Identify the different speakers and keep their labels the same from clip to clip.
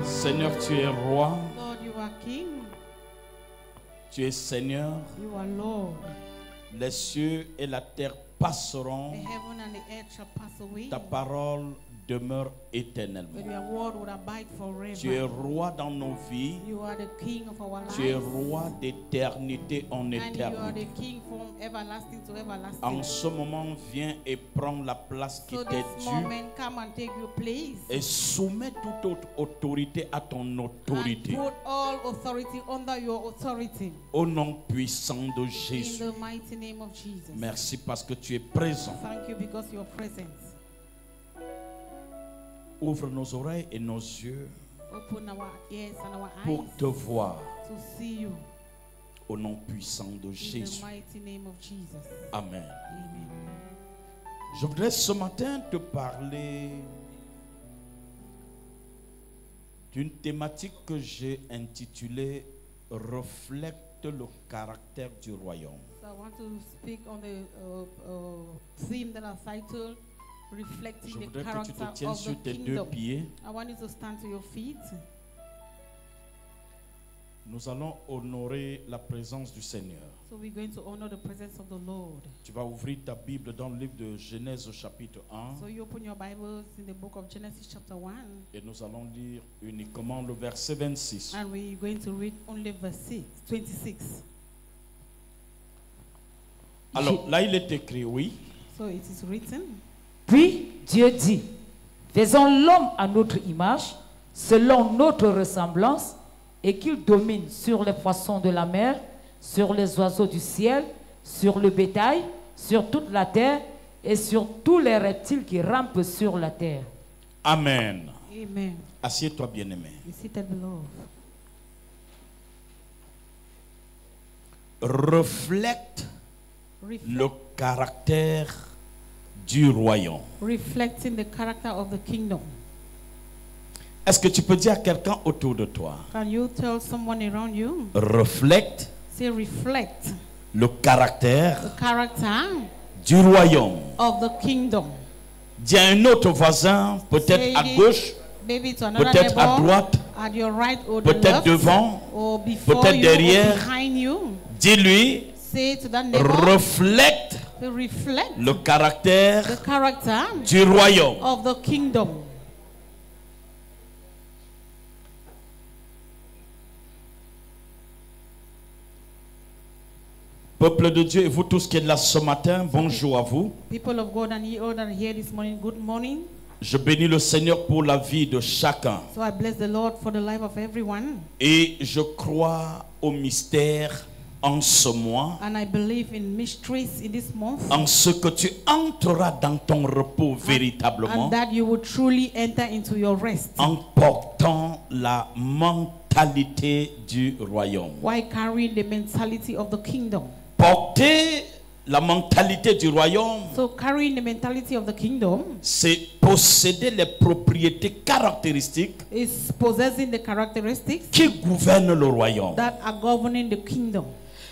Speaker 1: Seigneur, tu es roi.
Speaker 2: Lord, you are King.
Speaker 1: Tu es Seigneur.
Speaker 2: You are Lord.
Speaker 1: Les cieux et la terre passeront.
Speaker 2: The heaven and the earth shall pass away,
Speaker 1: Ta parole demeure
Speaker 2: but
Speaker 1: éternellement.
Speaker 2: your word will abide
Speaker 1: Tu es
Speaker 2: forever.
Speaker 1: roi dans nos vies.
Speaker 2: You are the King of our
Speaker 1: Tu es
Speaker 2: lives.
Speaker 1: roi d'éternité en
Speaker 2: And you are
Speaker 1: éternité.
Speaker 2: the King from everlasting to
Speaker 1: En
Speaker 2: everlasting.
Speaker 1: ce moment, viens et prends la place qui
Speaker 2: So
Speaker 1: t'est
Speaker 2: this
Speaker 1: due
Speaker 2: moment, come and take your place.
Speaker 1: et soumets toute autre autorité à ton
Speaker 2: And
Speaker 1: autorité.
Speaker 2: put all authority under your authority.
Speaker 1: Au nom puissant de
Speaker 2: In
Speaker 1: Jésus.
Speaker 2: the mighty name of Jesus.
Speaker 1: Merci parce que tu es présent.
Speaker 2: Thank you because you are present.
Speaker 1: Ouvre nos oreilles et nos yeux
Speaker 2: Open our ears and our
Speaker 1: pour
Speaker 2: eyes
Speaker 1: te voir.
Speaker 2: to see you.
Speaker 1: Au nom puissant de
Speaker 2: In the
Speaker 1: Jésus.
Speaker 2: mighty name of Jesus.
Speaker 1: Amen.
Speaker 2: Amen.
Speaker 1: Je voudrais ce matin te parler d'une thématique que j'ai intitulée Reflète le caractère du royaume.
Speaker 2: So I want to speak on the theme that I titled
Speaker 1: Je
Speaker 2: Reflecting the
Speaker 1: voudrais que tu te
Speaker 2: Character
Speaker 1: tiennes
Speaker 2: of
Speaker 1: sur
Speaker 2: the
Speaker 1: tes deux
Speaker 2: Kingdom.
Speaker 1: pieds.
Speaker 2: I want you to stand to your feet.
Speaker 1: Nous allons honorer la présence du Seigneur.
Speaker 2: So we're going to honor the presence of the Lord.
Speaker 1: Tu vas ouvrir ta Bible dans le livre de Genèse au chapitre 1
Speaker 2: So you open your Bibles in the book of Genesis chapter 1.
Speaker 1: et nous allons lire uniquement le verset 26.
Speaker 2: And we're going to read only verse 26.
Speaker 1: Alors là il est écrit, oui.
Speaker 2: So it is written.
Speaker 3: Puis Dieu dit, faisons l'homme à notre image, selon notre ressemblance, et qu'il domine sur les poissons de la mer, sur les oiseaux du ciel, sur le bétail, sur toute la terre, et sur tous les reptiles qui rampent sur la terre.
Speaker 1: Amen.
Speaker 2: Amen.
Speaker 1: Assieds-toi bien-aimé.
Speaker 2: Be seated, beloved.
Speaker 1: Reflète le caractère du royaume.
Speaker 2: Reflecting the character of the kingdom.
Speaker 1: Est-ce que tu peux dire à quelqu'un autour de toi?
Speaker 2: Can you tell someone around you?
Speaker 1: Reflète
Speaker 2: Say, reflect
Speaker 1: le caractère
Speaker 2: the character
Speaker 1: du royaume.
Speaker 2: of the kingdom.
Speaker 1: Dis à un autre voisin, peut-être
Speaker 2: Say
Speaker 1: à
Speaker 2: it
Speaker 1: gauche,
Speaker 2: maybe to another
Speaker 1: peut-être à
Speaker 2: neighbor,
Speaker 1: droite,
Speaker 2: at your right or the
Speaker 1: peut-être
Speaker 2: left,
Speaker 1: devant,
Speaker 2: or before
Speaker 1: peut-être
Speaker 2: you
Speaker 1: derrière.
Speaker 2: or behind you.
Speaker 1: dis-lui,
Speaker 2: Say to that neighbor,
Speaker 1: reflète
Speaker 2: to reflect
Speaker 1: le caractère
Speaker 2: the character
Speaker 1: du royaume.
Speaker 2: of the kingdom.
Speaker 1: Peuple de Dieu et vous tous qui êtes là ce matin, bonjour à vous.
Speaker 2: People of God and ye all that are here this morning, good morning.
Speaker 1: Je bénis le Seigneur pour la vie de chacun.
Speaker 2: So I bless the Lord for the life of everyone.
Speaker 1: Et je crois au mystère en ce mois,
Speaker 2: And I believe in mysteries in this month.
Speaker 1: en ce que tu entreras dans ton repos véritablement,
Speaker 2: And that you will truly enter into your rest.
Speaker 1: en portant la mentalité du royaume.
Speaker 2: While carrying the mentality of the kingdom.
Speaker 1: Porter la mentalité du royaume,
Speaker 2: So carrying the mentality of the kingdom
Speaker 1: c'est posséder les propriétés caractéristiques
Speaker 2: is possessing the characteristics
Speaker 1: qui gouvernent le royaume.
Speaker 2: that are governing the kingdom.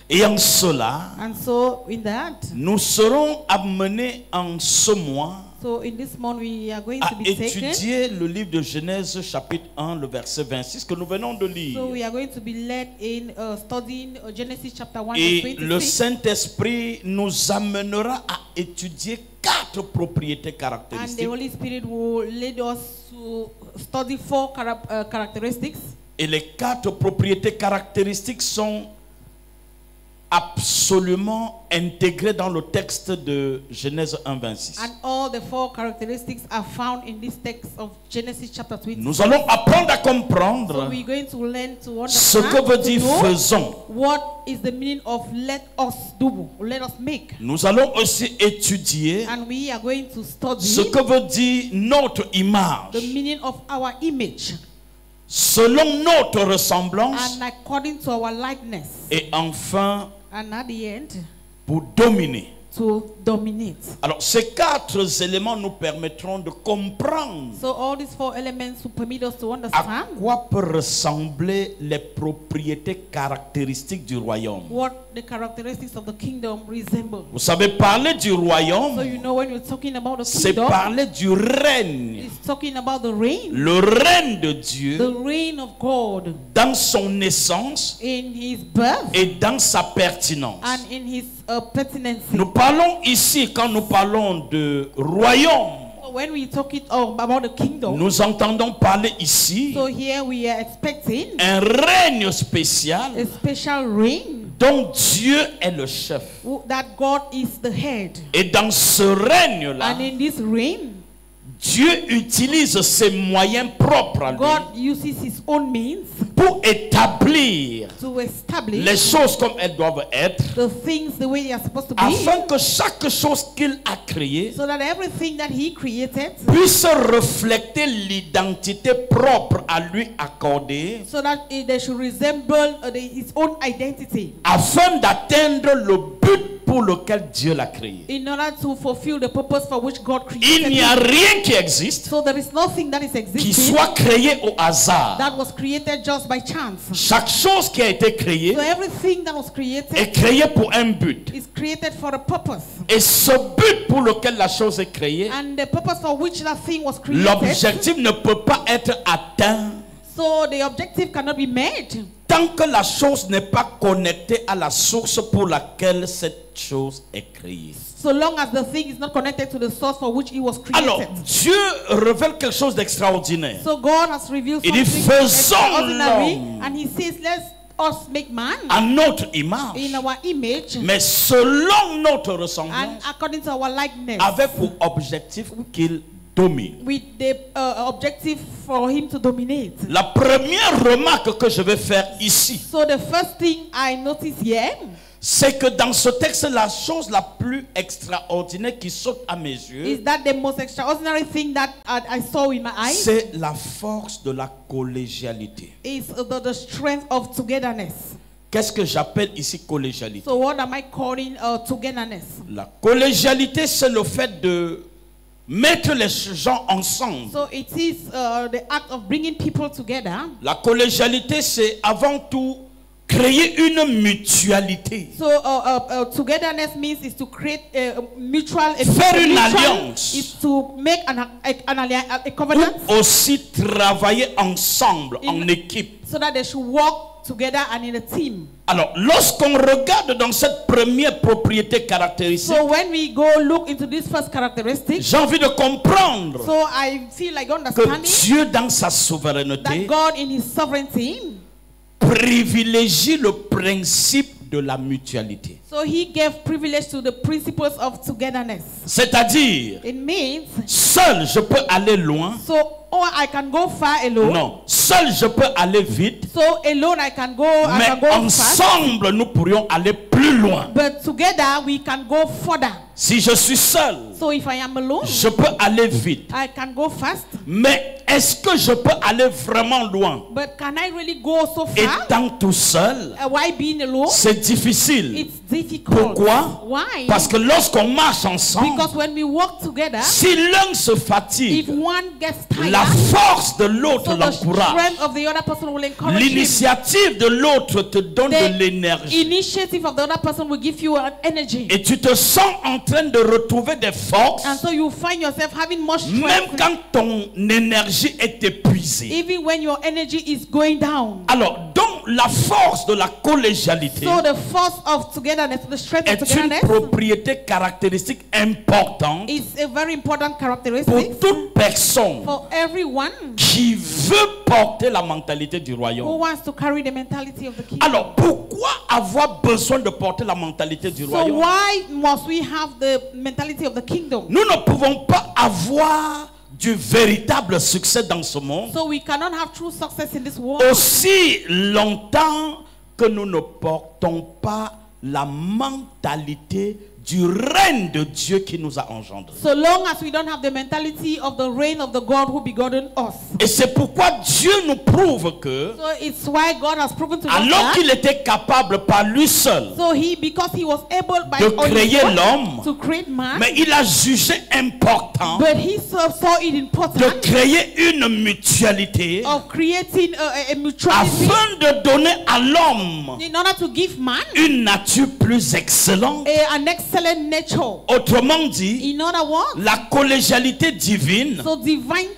Speaker 1: Et en cela,
Speaker 2: And so in that,
Speaker 1: nous serons amenés en ce mois
Speaker 2: so in this month we are going
Speaker 1: à
Speaker 2: to be taken.
Speaker 1: étudier le livre de Genèse chapitre 1, le verset 26 que nous venons de lire.
Speaker 2: So we are going to be led in studying Genesis chapter 1
Speaker 1: Et
Speaker 2: verse
Speaker 1: le
Speaker 2: 26.
Speaker 1: Saint-Esprit nous amènera à étudier 4 propriétés
Speaker 2: And the
Speaker 1: caractéristiques.
Speaker 2: Holy Spirit will lead us to study 4 characteristics.
Speaker 1: Et les 4 propriétés caractéristiques sont absolument intégrées dans le texte de Genèse 1, 26.
Speaker 2: And all the 4 characteristics are found in this text of Genesis chapter 26.
Speaker 1: Nous allons apprendre à
Speaker 2: So
Speaker 1: comprendre
Speaker 2: we're going to learn to
Speaker 1: ce
Speaker 2: understand,
Speaker 1: que veut
Speaker 2: to
Speaker 1: dire
Speaker 2: know
Speaker 1: faisons.
Speaker 2: what is the meaning of let us do, let us make.
Speaker 1: Nous allons aussi étudier
Speaker 2: And we are going to study
Speaker 1: ce que veut dire notre image.
Speaker 2: the meaning of our image
Speaker 1: Selon notre ressemblance
Speaker 2: and according to our likeness.
Speaker 1: et enfin
Speaker 2: And at the end,
Speaker 1: pour dominer.
Speaker 2: to dominate.
Speaker 1: Alors ces 4 éléments nous permettront de comprendre
Speaker 2: So all these 4 elements will permit us to
Speaker 1: à
Speaker 2: understand
Speaker 1: quoi peuvent ressembler les propriétés caractéristiques du royaume.
Speaker 2: what the characteristics of the kingdom resemble.
Speaker 1: Vous savez, parler du
Speaker 2: So
Speaker 1: royaume,
Speaker 2: you know when you're talking about the
Speaker 1: c'est
Speaker 2: kingdom,
Speaker 1: parler du règne.
Speaker 2: it's talking about the reign.
Speaker 1: Le règne de
Speaker 2: The
Speaker 1: Dieu
Speaker 2: reign of God
Speaker 1: dans son essence
Speaker 2: in his birth
Speaker 1: et dans sa pertinence.
Speaker 2: and in his pertinency.
Speaker 1: Nous parlons ici, quand nous parlons de royaume,
Speaker 2: So when we talk about the kingdom,
Speaker 1: nous entendons parler ici
Speaker 2: so here we are expecting
Speaker 1: un règne spécial
Speaker 2: a special reign
Speaker 1: dont Dieu est le chef.
Speaker 2: that God is the head.
Speaker 1: Et dans ce règne-là,
Speaker 2: And in this reign,
Speaker 1: Dieu utilise ses moyens propres à lui
Speaker 2: God uses his own means
Speaker 1: pour établir
Speaker 2: to establish
Speaker 1: les choses comme elles doivent être,
Speaker 2: the things the way they are supposed to be,
Speaker 1: afin que chaque chose qu'il a créée
Speaker 2: so that everything that he created,
Speaker 1: puisse refléter l'identité propre à lui accordée,
Speaker 2: so that they should resemble his own identity,
Speaker 1: afin d'atteindre le but pour lequel Dieu l'a créé.
Speaker 2: in order to fulfill the purpose for which God
Speaker 1: Il
Speaker 2: created
Speaker 1: n'y a
Speaker 2: him.
Speaker 1: rien qui existe
Speaker 2: So there is nothing that is
Speaker 1: qui
Speaker 2: existing
Speaker 1: soit créé au hasard.
Speaker 2: that was created just by chance.
Speaker 1: Chaque chose qui a été créée
Speaker 2: So everything that was
Speaker 1: est
Speaker 2: created
Speaker 1: créée pour un but.
Speaker 2: is created for a purpose.
Speaker 1: Et ce but pour lequel la chose est créée,
Speaker 2: And the purpose for which that thing was created,
Speaker 1: l'objectif ne peut pas être atteint
Speaker 2: so the objective cannot be made
Speaker 1: tant que la chose n'est pas connectée à la source pour laquelle cette chose est créée.
Speaker 2: so long as the thing is not connected to the source for which it was
Speaker 1: Alors,
Speaker 2: created.
Speaker 1: Dieu révèle quelque chose d'extraordinaire.
Speaker 2: So God has revealed
Speaker 1: Il dit,
Speaker 2: something
Speaker 1: faisons
Speaker 2: extraordinary,
Speaker 1: l'homme
Speaker 2: and he says, let's us make man
Speaker 1: à notre image,
Speaker 2: in our image
Speaker 1: mais selon notre
Speaker 2: and
Speaker 1: ressemblance,
Speaker 2: according to our likeness,
Speaker 1: avec pour objectif qu'il domine.
Speaker 2: with the objective for him to dominate.
Speaker 1: La première remarque que je vais faire ici,
Speaker 2: So the first thing I notice here
Speaker 1: c'est que dans ce texte, la chose la plus extraordinaire qui saute à mes
Speaker 2: is
Speaker 1: yeux,
Speaker 2: that the most extraordinary thing that I saw in my eyes
Speaker 1: c'est la force de la collégialité.
Speaker 2: is the strength of togetherness.
Speaker 1: Qu'est-ce que j'appelle ici collégialité?
Speaker 2: So what am I calling togetherness?
Speaker 1: La collégialité, c'est le fait de mettre les gens ensemble.
Speaker 2: So it is the act of bringing people together.
Speaker 1: La collégialité, c'est avant tout créer une mutualité.
Speaker 2: So togetherness means is to create a mutual.
Speaker 1: Faire une
Speaker 2: mutual
Speaker 1: alliance.
Speaker 2: is to make a covenant,
Speaker 1: Ou aussi travailler ensemble, en équipe.
Speaker 2: so that they should work together and in a team.
Speaker 1: Alors, lorsqu'on regarde dans cette première propriété caractéristique,
Speaker 2: So when we go look into this first characteristic,
Speaker 1: j'ai envie de comprendre
Speaker 2: so I feel like
Speaker 1: que
Speaker 2: understanding
Speaker 1: Dieu, dans sa
Speaker 2: that
Speaker 1: souveraineté,
Speaker 2: God in his sovereignty,
Speaker 1: privilégie le principe de la mutualité.
Speaker 2: so he gave privilege to the principles of togetherness.
Speaker 1: C'est-à-dire,
Speaker 2: It means,
Speaker 1: seul je peux aller loin.
Speaker 2: so I can go far alone.
Speaker 1: Non, seul je peux aller vite.
Speaker 2: So alone I can go
Speaker 1: Mais
Speaker 2: fast.
Speaker 1: ensemble, nous pourrions aller plus loin.
Speaker 2: But together we can go further.
Speaker 1: Si je suis seul,
Speaker 2: So if I am alone,
Speaker 1: je peux aller vite.
Speaker 2: I can go fast.
Speaker 1: Mais est-ce que je peux aller vraiment loin?
Speaker 2: But can I really go so far?
Speaker 1: Étant tout seul,
Speaker 2: Why being alone?
Speaker 1: c'est difficile.
Speaker 2: It's difficult.
Speaker 1: Pourquoi?
Speaker 2: Why?
Speaker 1: Parce que lorsqu'on marche ensemble,
Speaker 2: Because when we work together,
Speaker 1: si l'un se
Speaker 2: if
Speaker 1: fatigue,
Speaker 2: one gets tired,
Speaker 1: la force de l'autre
Speaker 2: so the
Speaker 1: l'encourage.
Speaker 2: strength of the other person will encourage him.
Speaker 1: L'initiative de l'autre te donne de
Speaker 2: The
Speaker 1: l'énergie.
Speaker 2: initiative of the other person will give you energy.
Speaker 1: Et tu te sens en train de retrouver des forces,
Speaker 2: And so you find yourself having more
Speaker 1: même
Speaker 2: strength
Speaker 1: quand ton énergie est épuisée.
Speaker 2: even when your energy is going down.
Speaker 1: Alors, donc, la force de la collégialité
Speaker 2: So the force of togetherness, the strength of
Speaker 1: est une
Speaker 2: togetherness
Speaker 1: propriété caractéristique importante
Speaker 2: is a very important
Speaker 1: pour
Speaker 2: characteristic
Speaker 1: toute personne
Speaker 2: for everyone
Speaker 1: qui veut porter la mentalité du
Speaker 2: who
Speaker 1: royaume.
Speaker 2: wants to carry the mentality of the kingdom.
Speaker 1: Alors, pourquoi avoir besoin de porter la mentalité du
Speaker 2: So
Speaker 1: royaume?
Speaker 2: why must we have the mentality of the kingdom?
Speaker 1: Nous ne pouvons pas avoir du véritable succès dans ce monde
Speaker 2: So we cannot have true success in this world
Speaker 1: aussi longtemps que nous ne portons pas la mentalité du règne de Dieu qui nous a engendrés.
Speaker 2: So long as we don't have the mentality of the reign of the God who begotten us.
Speaker 1: Et c'est pourquoi Dieu nous prouve que,
Speaker 2: So it's why God has proven to us
Speaker 1: alors
Speaker 2: that.
Speaker 1: qu'il était capable par lui seul
Speaker 2: So because he was able by
Speaker 1: de
Speaker 2: on his
Speaker 1: créer
Speaker 2: own
Speaker 1: l'homme,
Speaker 2: to create man,
Speaker 1: mais il a jugé important
Speaker 2: but he saw it important
Speaker 1: de créer une mutualité
Speaker 2: of creating a mutuality
Speaker 1: afin de donner à l'homme
Speaker 2: in order to give man
Speaker 1: une nature plus excellente.
Speaker 2: an excellent nature.
Speaker 1: Autrement dit,
Speaker 2: In other words,
Speaker 1: la collégialité divine
Speaker 2: so divine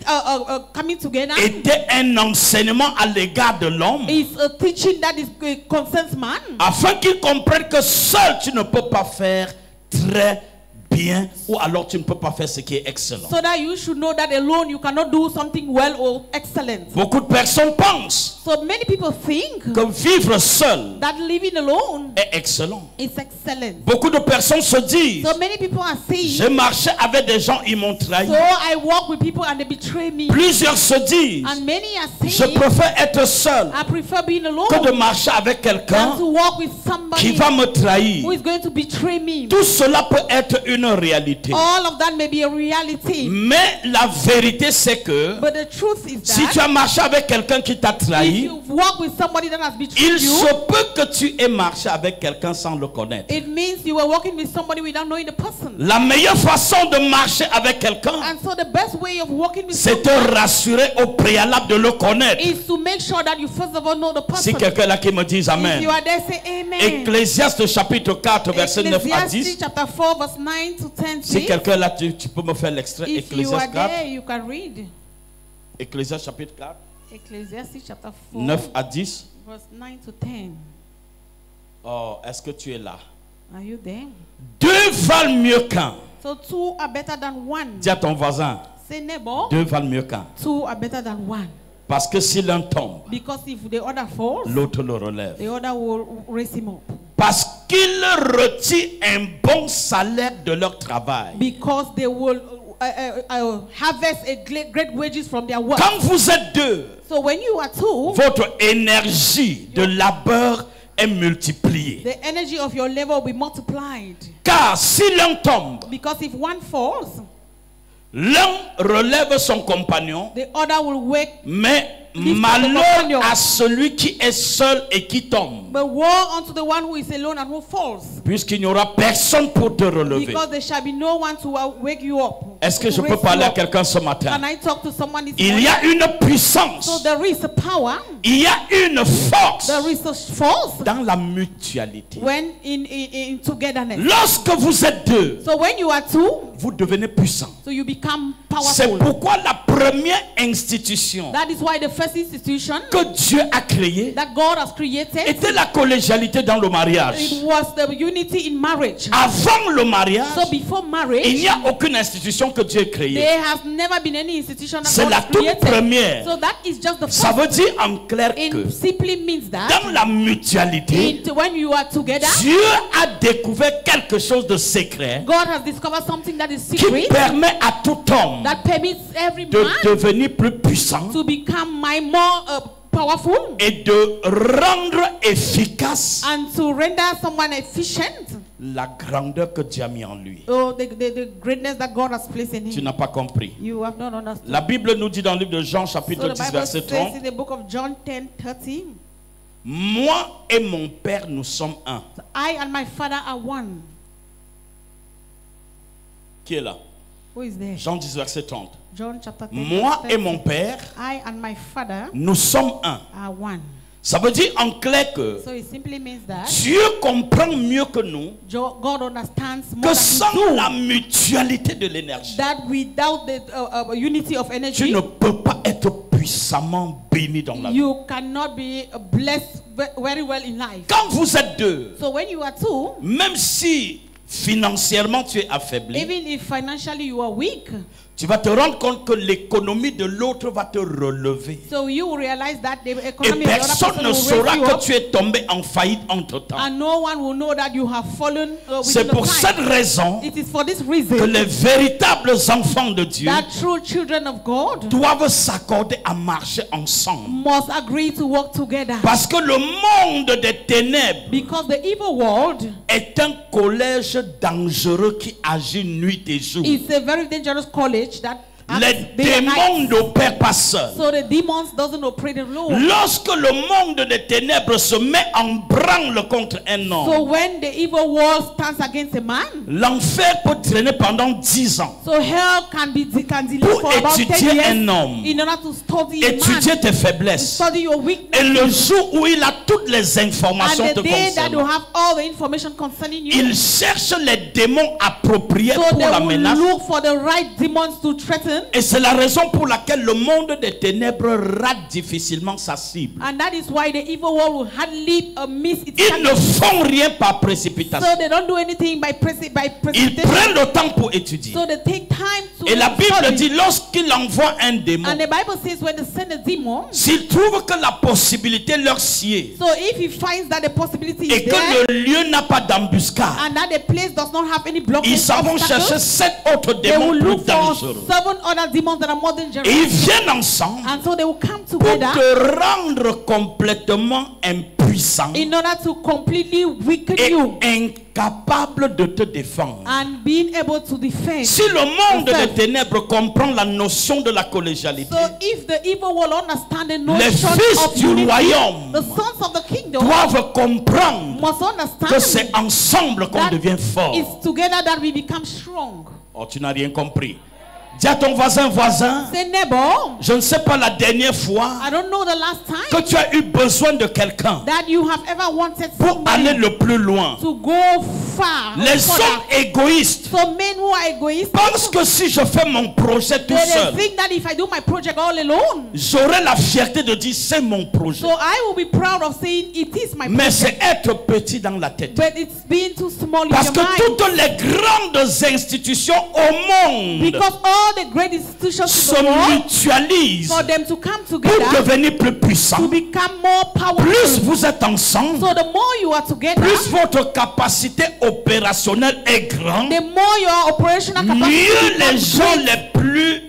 Speaker 2: coming together
Speaker 1: était un enseignement à l'égard de l'homme
Speaker 2: is a teaching that is concerns man,
Speaker 1: afin qu'il comprenne que seul tu ne peux pas faire très bien ou alors tu ne peux pas faire ce qui est excellent.
Speaker 2: so that you should know that alone you cannot do something well or excellent.
Speaker 1: Beaucoup de personnes pensent
Speaker 2: So many people think
Speaker 1: que vivre seul
Speaker 2: that living alone
Speaker 1: est excellent.
Speaker 2: is excellent.
Speaker 1: Beaucoup de personnes se disent,
Speaker 2: So many people are saying,
Speaker 1: j'ai marché avec des gens, ils m'ont trahi.
Speaker 2: so I walk with people and they betray me.
Speaker 1: Plusieurs se disent,
Speaker 2: And many are
Speaker 1: je
Speaker 2: saying,
Speaker 1: préfère être seul
Speaker 2: I prefer being alone
Speaker 1: que de marcher avec quelqu'un
Speaker 2: than to walk with
Speaker 1: qui
Speaker 2: somebody
Speaker 1: va me trahir.
Speaker 2: who is going to betray me.
Speaker 1: Tout cela peut être une réalité.
Speaker 2: All of that may be a reality.
Speaker 1: Mais la vérité c'est que
Speaker 2: But the truth is
Speaker 1: si tu
Speaker 2: that
Speaker 1: as marché avec quelqu'un qui t'a
Speaker 2: if
Speaker 1: trahi,
Speaker 2: you walk with somebody that has betrayed
Speaker 1: il
Speaker 2: you,
Speaker 1: se peut que tu aies marché avec quelqu'un sans le connaître.
Speaker 2: it means you were walking with somebody without knowing the person.
Speaker 1: La meilleure façon de marcher avec quelqu'un,
Speaker 2: And so the best way of walking with
Speaker 1: c'est te
Speaker 2: someone
Speaker 1: rassurer au préalable de le connaître.
Speaker 2: is to make sure that you first of all know the person.
Speaker 1: Si quelqu'un là qui me dit
Speaker 2: If
Speaker 1: Amen.
Speaker 2: you are there, say amen.
Speaker 1: Ecclésiaste chapitre 4 verset 9 à 10.
Speaker 2: Ecclesiastes chapter 4 verse 9 to 10
Speaker 1: Si
Speaker 2: says,
Speaker 1: quelqu'un là tu peux me faire l'extrait.
Speaker 2: if you are
Speaker 1: Ecclésiaste 4.
Speaker 2: there, you can read.
Speaker 1: Ecclésiaste chapitre 4
Speaker 2: Ecclesiastes chapter 4
Speaker 1: 9 à 10.
Speaker 2: verse 9 to 10.
Speaker 1: Oh, est-ce que tu es là?
Speaker 2: Are you there?
Speaker 1: Deux valent mieux qu'un.
Speaker 2: So two are better than one.
Speaker 1: Dis à ton voisin,
Speaker 2: Say neighbor,
Speaker 1: deux valent mieux qu'un.
Speaker 2: two are better than one.
Speaker 1: Parce que si l'un tombe,
Speaker 2: Because if the other falls,
Speaker 1: l'autre le relève.
Speaker 2: the other will raise him up.
Speaker 1: Parce qu'ils retirent un bon salaire de leur travail.
Speaker 2: Because they will harvest a great wages from their work.
Speaker 1: Quand vous êtes deux,
Speaker 2: So when you are two,
Speaker 1: votre énergie de labeur est multipliée.
Speaker 2: the energy of your labor will be multiplied.
Speaker 1: Car si l'un tombe,
Speaker 2: Because if one falls,
Speaker 1: l'un relève son compagnon,
Speaker 2: the other will wake.
Speaker 1: mais
Speaker 2: Lift
Speaker 1: malheur
Speaker 2: the compagnon.
Speaker 1: à celui qui est seul et qui tombe,
Speaker 2: But woe unto the one who is alone and who falls.
Speaker 1: puisqu'il n'y aura personne pour te relever.
Speaker 2: Because there shall be no one to wake you up.
Speaker 1: Est-ce que je
Speaker 2: to
Speaker 1: peux
Speaker 2: raise
Speaker 1: parler
Speaker 2: you
Speaker 1: à
Speaker 2: up.
Speaker 1: quelqu'un ce matin?
Speaker 2: Can I talk to someone this
Speaker 1: Il
Speaker 2: morning?
Speaker 1: y a une
Speaker 2: So
Speaker 1: puissance,
Speaker 2: there is a power,
Speaker 1: il y a une force
Speaker 2: there is a force
Speaker 1: dans la mutualité.
Speaker 2: when in togetherness.
Speaker 1: Lorsque vous êtes deux,
Speaker 2: So when you are two,
Speaker 1: vous devenez puissant.
Speaker 2: so you become
Speaker 1: C'est
Speaker 2: powerful.
Speaker 1: pourquoi la première institution
Speaker 2: That is why the first institution
Speaker 1: que Dieu a créée
Speaker 2: that God has created,
Speaker 1: était la collégialité dans le mariage.
Speaker 2: it was the unity in marriage.
Speaker 1: Avant le mariage,
Speaker 2: So before
Speaker 1: il
Speaker 2: marriage,
Speaker 1: n'y a aucune institution que Dieu a créée.
Speaker 2: there has never been any institution that
Speaker 1: C'est
Speaker 2: God
Speaker 1: la
Speaker 2: has
Speaker 1: toute
Speaker 2: created.
Speaker 1: première.
Speaker 2: So that is just the
Speaker 1: Ça
Speaker 2: first.
Speaker 1: veut dire en clair
Speaker 2: It
Speaker 1: que
Speaker 2: simply means
Speaker 1: dans
Speaker 2: that
Speaker 1: la mutualité,
Speaker 2: when you are together,
Speaker 1: Dieu a découvert quelque chose de secret
Speaker 2: God has discovered something that is
Speaker 1: qui
Speaker 2: secret
Speaker 1: permet à tout homme
Speaker 2: that permits every
Speaker 1: de
Speaker 2: man
Speaker 1: devenir plus puissant
Speaker 2: to become more powerful
Speaker 1: et de rendre efficace
Speaker 2: and to render someone efficient.
Speaker 1: la grandeur que Dieu a mis en lui.
Speaker 2: Oh, the greatness that God has placed in
Speaker 1: Tu
Speaker 2: him.
Speaker 1: n'as pas compris.
Speaker 2: You have not understood.
Speaker 1: La Bible nous dit dans le livre de Jean
Speaker 2: So
Speaker 1: chapitre
Speaker 2: the
Speaker 1: 10
Speaker 2: Bible
Speaker 1: verset
Speaker 2: says
Speaker 1: 30,
Speaker 2: in the book of John 10:30,
Speaker 1: moi et mon Père nous sommes un.
Speaker 2: I and my Father are one.
Speaker 1: Qui est là?
Speaker 2: Who is there?
Speaker 1: Jean 10 verset 30.
Speaker 2: John chapter 10.
Speaker 1: Moi
Speaker 2: verse
Speaker 1: et
Speaker 2: 30.
Speaker 1: mon Père,
Speaker 2: I and my Father
Speaker 1: nous sommes un.
Speaker 2: are one.
Speaker 1: Ça veut dire en clair que
Speaker 2: So it simply means that
Speaker 1: Dieu comprend mieux que nous
Speaker 2: God understands more
Speaker 1: que
Speaker 2: than
Speaker 1: sans
Speaker 2: we do,
Speaker 1: la mutualité de l'énergie,
Speaker 2: that without the unity of
Speaker 1: tu
Speaker 2: energy,
Speaker 1: ne peux pas être puissamment béni dans la vie.
Speaker 2: you cannot be blessed very well in life.
Speaker 1: Quand vous êtes deux,
Speaker 2: So when you are two,
Speaker 1: même si financièrement tu es affaibli,
Speaker 2: even if financially you are weak,
Speaker 1: tu vas te rendre compte que l'économie de l'autre va te relever.
Speaker 2: so you will realize that the
Speaker 1: Et
Speaker 2: economy of the other
Speaker 1: personne
Speaker 2: person
Speaker 1: ne
Speaker 2: will
Speaker 1: saura
Speaker 2: raise you
Speaker 1: que
Speaker 2: up,
Speaker 1: tu es tombé en faillite entre-temps.
Speaker 2: and no one will know that you have fallen
Speaker 1: C'est
Speaker 2: within
Speaker 1: pour
Speaker 2: the
Speaker 1: cette
Speaker 2: time.
Speaker 1: raison
Speaker 2: It is for this
Speaker 1: que
Speaker 2: reason
Speaker 1: les véritables enfants de Dieu
Speaker 2: that true children of God
Speaker 1: doivent s'accorder à marcher ensemble.
Speaker 2: must agree to work together.
Speaker 1: Parce que le monde des ténèbres
Speaker 2: Because the evil world
Speaker 1: est est un collège dangereux qui agit nuit et jour.
Speaker 2: It's a very dangerous college that
Speaker 1: Les démons n'opèrent pas seuls.
Speaker 2: So the demons doesn't operate alone.
Speaker 1: Lorsque le monde des ténèbres se met en branle contre un homme,
Speaker 2: So when the evil world stands against a man,
Speaker 1: l'enfer peut traîner pendant 10 ans.
Speaker 2: so hell can delay
Speaker 1: Pour
Speaker 2: for about 10
Speaker 1: étudier
Speaker 2: years
Speaker 1: un homme,
Speaker 2: in order to study a man,
Speaker 1: étudier tes faiblesses.
Speaker 2: study your weakness.
Speaker 1: Et le jour où il a toutes les informations
Speaker 2: And
Speaker 1: te
Speaker 2: the day that you
Speaker 1: concernant,
Speaker 2: have all the information concerning you,
Speaker 1: il cherche les démons appropriés
Speaker 2: so
Speaker 1: pour
Speaker 2: they
Speaker 1: la
Speaker 2: will
Speaker 1: menace.
Speaker 2: look for the right demons to threaten.
Speaker 1: Et c'est la raison pour laquelle le monde des ténèbres rate difficilement sa cible.
Speaker 2: And that is why the evil world will hardly miss its
Speaker 1: Ils ne
Speaker 2: target.
Speaker 1: font rien par précipitation.
Speaker 2: So they don't do anything by
Speaker 1: Ils
Speaker 2: precipitation.
Speaker 1: prennent le temps pour étudier.
Speaker 2: So they take time to
Speaker 1: Et la Bible
Speaker 2: study.
Speaker 1: dit, lorsqu'il envoie un démon,
Speaker 2: And the Bible says when they send a demon,
Speaker 1: s'il trouve que la possibilité leur sied
Speaker 2: so if he finds that the possibility
Speaker 1: et
Speaker 2: is
Speaker 1: que
Speaker 2: there,
Speaker 1: le lieu n'a pas d'embuscade,
Speaker 2: and that the place does not have any
Speaker 1: ils
Speaker 2: blockage,
Speaker 1: s'en vont
Speaker 2: obstacles,
Speaker 1: chercher 7 autres
Speaker 2: they will
Speaker 1: démons plus
Speaker 2: look for
Speaker 1: dangereux.
Speaker 2: 7 other demons that are more
Speaker 1: Et
Speaker 2: dangerous.
Speaker 1: ils viennent ensemble
Speaker 2: And so they will come
Speaker 1: pour
Speaker 2: together
Speaker 1: te rendre complètement impuissant
Speaker 2: in order to completely weaken
Speaker 1: et
Speaker 2: you
Speaker 1: incapable de te défendre.
Speaker 2: and being able to defend.
Speaker 1: Si le monde
Speaker 2: yourself.
Speaker 1: des ténèbres comprend la notion de la collégialité,
Speaker 2: So if the evil will understand the
Speaker 1: les
Speaker 2: notion
Speaker 1: fils
Speaker 2: of
Speaker 1: du
Speaker 2: unity,
Speaker 1: royaume
Speaker 2: the sons of the kingdom
Speaker 1: doivent comprendre
Speaker 2: must
Speaker 1: que
Speaker 2: understand
Speaker 1: c'est ensemble qu'on
Speaker 2: that
Speaker 1: devient fort.
Speaker 2: it's together that we become strong.
Speaker 1: Oh, tu n'as rien compris. Dis à ton voisin,
Speaker 2: Say, neighbor,
Speaker 1: je ne sais pas la dernière fois
Speaker 2: I don't know the last time
Speaker 1: que tu as eu besoin de quelqu'un
Speaker 2: that you have ever wanted
Speaker 1: pour aller
Speaker 2: somebody
Speaker 1: le plus loin.
Speaker 2: to go far. or
Speaker 1: Les
Speaker 2: further.
Speaker 1: hommes égoïstes
Speaker 2: So men who are egoistic,
Speaker 1: pensent que si je fais mon projet tout
Speaker 2: they
Speaker 1: seul,
Speaker 2: think that if I do my project all alone,
Speaker 1: j'aurai la fierté de dire c'est mon projet.
Speaker 2: so I will be proud of saying it is my
Speaker 1: Mais
Speaker 2: project.
Speaker 1: c'est être petit dans la tête.
Speaker 2: But it's being too small in
Speaker 1: Parce
Speaker 2: your
Speaker 1: que
Speaker 2: mind.
Speaker 1: toutes les grandes institutions au monde
Speaker 2: Because all the great institutions
Speaker 1: se
Speaker 2: in the world,
Speaker 1: mutualisent
Speaker 2: for them to come
Speaker 1: pour
Speaker 2: together
Speaker 1: devenir plus
Speaker 2: to
Speaker 1: puissants.
Speaker 2: become more powerful.
Speaker 1: Plus vous êtes ensemble,
Speaker 2: So the more you are together,
Speaker 1: plus votre capacité opérationnelle est grande,
Speaker 2: the more your operational capacity
Speaker 1: mieux les
Speaker 2: becomes
Speaker 1: gens
Speaker 2: great.
Speaker 1: les plus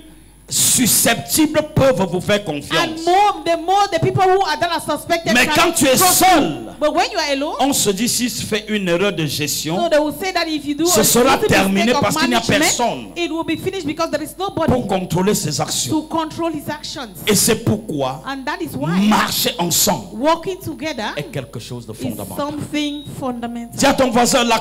Speaker 1: susceptibles peuvent vous faire
Speaker 2: And
Speaker 1: confiance.
Speaker 2: the more the people who are that are suspected.
Speaker 1: Mais
Speaker 2: can
Speaker 1: quand tu es
Speaker 2: trust
Speaker 1: seul,
Speaker 2: you. But when you are alone,
Speaker 1: on se dit si je fais une erreur de gestion,
Speaker 2: so they will say that if you do
Speaker 1: ce
Speaker 2: a
Speaker 1: sera
Speaker 2: little
Speaker 1: terminé
Speaker 2: mistake of
Speaker 1: parce qu'il n'y a
Speaker 2: management,
Speaker 1: personne
Speaker 2: it will be finished because there is nobody
Speaker 1: pour contrôler ses actions.
Speaker 2: to control his actions.
Speaker 1: Et c'est pourquoi
Speaker 2: And that is why
Speaker 1: marcher ensemble
Speaker 2: working together
Speaker 1: est quelque chose de
Speaker 2: is
Speaker 1: fondamental.
Speaker 2: something fundamental.
Speaker 1: Dis à ton voisin, la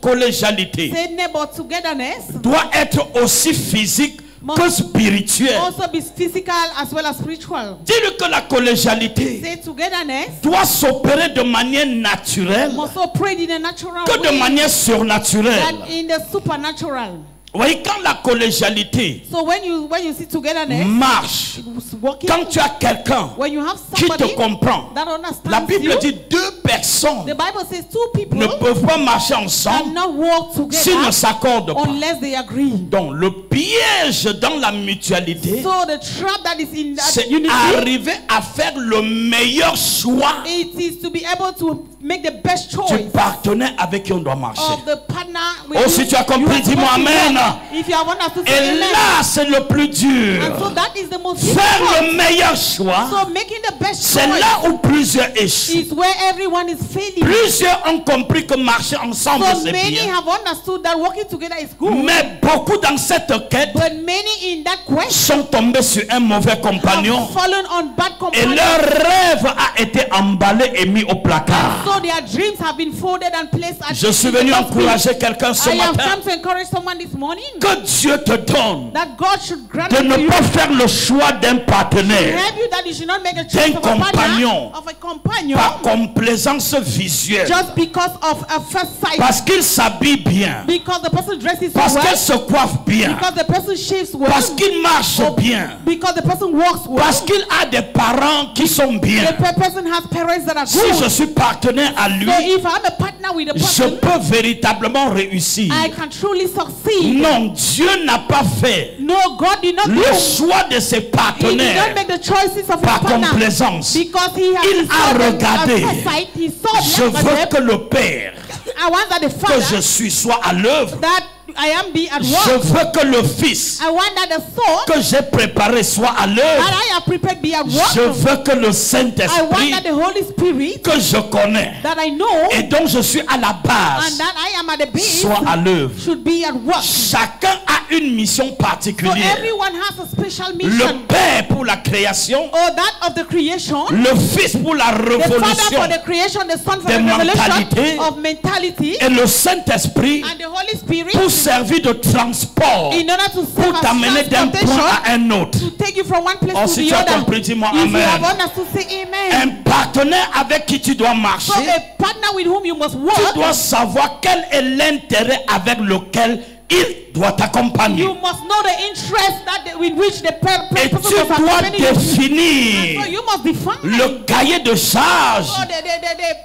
Speaker 1: collégialité
Speaker 2: Say neighbor, togetherness
Speaker 1: doit être aussi physique que spirituelle.
Speaker 2: also be physical as well as spiritual.
Speaker 1: Dis-lui que la collégialité
Speaker 2: Say togetherness
Speaker 1: doit s'opérer de manière naturelle
Speaker 2: must operate in a natural
Speaker 1: que de
Speaker 2: way
Speaker 1: manière surnaturelle.
Speaker 2: than in the supernatural.
Speaker 1: Vous voyez, quand la collégialité
Speaker 2: So when you see togetherness,
Speaker 1: marche,
Speaker 2: it's working.
Speaker 1: quand tu as quelqu'un
Speaker 2: When you have
Speaker 1: qui te
Speaker 2: somebody
Speaker 1: comprend,
Speaker 2: that understands
Speaker 1: la Bible
Speaker 2: you,
Speaker 1: dit deux personnes
Speaker 2: the Bible says two people
Speaker 1: ne peuvent pas marcher ensemble
Speaker 2: cannot work
Speaker 1: s'ils ne
Speaker 2: together
Speaker 1: s'accordent pas.
Speaker 2: unless they agree.
Speaker 1: Donc le piège dans la mutualité,
Speaker 2: So the trap that is in that
Speaker 1: c'est
Speaker 2: unity,
Speaker 1: arriver à faire le meilleur choix
Speaker 2: it is to be able to make the best
Speaker 1: du
Speaker 2: choice
Speaker 1: partenaire avec qui on doit marcher.
Speaker 2: of the partner with
Speaker 1: Oh,
Speaker 2: you.
Speaker 1: si tu as compris,
Speaker 2: You are
Speaker 1: dis-moi
Speaker 2: supposed to
Speaker 1: amen.
Speaker 2: work. If you are one to say
Speaker 1: Et
Speaker 2: amen.
Speaker 1: là, c'est le plus dur.
Speaker 2: And so that is the most
Speaker 1: Faire
Speaker 2: difficult.
Speaker 1: le meilleur choix,
Speaker 2: So making the best
Speaker 1: c'est
Speaker 2: choice
Speaker 1: là où plusieurs échouent.
Speaker 2: is where everyone is failing.
Speaker 1: Plusieurs ont compris que marcher ensemble,
Speaker 2: So
Speaker 1: c'est
Speaker 2: many
Speaker 1: bien.
Speaker 2: have understood that working together is good.
Speaker 1: Mais beaucoup dans cette quête
Speaker 2: But many in that quest
Speaker 1: sont tombés sur un mauvais compagnon.
Speaker 2: have fallen on bad
Speaker 1: Et
Speaker 2: companions.
Speaker 1: leur rêve a été emballé et mis au placard.
Speaker 2: So their dreams have been folded and placed at
Speaker 1: Je suis venu encourager quelqu'un ce
Speaker 2: I have
Speaker 1: matin.
Speaker 2: come to encourage someone this morning
Speaker 1: Que Dieu te donne
Speaker 2: that God should grant
Speaker 1: de
Speaker 2: to
Speaker 1: ne
Speaker 2: you,
Speaker 1: pas faire le choix d'un partenaire
Speaker 2: help you that you should not make a choice
Speaker 1: d'un
Speaker 2: of a partner,
Speaker 1: compagnon
Speaker 2: of a companion,
Speaker 1: par complaisance visuelle.
Speaker 2: just because of a first sight,
Speaker 1: Parce qu'il s'habille bien.
Speaker 2: because the person dresses
Speaker 1: Parce
Speaker 2: well,
Speaker 1: qu'elle se coiffe bien.
Speaker 2: because the person shaves well,
Speaker 1: Parce qu'il marche bien.
Speaker 2: because the person walks well,
Speaker 1: Parce qu'il a des parents qui sont bien.
Speaker 2: the person has parents that are
Speaker 1: Si
Speaker 2: good.
Speaker 1: je suis partenaire à lui,
Speaker 2: So if I'm a partner with a
Speaker 1: je
Speaker 2: person,
Speaker 1: peux véritablement réussir.
Speaker 2: I can truly succeed.
Speaker 1: Non, Dieu n'a pas fait
Speaker 2: No, God did not
Speaker 1: le
Speaker 2: do.
Speaker 1: choix de ses
Speaker 2: He did not
Speaker 1: partenaires
Speaker 2: make the choices of
Speaker 1: par
Speaker 2: his partner
Speaker 1: complaisance.
Speaker 2: because he has
Speaker 1: Il a regardé.
Speaker 2: sight. He saw
Speaker 1: Je
Speaker 2: them,
Speaker 1: veux que le Père
Speaker 2: I want that the
Speaker 1: que je
Speaker 2: Father
Speaker 1: suis soit à l'œuvre
Speaker 2: that I am be at
Speaker 1: Je
Speaker 2: work,
Speaker 1: veux que le Fils
Speaker 2: I want that the Son
Speaker 1: que j'ai préparé soit à
Speaker 2: that
Speaker 1: l'œuvre.
Speaker 2: I have prepared be at
Speaker 1: Je
Speaker 2: work.
Speaker 1: veux que le
Speaker 2: I want
Speaker 1: Saint-Esprit
Speaker 2: that the Holy Spirit
Speaker 1: que je connais
Speaker 2: that I know
Speaker 1: et dont je suis à la
Speaker 2: and
Speaker 1: base
Speaker 2: that I am at the base
Speaker 1: soit à l'œuvre.
Speaker 2: should be at work.
Speaker 1: Chacun a une mission
Speaker 2: So
Speaker 1: particulière.
Speaker 2: everyone has a special
Speaker 1: Le
Speaker 2: mission.
Speaker 1: Père pour la création,
Speaker 2: Or that of the creation,
Speaker 1: le Fils pour la
Speaker 2: the Father
Speaker 1: révolution
Speaker 2: for the creation, the Son for
Speaker 1: des
Speaker 2: the
Speaker 1: mentalités,
Speaker 2: revelation of mentality,
Speaker 1: et le Saint-Esprit
Speaker 2: and the Holy Spirit
Speaker 1: pour servir de transport,
Speaker 2: in order to serve
Speaker 1: pour
Speaker 2: as
Speaker 1: t'amener d'un point
Speaker 2: transportation
Speaker 1: à un autre.
Speaker 2: to take you from one place
Speaker 1: Oh,
Speaker 2: to
Speaker 1: si
Speaker 2: the
Speaker 1: tu as
Speaker 2: other.
Speaker 1: compris, dis-moi
Speaker 2: If you
Speaker 1: Amen.
Speaker 2: have understood, say amen.
Speaker 1: Un partenaire avec qui tu dois
Speaker 2: So
Speaker 1: marcher,
Speaker 2: a partner with whom you must
Speaker 1: tu
Speaker 2: work,
Speaker 1: dois savoir quel est l'intérêt avec lequel il doit t'accompagner.
Speaker 2: you must know the interest that with which the
Speaker 1: Et
Speaker 2: person
Speaker 1: tu
Speaker 2: was
Speaker 1: dois
Speaker 2: accompanying you.
Speaker 1: définir
Speaker 2: So you must define
Speaker 1: le cahier de charge
Speaker 2: so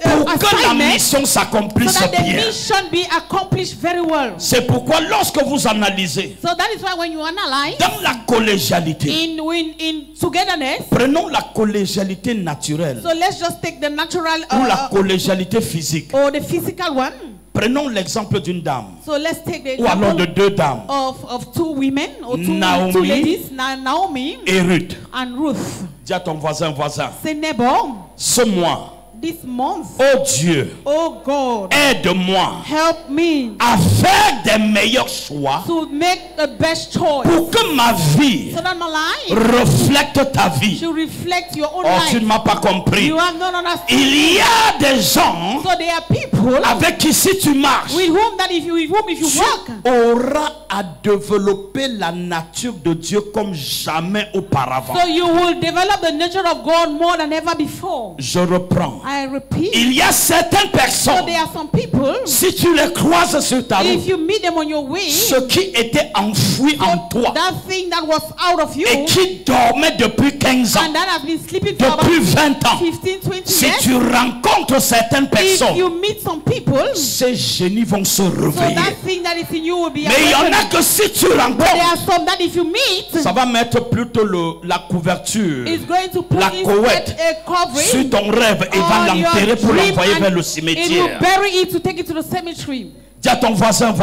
Speaker 1: pour que la
Speaker 2: assignment
Speaker 1: mission
Speaker 2: so
Speaker 1: s'accomplisse
Speaker 2: that the
Speaker 1: bien.
Speaker 2: mission be accomplished very well.
Speaker 1: C'est pourquoi lorsque vous analysez
Speaker 2: So that is why when you analyze
Speaker 1: dans la collégialité,
Speaker 2: in togetherness,
Speaker 1: prenons la collégialité naturelle
Speaker 2: so let's just take the natural
Speaker 1: ou la collégialité physique.
Speaker 2: or the physical one.
Speaker 1: Prenons l'exemple d'une dame
Speaker 2: So let's take the
Speaker 1: ou alors de
Speaker 2: example
Speaker 1: deux dames
Speaker 2: of two women or two
Speaker 1: Naomi
Speaker 2: ladies, Naomi
Speaker 1: et Ruth.
Speaker 2: and Ruth.
Speaker 1: Dis à ton voisin,
Speaker 2: Say, neighbor,
Speaker 1: ce mois,
Speaker 2: this month,
Speaker 1: oh Dieu,
Speaker 2: oh God,
Speaker 1: aide-moi
Speaker 2: help me
Speaker 1: à faire des meilleurs choix
Speaker 2: to make the best choice
Speaker 1: pour que ma vie
Speaker 2: so that my life
Speaker 1: reflète ta vie.
Speaker 2: should reflect your own
Speaker 1: Oh, tu ne
Speaker 2: life.
Speaker 1: m'as pas compris.
Speaker 2: You have not understood.
Speaker 1: Il y a des gens
Speaker 2: So there are people
Speaker 1: avec qui si tu marches,
Speaker 2: with whom if you
Speaker 1: tu
Speaker 2: work,
Speaker 1: auras à développer la nature de Dieu comme jamais auparavant.
Speaker 2: so you will develop the nature of God more than ever before.
Speaker 1: Je reprends.
Speaker 2: I repeat.
Speaker 1: Il y a certaines
Speaker 2: So
Speaker 1: personnes,
Speaker 2: there are some people,
Speaker 1: si tu les croises sur ta
Speaker 2: if
Speaker 1: route,
Speaker 2: you meet them on your way,
Speaker 1: ce qui était enfoui en toi
Speaker 2: that thing that was out of you
Speaker 1: et qui dormait depuis 15 ans,
Speaker 2: and that has been sleeping for about
Speaker 1: depuis 20 ans,
Speaker 2: 15, 20
Speaker 1: si
Speaker 2: years,
Speaker 1: tu rencontres certaines
Speaker 2: if
Speaker 1: personnes,
Speaker 2: you meet some people,
Speaker 1: ces génies vont se
Speaker 2: so
Speaker 1: réveiller.
Speaker 2: that thing that is in you will be
Speaker 1: Mais il y en a
Speaker 2: awakened.
Speaker 1: que si tu
Speaker 2: But there
Speaker 1: rencontres,
Speaker 2: are some that if you meet,
Speaker 1: ça va mettre plutôt la couverture,
Speaker 2: it's going to put
Speaker 1: la
Speaker 2: instead
Speaker 1: couette
Speaker 2: a covering
Speaker 1: sur ton rêve et va
Speaker 2: on your
Speaker 1: l'enterrer pour
Speaker 2: dream
Speaker 1: l'envoyer
Speaker 2: and
Speaker 1: vers le
Speaker 2: it will
Speaker 1: cimetière.
Speaker 2: bury it to take it to the cemetery.
Speaker 1: Dis à ton voisin,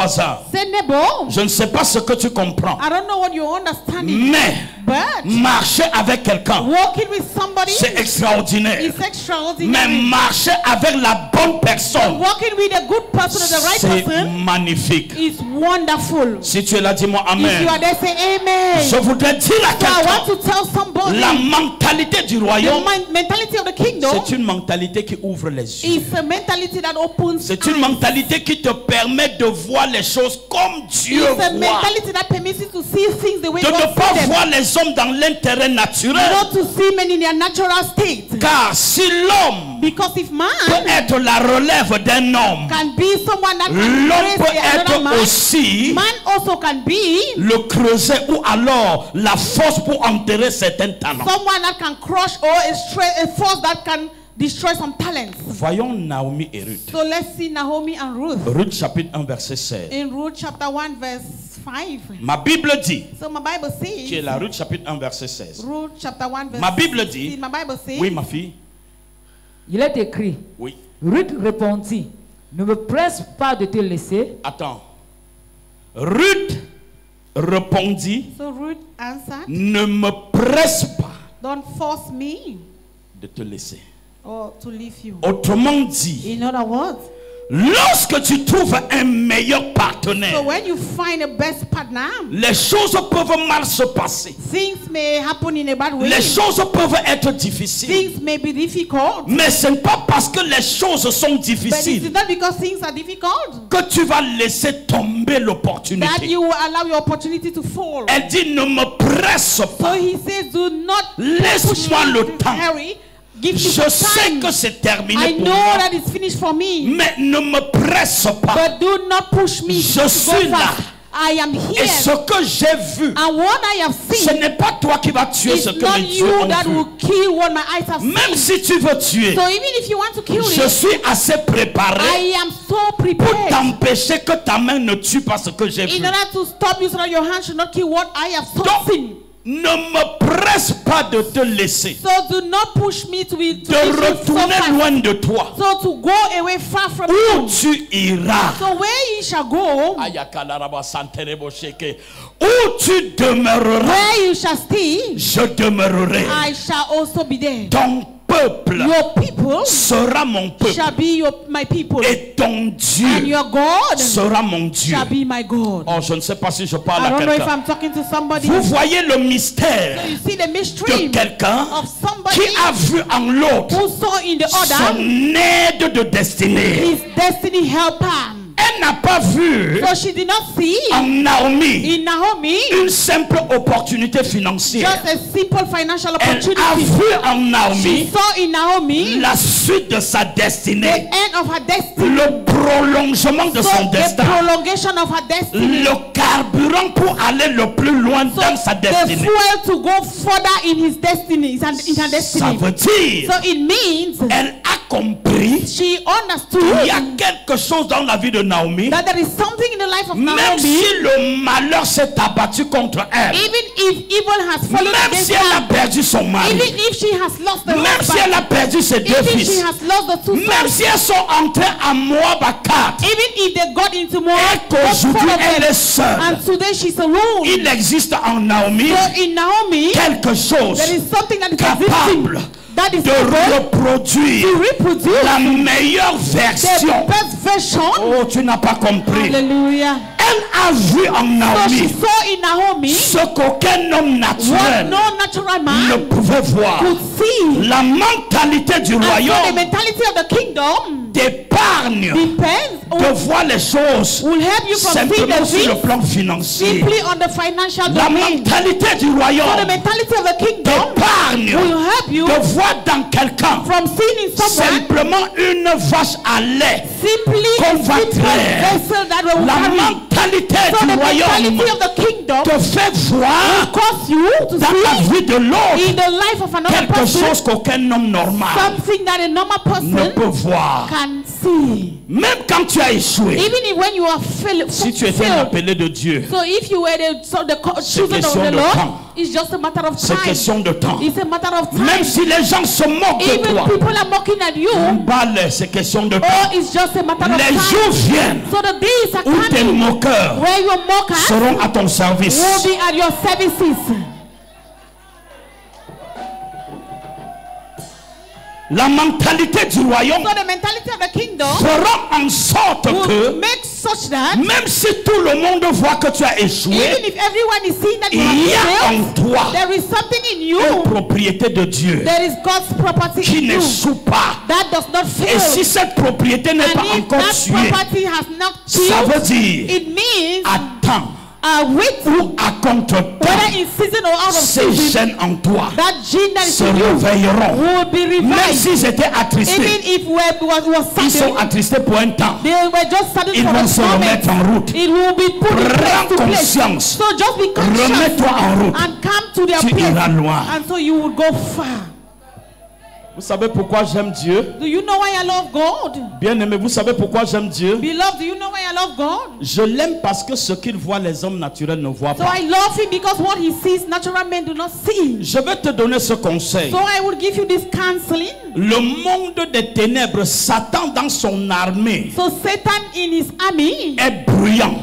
Speaker 2: Say, neighbor,
Speaker 1: je ne sais pas ce que tu comprends,
Speaker 2: I don't know what you're understanding,
Speaker 1: mais
Speaker 2: but
Speaker 1: marcher avec quelqu'un,
Speaker 2: walking with somebody
Speaker 1: c'est extraordinaire.
Speaker 2: is
Speaker 1: Mais
Speaker 2: extraordinary.
Speaker 1: marcher avec la bonne personne,
Speaker 2: Walking with a good person, the right
Speaker 1: c'est
Speaker 2: person,
Speaker 1: magnifique.
Speaker 2: is wonderful.
Speaker 1: Si tu es là, dis-moi
Speaker 2: If you
Speaker 1: Amen.
Speaker 2: are there, say amen.
Speaker 1: Je voudrais dire à
Speaker 2: So I want
Speaker 1: quelqu'un,
Speaker 2: to tell somebody
Speaker 1: la mentalité du
Speaker 2: the
Speaker 1: royaume,
Speaker 2: mentality of the kingdom
Speaker 1: c'est une mentalité qui ouvre les yeux.
Speaker 2: is a mentality that opens
Speaker 1: C'est une
Speaker 2: eyes.
Speaker 1: mentalité qui te permet de voir les choses comme Dieu
Speaker 2: It's a
Speaker 1: voit.
Speaker 2: mentality that permits you to see things the way
Speaker 1: De
Speaker 2: God
Speaker 1: ne pas
Speaker 2: sees them.
Speaker 1: voir les hommes dans l'intérêt naturel.
Speaker 2: Not to see men in their natural state.
Speaker 1: Car si l'homme
Speaker 2: Because if man
Speaker 1: peut être la relève d'un homme,
Speaker 2: can be someone that can
Speaker 1: l'homme
Speaker 2: raise
Speaker 1: peut
Speaker 2: another
Speaker 1: être
Speaker 2: man,
Speaker 1: aussi
Speaker 2: man also can be
Speaker 1: le creuset ou alors la force pour enterrer certains talents.
Speaker 2: someone that can crush or a force that can destroy some talents.
Speaker 1: Voyons Naomi et Ruth.
Speaker 2: So let's see Naomi and Ruth.
Speaker 1: Ruth chapitre 1 verset 16.
Speaker 2: In Ruth chapter 1 verse 5.
Speaker 1: Ma Bible dit,
Speaker 2: So my Bible
Speaker 1: qui est
Speaker 2: says,
Speaker 1: la Ruth chapitre 1 verset 16.
Speaker 2: Ruth chapter 1 verse
Speaker 1: Ma Bible
Speaker 2: 16.
Speaker 1: dit,
Speaker 2: My Bible says,
Speaker 1: oui ma fille,
Speaker 3: Il est écrit,
Speaker 1: oui.
Speaker 3: Ruth répondit, ne me presse pas de te laisser.
Speaker 1: Attends. Ruth répondit,
Speaker 2: so Ruth answered,
Speaker 1: ne me presse pas
Speaker 2: don't force me
Speaker 1: de te laisser.
Speaker 2: or to leave you.
Speaker 1: Autrement dit,
Speaker 2: In other words,
Speaker 1: lorsque tu trouves un meilleur
Speaker 2: so
Speaker 1: partenaire,
Speaker 2: when you find a best partner,
Speaker 1: les choses peuvent mal se passer.
Speaker 2: things may happen in a bad way.
Speaker 1: Les choses peuvent être difficiles.
Speaker 2: Things may be difficult.
Speaker 1: Mais ce n'est pas parce que les choses sont
Speaker 2: But it's
Speaker 1: difficiles
Speaker 2: not because things are difficult
Speaker 1: que tu vas laisser tomber
Speaker 2: that
Speaker 1: l'opportunité.
Speaker 2: you will allow your opportunity to fall.
Speaker 1: Elle dit, ne me presse
Speaker 2: So
Speaker 1: pas.
Speaker 2: he says, do not push
Speaker 1: Laisse-moi
Speaker 2: me
Speaker 1: le
Speaker 2: to
Speaker 1: temps.
Speaker 2: hurry. Give me
Speaker 1: Je
Speaker 2: some
Speaker 1: sais
Speaker 2: time.
Speaker 1: que c'est
Speaker 2: I
Speaker 1: terminé pour
Speaker 2: know
Speaker 1: moi,
Speaker 2: that it's finished for me.
Speaker 1: mais ne me presse pas.
Speaker 2: But do not push me
Speaker 1: Je
Speaker 2: to
Speaker 1: suis
Speaker 2: go
Speaker 1: là.
Speaker 2: fast. I am
Speaker 1: Et
Speaker 2: here.
Speaker 1: ce que j'ai vu,
Speaker 2: And what I have
Speaker 1: ce
Speaker 2: seen
Speaker 1: n'est pas toi qui vas tuer
Speaker 2: is
Speaker 1: ce que
Speaker 2: not
Speaker 1: mes yeux
Speaker 2: you
Speaker 1: ont
Speaker 2: that
Speaker 1: vu.
Speaker 2: will kill what my eyes have
Speaker 1: Même
Speaker 2: seen.
Speaker 1: si tu veux tuer,
Speaker 2: So even if you want to kill
Speaker 1: je
Speaker 2: it,
Speaker 1: suis assez préparé
Speaker 2: I am so
Speaker 1: pour
Speaker 2: prepared
Speaker 1: t'empêcher que ta main ne tue pas ce que j'ai vu.
Speaker 2: in order to stop you so that your hand should not kill what I have
Speaker 1: Donc,
Speaker 2: seen.
Speaker 1: Ne me presse pas de te laisser,
Speaker 2: So do not push me to
Speaker 1: de
Speaker 2: leave you so
Speaker 1: retourner
Speaker 2: fast.
Speaker 1: loin de toi.
Speaker 2: So to go away far from
Speaker 1: Où
Speaker 2: you.
Speaker 1: tu iras,
Speaker 2: So where you shall go,
Speaker 1: où tu demeureras,
Speaker 2: where you shall stay,
Speaker 1: je demeurerai.
Speaker 2: I shall also be there.
Speaker 1: Ton peuple
Speaker 2: Your people
Speaker 1: sera mon peuple
Speaker 2: shall be my people,
Speaker 1: et ton
Speaker 2: and
Speaker 1: Dieu
Speaker 2: your God
Speaker 1: sera mon Dieu.
Speaker 2: shall be my God.
Speaker 1: Oh, je ne sais pas si je parle
Speaker 2: I
Speaker 1: à
Speaker 2: don't know if
Speaker 1: quelqu'un.
Speaker 2: I'm talking to somebody.
Speaker 1: Vous voyez le mystère
Speaker 2: You see the
Speaker 1: de
Speaker 2: mystery
Speaker 1: quelqu'un
Speaker 2: of somebody
Speaker 1: qui a vu en l'autre
Speaker 2: who saw in the
Speaker 1: son
Speaker 2: other
Speaker 1: aide de destinée.
Speaker 2: his destiny helper.
Speaker 1: Elle n'a pas vu
Speaker 2: So she did not see
Speaker 1: en Naomi
Speaker 2: in Naomi
Speaker 1: une simple opportunité financière.
Speaker 2: just a simple financial
Speaker 1: Elle a
Speaker 2: opportunity.
Speaker 1: vu en
Speaker 2: She
Speaker 1: Naomi
Speaker 2: saw in Naomi
Speaker 1: la suite de sa
Speaker 2: the
Speaker 1: destinée,
Speaker 2: end of her destiny.
Speaker 1: le prolongement de son
Speaker 2: So the
Speaker 1: destin,
Speaker 2: prolongation of her destiny.
Speaker 1: le carburant pour aller le plus loin
Speaker 2: So
Speaker 1: dans sa
Speaker 2: the
Speaker 1: destinée.
Speaker 2: fuel to go further in his destiny, in her
Speaker 1: Ça
Speaker 2: destiny.
Speaker 1: veut dire,
Speaker 2: So it means
Speaker 1: elle a compris
Speaker 2: she
Speaker 1: qu'il
Speaker 2: understood
Speaker 1: y a quelque chose dans la vie de Naomi.
Speaker 2: that there is something in the life of
Speaker 1: Même
Speaker 2: Naomi.
Speaker 1: si le malheur s'est abattu contre elle,
Speaker 2: Even if evil has fallen
Speaker 1: même
Speaker 2: against
Speaker 1: si elle a
Speaker 2: her,
Speaker 1: perdu son mari,
Speaker 2: even if she has lost the
Speaker 1: même si elle
Speaker 2: husband,
Speaker 1: a perdu ses deux
Speaker 2: even if she
Speaker 1: fils,
Speaker 2: has lost the two
Speaker 1: même
Speaker 2: sons,
Speaker 1: si elles sont entrées à Moab à 4
Speaker 2: even if they got into more,
Speaker 1: et qu'aujourd'hui elle est seule,
Speaker 2: and today she's alone.
Speaker 1: il existe en Naomi
Speaker 2: So in Naomi,
Speaker 1: quelque chose
Speaker 2: there is something that is
Speaker 1: capable
Speaker 2: existing that is
Speaker 1: de
Speaker 2: able
Speaker 1: reproduire
Speaker 2: to reproduce
Speaker 1: la meilleure
Speaker 2: the
Speaker 1: version.
Speaker 2: best version.
Speaker 1: Oh, tu n'as pas compris.
Speaker 2: Hallelujah.
Speaker 1: Elle a vu en
Speaker 2: So she
Speaker 1: Naomi
Speaker 2: saw in Naomi
Speaker 1: ce qu'aucun homme
Speaker 2: what
Speaker 1: naturel
Speaker 2: no natural
Speaker 1: ne
Speaker 2: man
Speaker 1: pouvait voir.
Speaker 2: could see.
Speaker 1: La mentalité du
Speaker 2: And so the
Speaker 1: royaume
Speaker 2: mentality of the kingdom
Speaker 1: t'épargne
Speaker 2: depends
Speaker 1: de
Speaker 2: on,
Speaker 1: voir les choses
Speaker 2: will help you from seeing
Speaker 1: simplement
Speaker 2: the
Speaker 1: sur le
Speaker 2: things
Speaker 1: plan financier.
Speaker 2: simply on the financial
Speaker 1: La
Speaker 2: domain.
Speaker 1: mentalité du
Speaker 2: So the
Speaker 1: royaume
Speaker 2: mentality of the kingdom
Speaker 1: t'épargne
Speaker 2: will help you
Speaker 1: de voir dans quelqu'un
Speaker 2: from seeing in someone
Speaker 1: simplement une vache à lait
Speaker 2: simply a
Speaker 1: qu'on va
Speaker 2: simple
Speaker 1: traire.
Speaker 2: vessel that will
Speaker 1: La
Speaker 2: carry.
Speaker 1: mentalité
Speaker 2: So
Speaker 1: du
Speaker 2: the
Speaker 1: royaume
Speaker 2: mentality of the kingdom
Speaker 1: te fait voir
Speaker 2: cause you to
Speaker 1: dans la
Speaker 2: see
Speaker 1: vie de l'autre
Speaker 2: in the life of another
Speaker 1: quelque
Speaker 2: person
Speaker 1: chose qu'aucun homme normal
Speaker 2: something that a normal
Speaker 1: ne
Speaker 2: person
Speaker 1: peut voir.
Speaker 2: can see.
Speaker 1: Même quand tu as échoué,
Speaker 2: Even if when you are
Speaker 1: si tu étais un
Speaker 2: failed.
Speaker 1: appelé de Dieu,
Speaker 2: So if you were the chosen of
Speaker 1: question
Speaker 2: the
Speaker 1: de
Speaker 2: Lord,
Speaker 1: temps.
Speaker 2: it's just a matter of
Speaker 1: c'est
Speaker 2: time.
Speaker 1: question de temps.
Speaker 2: It's a matter of time.
Speaker 1: Même si les gens se moquent de
Speaker 2: Even
Speaker 1: toi,
Speaker 2: people are mocking at you,
Speaker 1: balai, c'est question de temps.
Speaker 2: oh, it's just a matter of
Speaker 1: Les
Speaker 2: time.
Speaker 1: jours viennent
Speaker 2: So the days are
Speaker 1: où tes
Speaker 2: coming
Speaker 1: moqueurs
Speaker 2: where your mockers
Speaker 1: seront à ton service.
Speaker 2: will be at your services.
Speaker 1: La mentalité du royaume
Speaker 2: So the mentality of the kingdom
Speaker 1: fera en sorte
Speaker 2: will
Speaker 1: que
Speaker 2: make such that
Speaker 1: même si tout le monde voit que tu as
Speaker 2: even
Speaker 1: échoué,
Speaker 2: if everyone is seeing that you
Speaker 1: il y a
Speaker 2: have
Speaker 1: en
Speaker 2: failed,
Speaker 1: toi
Speaker 2: there is something in
Speaker 1: une
Speaker 2: you.
Speaker 1: propriété de Dieu
Speaker 2: There is God's property
Speaker 1: qui
Speaker 2: in you
Speaker 1: n'échoue pas.
Speaker 2: that does not
Speaker 1: Et
Speaker 2: fail.
Speaker 1: si cette propriété n'est pas
Speaker 2: And if
Speaker 1: encore
Speaker 2: that
Speaker 1: tuée,
Speaker 2: property has not
Speaker 1: ça veut
Speaker 2: changed,
Speaker 1: dire
Speaker 2: it means
Speaker 1: attends
Speaker 2: wait,
Speaker 1: ou à contre-temps,
Speaker 2: whether in season or out of
Speaker 1: ces
Speaker 2: season,
Speaker 1: gènes en toi
Speaker 2: that gene that is
Speaker 1: se
Speaker 2: in you
Speaker 1: réveilleront.
Speaker 2: will be
Speaker 1: Même
Speaker 2: revived.
Speaker 1: s'ils étaient
Speaker 2: Even
Speaker 1: attristés,
Speaker 2: if was
Speaker 1: ils sont
Speaker 2: sudden,
Speaker 1: attristés pour un temps.
Speaker 2: they were just sudden
Speaker 1: Ils
Speaker 2: for
Speaker 1: vont
Speaker 2: a
Speaker 1: se
Speaker 2: moment.
Speaker 1: remettre en route.
Speaker 2: It will be put in place
Speaker 1: Prends
Speaker 2: to place.
Speaker 1: conscience.
Speaker 2: So just be conscious
Speaker 1: Remets-toi en route.
Speaker 2: and come to their
Speaker 1: Tu
Speaker 2: place.
Speaker 1: iras loin.
Speaker 2: And so you will go far.
Speaker 1: Vous savez pourquoi j'aime Dieu?
Speaker 2: Do you know why I love God?
Speaker 1: Bien-aimé, vous savez pourquoi j'aime Dieu?
Speaker 2: Beloved, do you know why I love God?
Speaker 1: Je l'aime parce que ce qu'il voit, les hommes naturels ne voient
Speaker 2: So
Speaker 1: pas.
Speaker 2: I love him because what he sees, natural men do not see.
Speaker 1: Je vais te donner ce conseil.
Speaker 2: So I will give you this counseling.
Speaker 1: Le monde des ténèbres, Satan dans son armée
Speaker 2: So Satan in his army
Speaker 1: est bruyant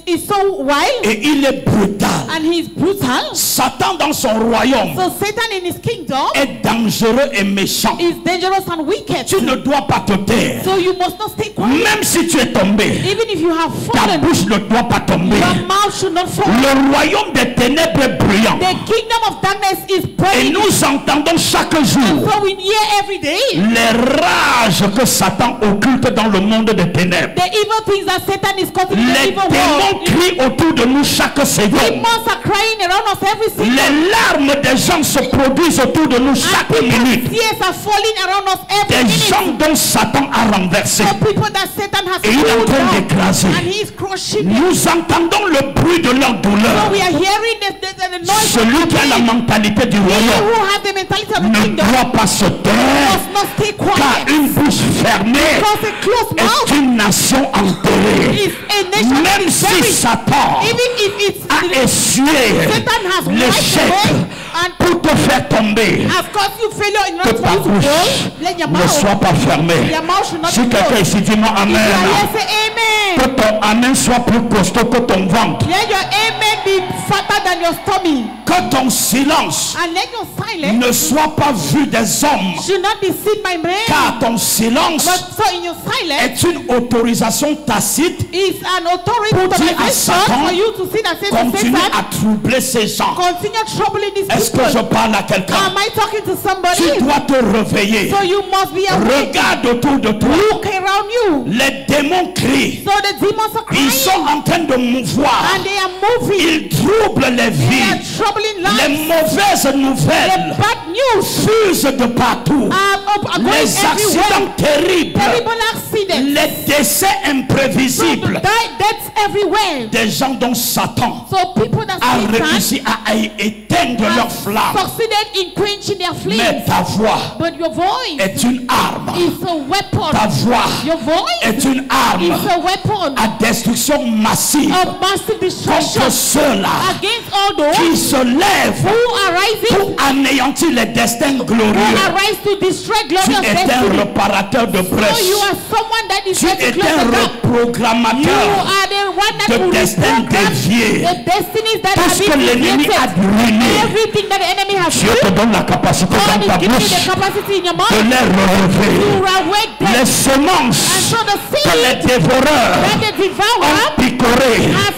Speaker 2: is so wild
Speaker 1: et il est brutal.
Speaker 2: and he's brutal.
Speaker 1: Satan dans son royaume
Speaker 2: So Satan in his kingdom
Speaker 1: est dangereux et méchant.
Speaker 2: is dangerous and wicked.
Speaker 1: Tu ne dois pas te taire.
Speaker 2: So you must not stay quiet.
Speaker 1: Même si tu es tombé,
Speaker 2: Even if you have
Speaker 1: ta
Speaker 2: fallen,
Speaker 1: bouche ne doit pas tomber.
Speaker 2: your mouth should not fall.
Speaker 1: Le royaume des ténèbres est bruyant.
Speaker 2: The kingdom of darkness is
Speaker 1: Et
Speaker 2: burning.
Speaker 1: nous entendons chaque
Speaker 2: And
Speaker 1: jour
Speaker 2: so we hear every day
Speaker 1: les rages que Satan occulte dans le monde des ténèbres.
Speaker 2: the evil things that Satan is causing in the
Speaker 1: Les
Speaker 2: evil
Speaker 1: démons
Speaker 2: world.
Speaker 1: crient autour de nous chaque seconde.
Speaker 2: Demons are crying around us every single
Speaker 1: Les larmes des gens se produisent autour de nous chaque minute.
Speaker 2: tears are falling around us every
Speaker 1: Des
Speaker 2: minute.
Speaker 1: gens dont Satan a renversé.
Speaker 2: The people that Satan has
Speaker 1: Et il est en
Speaker 2: pulled
Speaker 1: train
Speaker 2: down,
Speaker 1: d'écraser.
Speaker 2: and he is crushing them.
Speaker 1: Nous entendons le bruit de leur
Speaker 2: So
Speaker 1: douleur.
Speaker 2: we are hearing the noise of
Speaker 1: Celui
Speaker 2: their
Speaker 1: qui a la
Speaker 2: pain.
Speaker 1: mentalité du
Speaker 2: He
Speaker 1: royaume
Speaker 2: who has the mentality of the
Speaker 1: ne
Speaker 2: kingdom
Speaker 1: doit pas se taire,
Speaker 2: must not stay
Speaker 1: car
Speaker 2: quiet.
Speaker 1: une bouche fermée
Speaker 2: Because a closed mouth
Speaker 1: est une nation enterrée.
Speaker 2: is a nation that
Speaker 1: Même
Speaker 2: is
Speaker 1: si
Speaker 2: buried.
Speaker 1: Satan
Speaker 2: Even if it's
Speaker 1: a essuyé
Speaker 2: Satan has wiped
Speaker 1: l'échec
Speaker 2: away and
Speaker 1: pour te faire tomber,
Speaker 2: has caused you failure in
Speaker 1: que
Speaker 2: order
Speaker 1: ta
Speaker 2: for you to
Speaker 1: bouche
Speaker 2: fall, let your
Speaker 1: ne
Speaker 2: mouth,
Speaker 1: soit pas fermée.
Speaker 2: your mouth should not
Speaker 1: Si
Speaker 2: be
Speaker 1: quelqu'un
Speaker 2: closed.
Speaker 1: ici dit moi
Speaker 2: If you are
Speaker 1: amen,
Speaker 2: here, say amen.
Speaker 1: que ton amen soit plus costaud que ton ventre,
Speaker 2: Let your amen be fatter than your stomach.
Speaker 1: que ton silence
Speaker 2: And let your silence
Speaker 1: ne soit pas vu des hommes,
Speaker 2: should not be seen by men.
Speaker 1: car ton silence
Speaker 2: But so in your silence
Speaker 1: est une autorisation tacite.
Speaker 2: is an authority
Speaker 1: Pour dire à
Speaker 2: authorization
Speaker 1: Satan,
Speaker 2: for you to see that Satan
Speaker 1: Continue
Speaker 2: Satan
Speaker 1: à troubler ces gens.
Speaker 2: continue troubling these
Speaker 1: Est-ce que
Speaker 2: people.
Speaker 1: je parle à quelqu'un?
Speaker 2: Am I talking to somebody?
Speaker 1: Tu dois te réveiller.
Speaker 2: So you must be awake.
Speaker 1: Regarde autour de toi.
Speaker 2: Look around you.
Speaker 1: Les démons crient.
Speaker 2: So the demons are
Speaker 1: Ils
Speaker 2: crying
Speaker 1: sont en train de mouvoir.
Speaker 2: and they are moving.
Speaker 1: Ils troublent les
Speaker 2: They are
Speaker 1: vies.
Speaker 2: troubling
Speaker 1: Les
Speaker 2: lives.
Speaker 1: mauvaises
Speaker 2: The
Speaker 1: nouvelles
Speaker 2: bad news
Speaker 1: fusent de partout.
Speaker 2: are going
Speaker 1: Les accidents
Speaker 2: everywhere.
Speaker 1: terribles.
Speaker 2: Terrible accidents.
Speaker 1: Les décès
Speaker 2: So
Speaker 1: imprévisibles.
Speaker 2: deaths everywhere.
Speaker 1: Des gens dont Satan
Speaker 2: So people that
Speaker 1: a
Speaker 2: Satan
Speaker 1: réussi à éteindre leur
Speaker 2: has
Speaker 1: flamme.
Speaker 2: succeeded in quenching their
Speaker 1: Mais
Speaker 2: flames.
Speaker 1: ta voix
Speaker 2: But your voice
Speaker 1: est une arme.
Speaker 2: is a weapon.
Speaker 1: Ta voix
Speaker 2: Your voice
Speaker 1: est une arme
Speaker 2: is a weapon
Speaker 1: à destruction massive
Speaker 2: of massive destruction
Speaker 1: contre ceux-là
Speaker 2: against all
Speaker 1: qui
Speaker 2: those
Speaker 1: se lèvent
Speaker 2: who are rising,
Speaker 1: pour anéantir les destins
Speaker 2: who
Speaker 1: glorieux.
Speaker 2: arise to destroy
Speaker 1: Tu
Speaker 2: glorious
Speaker 1: es un
Speaker 2: destiny.
Speaker 1: réparateur de
Speaker 2: So
Speaker 1: brèches.
Speaker 2: you are someone that is
Speaker 1: Tu
Speaker 2: ready to
Speaker 1: es
Speaker 2: close
Speaker 1: un
Speaker 2: the gap. You
Speaker 1: reprogrammateur
Speaker 2: are the one that
Speaker 1: de
Speaker 2: will
Speaker 1: destins
Speaker 2: reprogram
Speaker 1: déviés.
Speaker 2: the destinies that
Speaker 1: Tout
Speaker 2: have
Speaker 1: ce que
Speaker 2: been
Speaker 1: l'ennemi a
Speaker 2: deviated.
Speaker 1: ruiné,
Speaker 2: Everything that the enemy has
Speaker 1: Dieu te
Speaker 2: ruined,
Speaker 1: donne la capacité
Speaker 2: God
Speaker 1: dans
Speaker 2: is
Speaker 1: ta
Speaker 2: giving you
Speaker 1: bouche
Speaker 2: the capacity in your
Speaker 1: de
Speaker 2: mouth
Speaker 1: les relever.
Speaker 2: to awake them.
Speaker 1: Les
Speaker 2: And
Speaker 1: semences
Speaker 2: so the
Speaker 1: que les
Speaker 2: seed
Speaker 1: dévoreurs
Speaker 2: that the devourer
Speaker 1: ont picorées,
Speaker 2: has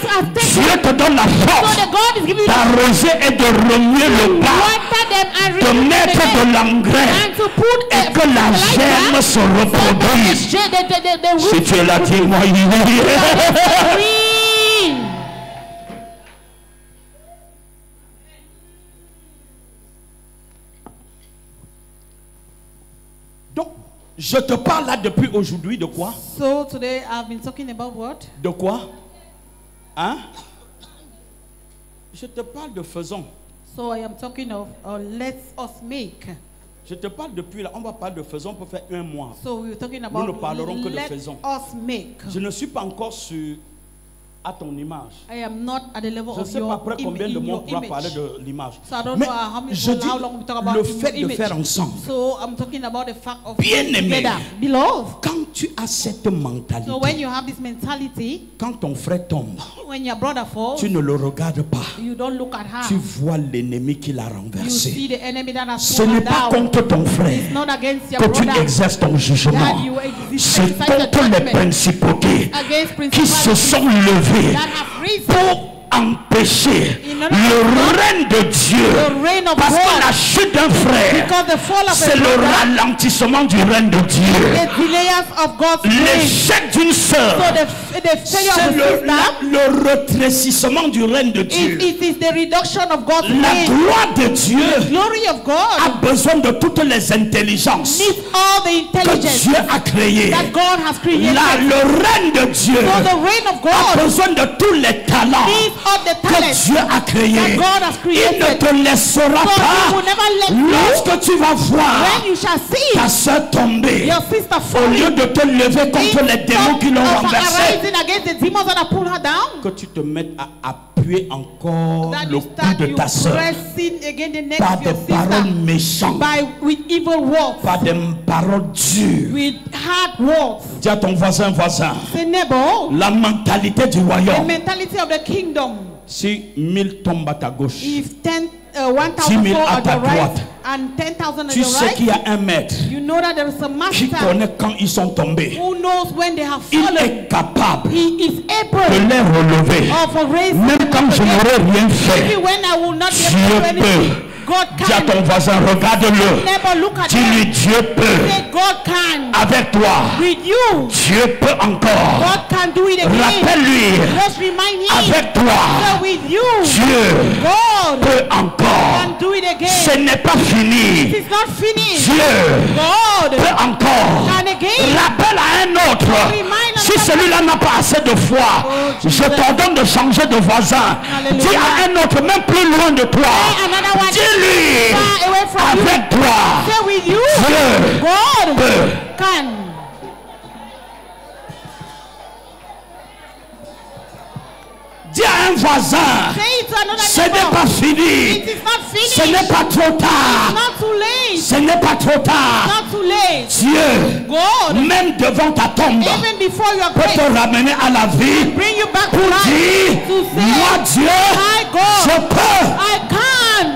Speaker 1: Dieu
Speaker 2: taken,
Speaker 1: te donne la
Speaker 2: so
Speaker 1: force
Speaker 2: the God is giving you the
Speaker 1: d'arroser et de remuer le bas,
Speaker 2: water them and
Speaker 1: de
Speaker 2: renew
Speaker 1: mettre
Speaker 2: the
Speaker 1: de
Speaker 2: land
Speaker 1: l'engrais
Speaker 2: and to put
Speaker 1: et que la germe se reproduise.
Speaker 2: the
Speaker 1: Si
Speaker 2: root
Speaker 1: tu es là, dis-moi,
Speaker 2: green.
Speaker 1: donc, je te parle là depuis aujourd'hui de quoi?
Speaker 2: So today I've been talking about what?
Speaker 1: De quoi? Hein? Je te parle de faisons.
Speaker 2: So I am talking of let's us make.
Speaker 1: Je te parle depuis là, on va parler de faisons, on peut faire un mois.
Speaker 2: So we were talking
Speaker 1: Nous
Speaker 2: about
Speaker 1: ne parlerons que de
Speaker 2: let
Speaker 1: faisons.
Speaker 2: us make.
Speaker 1: Je ne suis pas encore à ton image.
Speaker 2: I am not at the level
Speaker 1: Je ne
Speaker 2: of
Speaker 1: sais pas
Speaker 2: your
Speaker 1: après combien de mois on pourra
Speaker 2: image.
Speaker 1: parler de l'image.
Speaker 2: So I don't
Speaker 1: Mais
Speaker 2: know how many
Speaker 1: je
Speaker 2: how long we talk
Speaker 1: dis
Speaker 2: about
Speaker 1: le
Speaker 2: your
Speaker 1: fait de
Speaker 2: image.
Speaker 1: faire ensemble.
Speaker 2: So I'm talking about the fact of
Speaker 1: Bien-aimé.
Speaker 2: together. Beloved.
Speaker 1: Quand tu as cette mentalité,
Speaker 2: So when you have this mentality,
Speaker 1: quand ton frère tombe,
Speaker 2: when your brother falls,
Speaker 1: tu ne le regardes pas.
Speaker 2: you don't look at her.
Speaker 1: Tu vois l'ennemi qui l'a
Speaker 2: You
Speaker 1: renversé.
Speaker 2: see the enemy that has
Speaker 1: Ce
Speaker 2: thrown
Speaker 1: n'est
Speaker 2: her
Speaker 1: pas
Speaker 2: down.
Speaker 1: contre ton frère
Speaker 2: It's not against your
Speaker 1: que tu
Speaker 2: brother.
Speaker 1: exerces ton jugement.
Speaker 2: That you
Speaker 1: C'est
Speaker 2: exercise your
Speaker 1: contre les
Speaker 2: judgment
Speaker 1: principautés
Speaker 2: against
Speaker 1: qui se
Speaker 2: principalities
Speaker 1: sont levés
Speaker 2: that have risen
Speaker 1: pour empêcher
Speaker 2: in order
Speaker 1: le
Speaker 2: to
Speaker 1: règne de Dieu.
Speaker 2: the reign of
Speaker 1: Parce que
Speaker 2: God.
Speaker 1: la chute d'un frère,
Speaker 2: Because the fall of
Speaker 1: c'est
Speaker 2: a
Speaker 1: le
Speaker 2: brother,
Speaker 1: ralentissement du règne de Dieu.
Speaker 2: the delayers of God's reign.
Speaker 1: L'échec d'une sœur,
Speaker 2: So the failure
Speaker 1: c'est
Speaker 2: of a sister,
Speaker 1: le rétrécissement du règne de Dieu.
Speaker 2: it is the reduction of God's
Speaker 1: La
Speaker 2: reign.
Speaker 1: gloire de Dieu
Speaker 2: Glory of
Speaker 1: a
Speaker 2: God
Speaker 1: besoin de toutes les intelligences
Speaker 2: needs all the
Speaker 1: que
Speaker 2: intelligence
Speaker 1: Dieu a créées.
Speaker 2: that God has created.
Speaker 1: Là, le règne de Dieu
Speaker 2: So the reign of
Speaker 1: a
Speaker 2: God
Speaker 1: besoin de tous les talents
Speaker 2: needs all the
Speaker 1: que
Speaker 2: talents
Speaker 1: Dieu a créés.
Speaker 2: that God has
Speaker 1: Il ne
Speaker 2: created.
Speaker 1: te laissera
Speaker 2: So he
Speaker 1: pas
Speaker 2: will never let you
Speaker 1: lorsque tu vas voir
Speaker 2: when you shall see
Speaker 1: ta soeur tomber.
Speaker 2: your sister
Speaker 1: Au lieu
Speaker 2: falling.
Speaker 1: de te lever contre les démons qui l'ont renversée,
Speaker 2: Arising against the demons that have pulled her down.
Speaker 1: que tu te mettes à appuyer encore
Speaker 2: That
Speaker 1: le
Speaker 2: you
Speaker 1: cou
Speaker 2: start
Speaker 1: de
Speaker 2: you
Speaker 1: ta soeur
Speaker 2: pressing again the neck
Speaker 1: par
Speaker 2: of your
Speaker 1: des paroles
Speaker 2: sister
Speaker 1: méchantes,
Speaker 2: with evil words,
Speaker 1: par des paroles dures.
Speaker 2: with hard words.
Speaker 1: Dis à ton voisin,
Speaker 2: Say neighbor,
Speaker 1: la mentalité du
Speaker 2: the
Speaker 1: royaume.
Speaker 2: mentality of the kingdom.
Speaker 1: Si 1000 tombent à ta gauche,
Speaker 2: If
Speaker 1: 10
Speaker 2: 1,000
Speaker 1: 000
Speaker 2: fall
Speaker 1: à
Speaker 2: at
Speaker 1: ta
Speaker 2: your right
Speaker 1: droite,
Speaker 2: and 10,000 at
Speaker 1: tu
Speaker 2: your
Speaker 1: sais qu'il y
Speaker 2: right,
Speaker 1: a un maître
Speaker 2: you know that there is a
Speaker 1: qui
Speaker 2: master
Speaker 1: connaît quand ils sont tombés.
Speaker 2: who knows when they have
Speaker 1: Il
Speaker 2: fallen.
Speaker 1: est capable
Speaker 2: He is
Speaker 1: de
Speaker 2: able
Speaker 1: les relever.
Speaker 2: of raising
Speaker 1: Même
Speaker 2: them
Speaker 1: quand
Speaker 2: up
Speaker 1: je
Speaker 2: again.
Speaker 1: n'aurai rien fait,
Speaker 2: Even when I will not be
Speaker 1: Dieu
Speaker 2: able to do anything,
Speaker 1: peut.
Speaker 2: God
Speaker 1: Dis à
Speaker 2: can.
Speaker 1: ton voisin, regarde-le.
Speaker 2: Never look at
Speaker 1: Dis-lui,
Speaker 2: them.
Speaker 1: Dieu peut.
Speaker 2: Say God can.
Speaker 1: Avec toi,
Speaker 2: With you,
Speaker 1: Dieu peut encore.
Speaker 2: God can do it again.
Speaker 1: Rappelle-lui,
Speaker 2: Just remind him.
Speaker 1: avec toi,
Speaker 2: So with you,
Speaker 1: Dieu
Speaker 2: God
Speaker 1: peut encore.
Speaker 2: can do it
Speaker 1: Ce
Speaker 2: again.
Speaker 1: n'est pas fini.
Speaker 2: It's not finished.
Speaker 1: Dieu
Speaker 2: God
Speaker 1: peut encore.
Speaker 2: can again.
Speaker 1: Rappelle à un autre. Si celui-là n'a pas assez de foi, je t'ordonne de changer de voisin.
Speaker 2: Hallelujah.
Speaker 1: Dis à un autre, même plus loin de toi.
Speaker 2: Say another one.
Speaker 1: Dis-lui,
Speaker 2: Far away from you.
Speaker 1: avec toi,
Speaker 2: Say with you,
Speaker 1: Dieu
Speaker 2: God
Speaker 1: peut.
Speaker 2: can.
Speaker 1: un voisin,
Speaker 2: Say it to another
Speaker 1: ce n'est
Speaker 2: neighbor.
Speaker 1: pas fini.
Speaker 2: It is not
Speaker 1: Ce
Speaker 2: finished.
Speaker 1: n'est pas trop
Speaker 2: It's
Speaker 1: tard.
Speaker 2: not too late.
Speaker 1: Ce n'est pas trop tard.
Speaker 2: Not too late.
Speaker 1: Dieu,
Speaker 2: God,
Speaker 1: même devant ta tombe,
Speaker 2: even before your
Speaker 1: peut
Speaker 2: grave,
Speaker 1: te ramener à la vie
Speaker 2: bring you back to
Speaker 1: pour
Speaker 2: life.
Speaker 1: dire,
Speaker 2: To say,
Speaker 1: moi Dieu,
Speaker 2: my God,
Speaker 1: je peux.
Speaker 2: I can.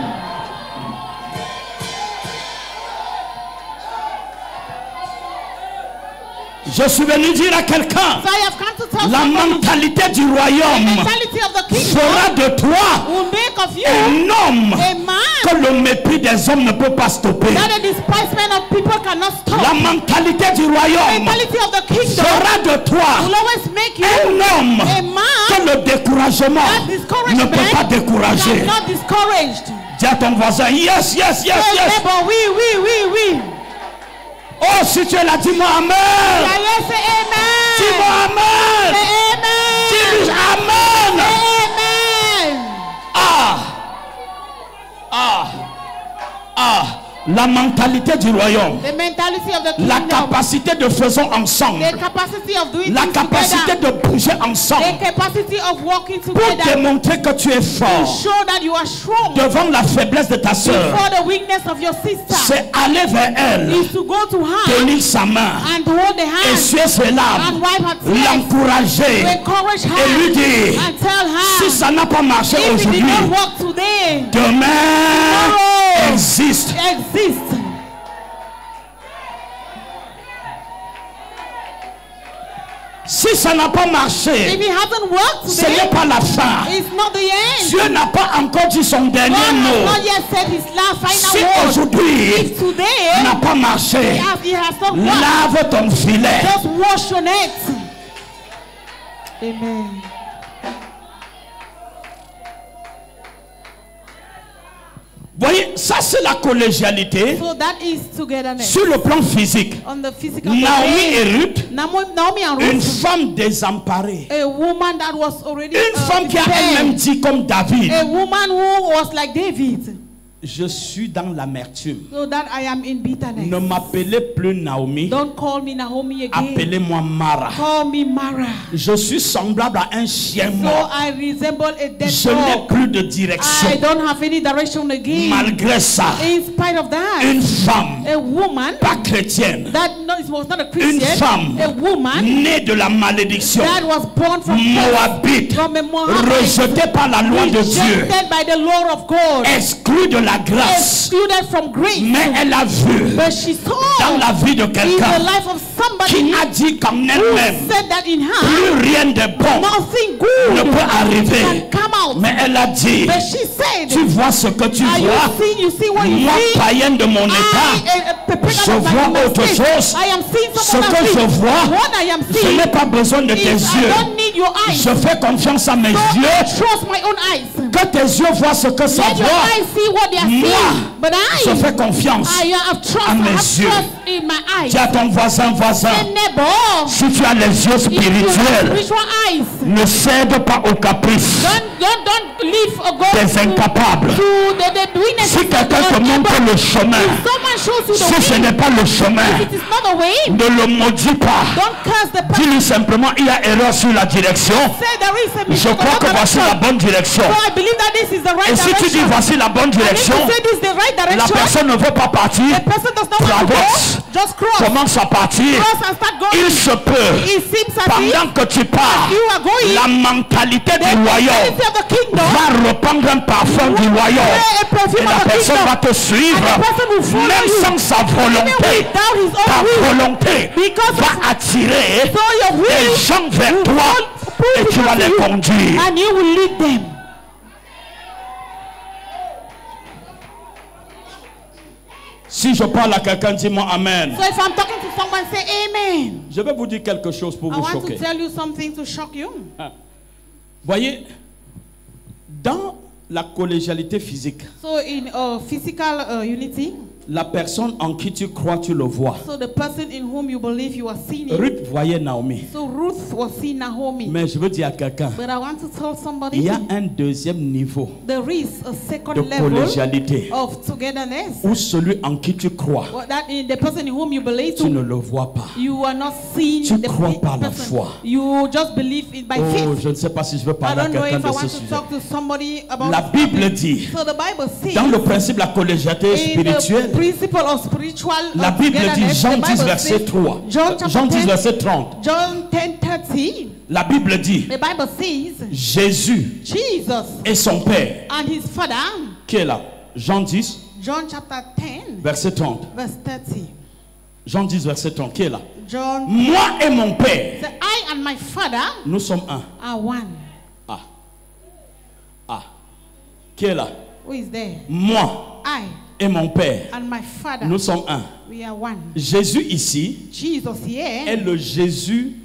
Speaker 1: Je suis venu dire à quelqu'un,
Speaker 2: So I have come to tell
Speaker 1: la
Speaker 2: somebody,
Speaker 1: mentalité du
Speaker 2: the
Speaker 1: royaume
Speaker 2: mentality of the kingdom
Speaker 1: fera de toi
Speaker 2: will make of you
Speaker 1: un homme
Speaker 2: a man
Speaker 1: que le mépris des hommes ne peut pas stopper.
Speaker 2: that the despisement of people cannot stop.
Speaker 1: La mentalité du
Speaker 2: The
Speaker 1: royaume
Speaker 2: mentality of the kingdom
Speaker 1: fera de toi
Speaker 2: will always make you
Speaker 1: un homme
Speaker 2: a man
Speaker 1: que le découragement
Speaker 2: that
Speaker 1: ne
Speaker 2: discouragement
Speaker 1: peut pas décourager.
Speaker 2: not discouraged.
Speaker 1: Dis à ton voisin, yes, yes, yes,
Speaker 2: Say,
Speaker 1: yes.
Speaker 2: neighbor, oui.
Speaker 1: Oh, si tu es là, dis-moi amen.
Speaker 2: Say amen.
Speaker 1: Dis-moi amen.
Speaker 2: Say
Speaker 1: Dis
Speaker 2: amen.
Speaker 1: amen.
Speaker 2: Say amen.
Speaker 1: La mentalité du royaume,
Speaker 2: The mentality of the
Speaker 1: la
Speaker 2: kingdom,
Speaker 1: capacité de faisons ensemble,
Speaker 2: the capacity of doing
Speaker 1: la
Speaker 2: things
Speaker 1: capacité
Speaker 2: together,
Speaker 1: de bouger ensemble
Speaker 2: the capacity of walking
Speaker 1: pour
Speaker 2: together
Speaker 1: démontrer que tu es
Speaker 2: to
Speaker 1: fort
Speaker 2: show that you are strong
Speaker 1: devant la faiblesse de ta sœur.
Speaker 2: before the weakness of your sister
Speaker 1: C'est aller vers elle,
Speaker 2: is to go to her
Speaker 1: tenir sa main,
Speaker 2: and hold the hand
Speaker 1: essuyer ses
Speaker 2: and
Speaker 1: larmes,
Speaker 2: wipe her tears,
Speaker 1: l'encourager
Speaker 2: to encourage
Speaker 1: et lui
Speaker 2: her
Speaker 1: dire,
Speaker 2: and tell
Speaker 1: si
Speaker 2: her
Speaker 1: ça n'a pas marché
Speaker 2: if it did
Speaker 1: aujourd'hui,
Speaker 2: not work today,
Speaker 1: demain
Speaker 2: tomorrow
Speaker 1: existe.
Speaker 2: exists.
Speaker 1: Si ça n'a pas
Speaker 2: If
Speaker 1: marché,
Speaker 2: it hasn't worked
Speaker 1: ce
Speaker 2: today,
Speaker 1: n'est pas la fin.
Speaker 2: it's not the end.
Speaker 1: Dieu n'a pas encore dit son
Speaker 2: God
Speaker 1: dernier
Speaker 2: has
Speaker 1: mot.
Speaker 2: not yet said his last
Speaker 1: Si
Speaker 2: final word.
Speaker 1: aujourd'hui
Speaker 2: If today
Speaker 1: n'a pas marché,
Speaker 2: it has not worked,
Speaker 1: lave ton filet.
Speaker 2: just wash your net. Amen.
Speaker 1: Voyez, ça c'est la collégialité
Speaker 2: So that is togetherness.
Speaker 1: sur le plan physique.
Speaker 2: On the physical
Speaker 1: Naomi et
Speaker 2: domain,
Speaker 1: Ruth,
Speaker 2: Naomi and
Speaker 1: une
Speaker 2: Ruth,
Speaker 1: femme désemparée.
Speaker 2: a woman that was already
Speaker 1: Une femme qui a
Speaker 2: dead.
Speaker 1: elle-même dit comme David,
Speaker 2: A woman who was like David.
Speaker 1: je suis dans l'amertume.
Speaker 2: So that I am in bitterness.
Speaker 1: Ne m'appelez plus Naomi,
Speaker 2: Don't call me Naomi again.
Speaker 1: appelez-moi Mara.
Speaker 2: Call me Mara.
Speaker 1: Je suis semblable à un chien
Speaker 2: So
Speaker 1: mort.
Speaker 2: I resemble a dead
Speaker 1: Je n'ai
Speaker 2: dog.
Speaker 1: plus de direction.
Speaker 2: I don't have any direction again.
Speaker 1: Malgré ça,
Speaker 2: In spite of that,
Speaker 1: une femme
Speaker 2: a woman
Speaker 1: pas chrétienne,
Speaker 2: that was not a
Speaker 1: une
Speaker 2: Christian,
Speaker 1: femme
Speaker 2: a woman
Speaker 1: née de la malédiction,
Speaker 2: that was born from
Speaker 1: Moabite,
Speaker 2: from a Moabite,
Speaker 1: rejetée par la loi de Dieu,
Speaker 2: rejected by the law of God,
Speaker 1: exclue de la grâce,
Speaker 2: excluded from grace.
Speaker 1: mais elle a vu
Speaker 2: But she saw
Speaker 1: dans la vie de
Speaker 2: in the
Speaker 1: quelqu'un
Speaker 2: life of
Speaker 1: qui
Speaker 2: somebody
Speaker 1: a dit qu'en
Speaker 2: who
Speaker 1: elle-même,
Speaker 2: said that in her
Speaker 1: plus rien de bon
Speaker 2: nothing
Speaker 1: ne
Speaker 2: good
Speaker 1: peut arriver.
Speaker 2: can come out.
Speaker 1: Mais elle a dit,
Speaker 2: But she said,
Speaker 1: tu vois ce que tu
Speaker 2: are
Speaker 1: vois,
Speaker 2: you see what you
Speaker 1: moi
Speaker 2: see?
Speaker 1: païenne de mon état, je vois autre chose.
Speaker 2: I am seeing
Speaker 1: Ce
Speaker 2: some
Speaker 1: que
Speaker 2: other
Speaker 1: je
Speaker 2: things.
Speaker 1: vois,
Speaker 2: What I am
Speaker 1: je
Speaker 2: seeing
Speaker 1: n'ai pas besoin de tes
Speaker 2: is I
Speaker 1: yeux.
Speaker 2: don't need your eyes.
Speaker 1: Je fais confiance à mes
Speaker 2: So I
Speaker 1: yeux.
Speaker 2: trust my own eyes.
Speaker 1: Que tes yeux voient ce que ça
Speaker 2: Let your
Speaker 1: voit.
Speaker 2: eyes see what they are
Speaker 1: Moi,
Speaker 2: seeing. But
Speaker 1: je
Speaker 2: I
Speaker 1: fais confiance.
Speaker 2: have trust.
Speaker 1: à
Speaker 2: I
Speaker 1: mes
Speaker 2: have
Speaker 1: yeux.
Speaker 2: trust in my eyes.
Speaker 1: Dis à ton voisin,
Speaker 2: And neighbor,
Speaker 1: si tu as les yeux
Speaker 2: if you have
Speaker 1: spirituels,
Speaker 2: spiritual eyes,
Speaker 1: ne cède pas aux caprices
Speaker 2: don't leave or go
Speaker 1: des incapables.
Speaker 2: to the weakness
Speaker 1: Si
Speaker 2: of
Speaker 1: quelqu'un te
Speaker 2: your
Speaker 1: montre
Speaker 2: neighbor.
Speaker 1: le chemin,
Speaker 2: If someone shows you the
Speaker 1: si ce
Speaker 2: way,
Speaker 1: n'est pas le chemin,
Speaker 2: if it is not the way,
Speaker 1: ne le maudis pas.
Speaker 2: don't curse the person.
Speaker 1: Dis-lui simplement, il y a erreur sur la direction.
Speaker 2: Say there is a
Speaker 1: Je
Speaker 2: mistake
Speaker 1: crois
Speaker 2: on
Speaker 1: que
Speaker 2: the
Speaker 1: voici la
Speaker 2: direction.
Speaker 1: bonne direction.
Speaker 2: So I believe that this is the right
Speaker 1: Et si tu dis
Speaker 2: direction.
Speaker 1: voici la bonne
Speaker 2: And if
Speaker 1: direction,
Speaker 2: you say this is the right
Speaker 1: la
Speaker 2: direction,
Speaker 1: personne ne veut pas partir,
Speaker 2: the person does not want to
Speaker 1: traverse,
Speaker 2: go, just cross.
Speaker 1: commence à partir.
Speaker 2: Cross and start going.
Speaker 1: Il se peut,
Speaker 2: It seems as if
Speaker 1: pendant que tu pars,
Speaker 2: you are going,
Speaker 1: la mentalité
Speaker 2: the
Speaker 1: du royaume
Speaker 2: mentality of the kingdom
Speaker 1: va reprendre un parfum du royaume.
Speaker 2: a perfume
Speaker 1: Et la
Speaker 2: of the
Speaker 1: personne
Speaker 2: kingdom.
Speaker 1: va te suivre,
Speaker 2: And the person will follow
Speaker 1: même
Speaker 2: you.
Speaker 1: sans sa
Speaker 2: Even
Speaker 1: volonté.
Speaker 2: without his
Speaker 1: Ta
Speaker 2: own will.
Speaker 1: volonté
Speaker 2: Because
Speaker 1: va attirer
Speaker 2: So your
Speaker 1: des
Speaker 2: will
Speaker 1: gens vers
Speaker 2: will
Speaker 1: toi
Speaker 2: pull
Speaker 1: et tu
Speaker 2: people
Speaker 1: vas
Speaker 2: to
Speaker 1: les
Speaker 2: you,
Speaker 1: conduire.
Speaker 2: and you will lead them.
Speaker 1: Si je parle à quelqu'un, dis-moi Amen.
Speaker 2: So if I'm talking to someone, say amen.
Speaker 1: Je vais vous dire quelque chose pour
Speaker 2: I
Speaker 1: vous
Speaker 2: want
Speaker 1: choquer.
Speaker 2: to tell you something to shock you.
Speaker 1: Voyez, dans la collégialité physique,
Speaker 2: So in physical unity,
Speaker 1: La personne en qui tu crois, tu le vois.
Speaker 2: So the person in whom you believe, you are seeing him.
Speaker 1: Ruth voyait Naomi.
Speaker 2: So Ruth was seeing Naomi.
Speaker 1: Mais je veux dire à quelqu'un,
Speaker 2: But I want to tell
Speaker 1: il
Speaker 2: somebody,
Speaker 1: y a un deuxième niveau
Speaker 2: there is a second
Speaker 1: de
Speaker 2: level
Speaker 1: collégialité
Speaker 2: of togetherness.
Speaker 1: où celui en qui tu crois,
Speaker 2: Well, that in the person in whom you believe,
Speaker 1: tu ne le vois pas.
Speaker 2: you are not seeing
Speaker 1: Tu
Speaker 2: the
Speaker 1: crois par la
Speaker 2: person.
Speaker 1: foi.
Speaker 2: You just believe it by
Speaker 1: Oh,
Speaker 2: faith.
Speaker 1: je ne sais pas si je veux
Speaker 2: I
Speaker 1: parler à
Speaker 2: don't know
Speaker 1: quelqu'un
Speaker 2: if I
Speaker 1: de ce
Speaker 2: want to
Speaker 1: sujet.
Speaker 2: talk to somebody about
Speaker 1: La
Speaker 2: this
Speaker 1: Bible
Speaker 2: topic.
Speaker 1: dit,
Speaker 2: So the Bible says,
Speaker 1: dans le principe de la collégialité
Speaker 2: in
Speaker 1: spirituelle,
Speaker 2: the principle of spiritual
Speaker 1: la Bible dit,
Speaker 2: togetherness,
Speaker 1: Jean
Speaker 2: the
Speaker 1: 10,
Speaker 2: Bible
Speaker 1: verset
Speaker 2: says-
Speaker 1: 3,
Speaker 2: John chapter
Speaker 1: Jean 10,
Speaker 2: 10,
Speaker 1: verset 30,
Speaker 2: John 10:30,
Speaker 1: la Bible dit,
Speaker 2: the Bible says,
Speaker 1: Jésus
Speaker 2: Jesus
Speaker 1: et son Père,
Speaker 2: and his father,
Speaker 1: qui est là, Jean 10,
Speaker 2: John chapter 10,
Speaker 1: verset 30,
Speaker 2: verse 30.
Speaker 1: Jean 10, verset 30, qui est là?
Speaker 2: John
Speaker 1: Moi et mon Père,
Speaker 2: said, I and my father
Speaker 1: nous sommes un.
Speaker 2: are one.
Speaker 1: Qui est là?
Speaker 2: Who is there?
Speaker 1: Moi
Speaker 2: I
Speaker 1: et mon Père,
Speaker 2: and my father,
Speaker 1: nous sommes un.
Speaker 2: we are one.
Speaker 1: Jésus ici
Speaker 2: Jesus here
Speaker 1: est le Jésus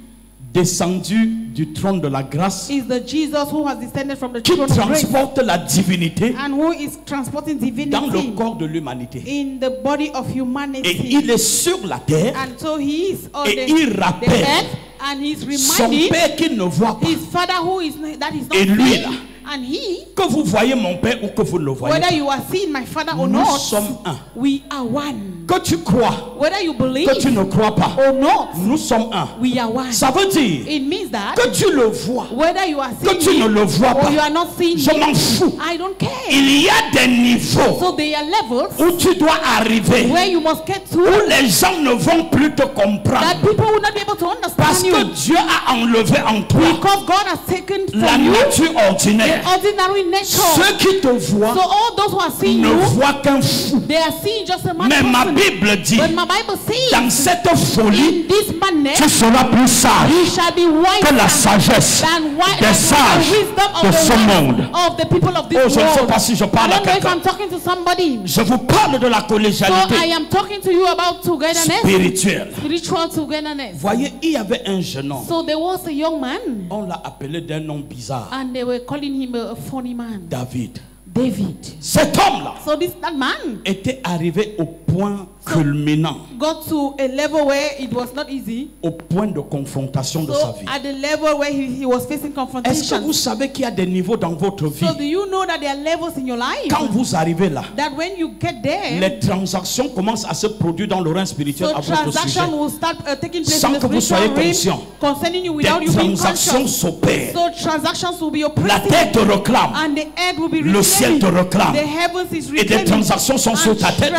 Speaker 1: descendu du trône de la grâce
Speaker 2: is the Jesus who has descended from the
Speaker 1: qui
Speaker 2: throne of grace
Speaker 1: transporte la divinité
Speaker 2: and who is transporting
Speaker 1: dans le
Speaker 2: divinity
Speaker 1: corps de l'humanité.
Speaker 2: in the body of
Speaker 1: Et
Speaker 2: humanity.
Speaker 1: il est sur la terre,
Speaker 2: And so he is on
Speaker 1: et
Speaker 2: the
Speaker 1: il rappelle
Speaker 2: earth, and he's
Speaker 1: son
Speaker 2: reminding
Speaker 1: Père qu'il ne voit pas.
Speaker 2: his father who is that is not
Speaker 1: Et lui,
Speaker 2: seeing,
Speaker 1: là,
Speaker 2: and he,
Speaker 1: que vous voyez mon Père ou que vous ne le voyez
Speaker 2: whether
Speaker 1: pas,
Speaker 2: you are seeing my father or
Speaker 1: nous
Speaker 2: not,
Speaker 1: sommes un.
Speaker 2: we are one.
Speaker 1: Que tu crois,
Speaker 2: Whether you believe
Speaker 1: que tu ne crois pas,
Speaker 2: or not,
Speaker 1: nous sommes un.
Speaker 2: we are one.
Speaker 1: Ça veut dire
Speaker 2: It means that
Speaker 1: que tu le vois,
Speaker 2: whether you are
Speaker 1: que
Speaker 2: seeing
Speaker 1: tu ne
Speaker 2: him
Speaker 1: le vois
Speaker 2: or you
Speaker 1: pas,
Speaker 2: are not seeing
Speaker 1: je
Speaker 2: him,
Speaker 1: m'en fous.
Speaker 2: I don't care.
Speaker 1: Il y a des niveaux
Speaker 2: So there are levels
Speaker 1: où tu dois arriver,
Speaker 2: where you must get to
Speaker 1: où les gens ne vont plus te
Speaker 2: that
Speaker 1: comprendre.
Speaker 2: people will not be able to
Speaker 1: Parce
Speaker 2: understand
Speaker 1: que
Speaker 2: you
Speaker 1: Dieu a enlevé en toi
Speaker 2: because God has taken
Speaker 1: la
Speaker 2: from you
Speaker 1: nature
Speaker 2: the
Speaker 1: ordinaire.
Speaker 2: ordinary nature.
Speaker 1: Ceux qui te voient
Speaker 2: So all those who are seeing
Speaker 1: ne
Speaker 2: you,
Speaker 1: voient qu'un fou.
Speaker 2: they are seeing just a mad
Speaker 1: Mais ma
Speaker 2: person.
Speaker 1: Bible dit,
Speaker 2: But my Bible says,
Speaker 1: dans cette folie,
Speaker 2: in this madness,
Speaker 1: tu seras plus sage
Speaker 2: you shall be
Speaker 1: que la
Speaker 2: wiser
Speaker 1: sagesse
Speaker 2: than
Speaker 1: des sages
Speaker 2: the wisdom
Speaker 1: de
Speaker 2: of
Speaker 1: ce
Speaker 2: the
Speaker 1: monde.
Speaker 2: wise of the people of this
Speaker 1: Oh, je ne sais
Speaker 2: world.
Speaker 1: pas si je
Speaker 2: I
Speaker 1: parle à
Speaker 2: don't know if
Speaker 1: quelqu'un.
Speaker 2: I'm talking to somebody.
Speaker 1: Je vous parle de la
Speaker 2: So I
Speaker 1: collégialité
Speaker 2: am talking to you about togetherness,
Speaker 1: spirituelle.
Speaker 2: spiritual togetherness.
Speaker 1: Voyez, il y avait un jeune homme.
Speaker 2: So there was a young man,
Speaker 1: On l'a appelé d'un nom bizarre,
Speaker 2: and they were calling him a funny man,
Speaker 1: David.
Speaker 2: David.
Speaker 1: Cet homme-là
Speaker 2: So that man
Speaker 1: était arrivé au point culminant,
Speaker 2: got to a level where it was not easy.
Speaker 1: au point de confrontation de sa
Speaker 2: So
Speaker 1: vie.
Speaker 2: at the level where he was facing
Speaker 1: Est-ce que
Speaker 2: confrontation.
Speaker 1: vous savez qu'il y a des niveaux dans votre vie?
Speaker 2: So do you know that there are levels in your life?
Speaker 1: Quand vous arrivez là,
Speaker 2: That when you get there,
Speaker 1: les transactions commencent à se produire dans le règne spirituel
Speaker 2: so
Speaker 1: à votre sujet.
Speaker 2: transaction will start taking place
Speaker 1: Sans
Speaker 2: in the
Speaker 1: que vous
Speaker 2: spiritual
Speaker 1: soyez
Speaker 2: realm
Speaker 1: conscient.
Speaker 2: concerning you
Speaker 1: Des
Speaker 2: without you being
Speaker 1: transactions
Speaker 2: conscious.
Speaker 1: s'opèrent.
Speaker 2: So transactions will be
Speaker 1: La
Speaker 2: oppressive,
Speaker 1: terre te réclame
Speaker 2: and the earth will be
Speaker 1: Le ciel te
Speaker 2: reclaiming.
Speaker 1: réclame.
Speaker 2: The heavens is
Speaker 1: et des
Speaker 2: reclaiming.
Speaker 1: transactions sont sur ta tête.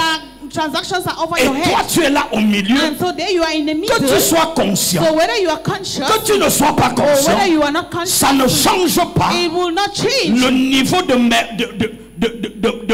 Speaker 2: Transactions are over
Speaker 1: Et
Speaker 2: your
Speaker 1: toi
Speaker 2: head.
Speaker 1: tu es là au milieu.
Speaker 2: And so there you are in the
Speaker 1: Que tu
Speaker 2: middle.
Speaker 1: sois conscient,
Speaker 2: So whether you are conscious
Speaker 1: que tu ne sois pas
Speaker 2: or whether
Speaker 1: conscient,
Speaker 2: you are not conscious,
Speaker 1: ça ne change pas
Speaker 2: it will not change
Speaker 1: le niveau de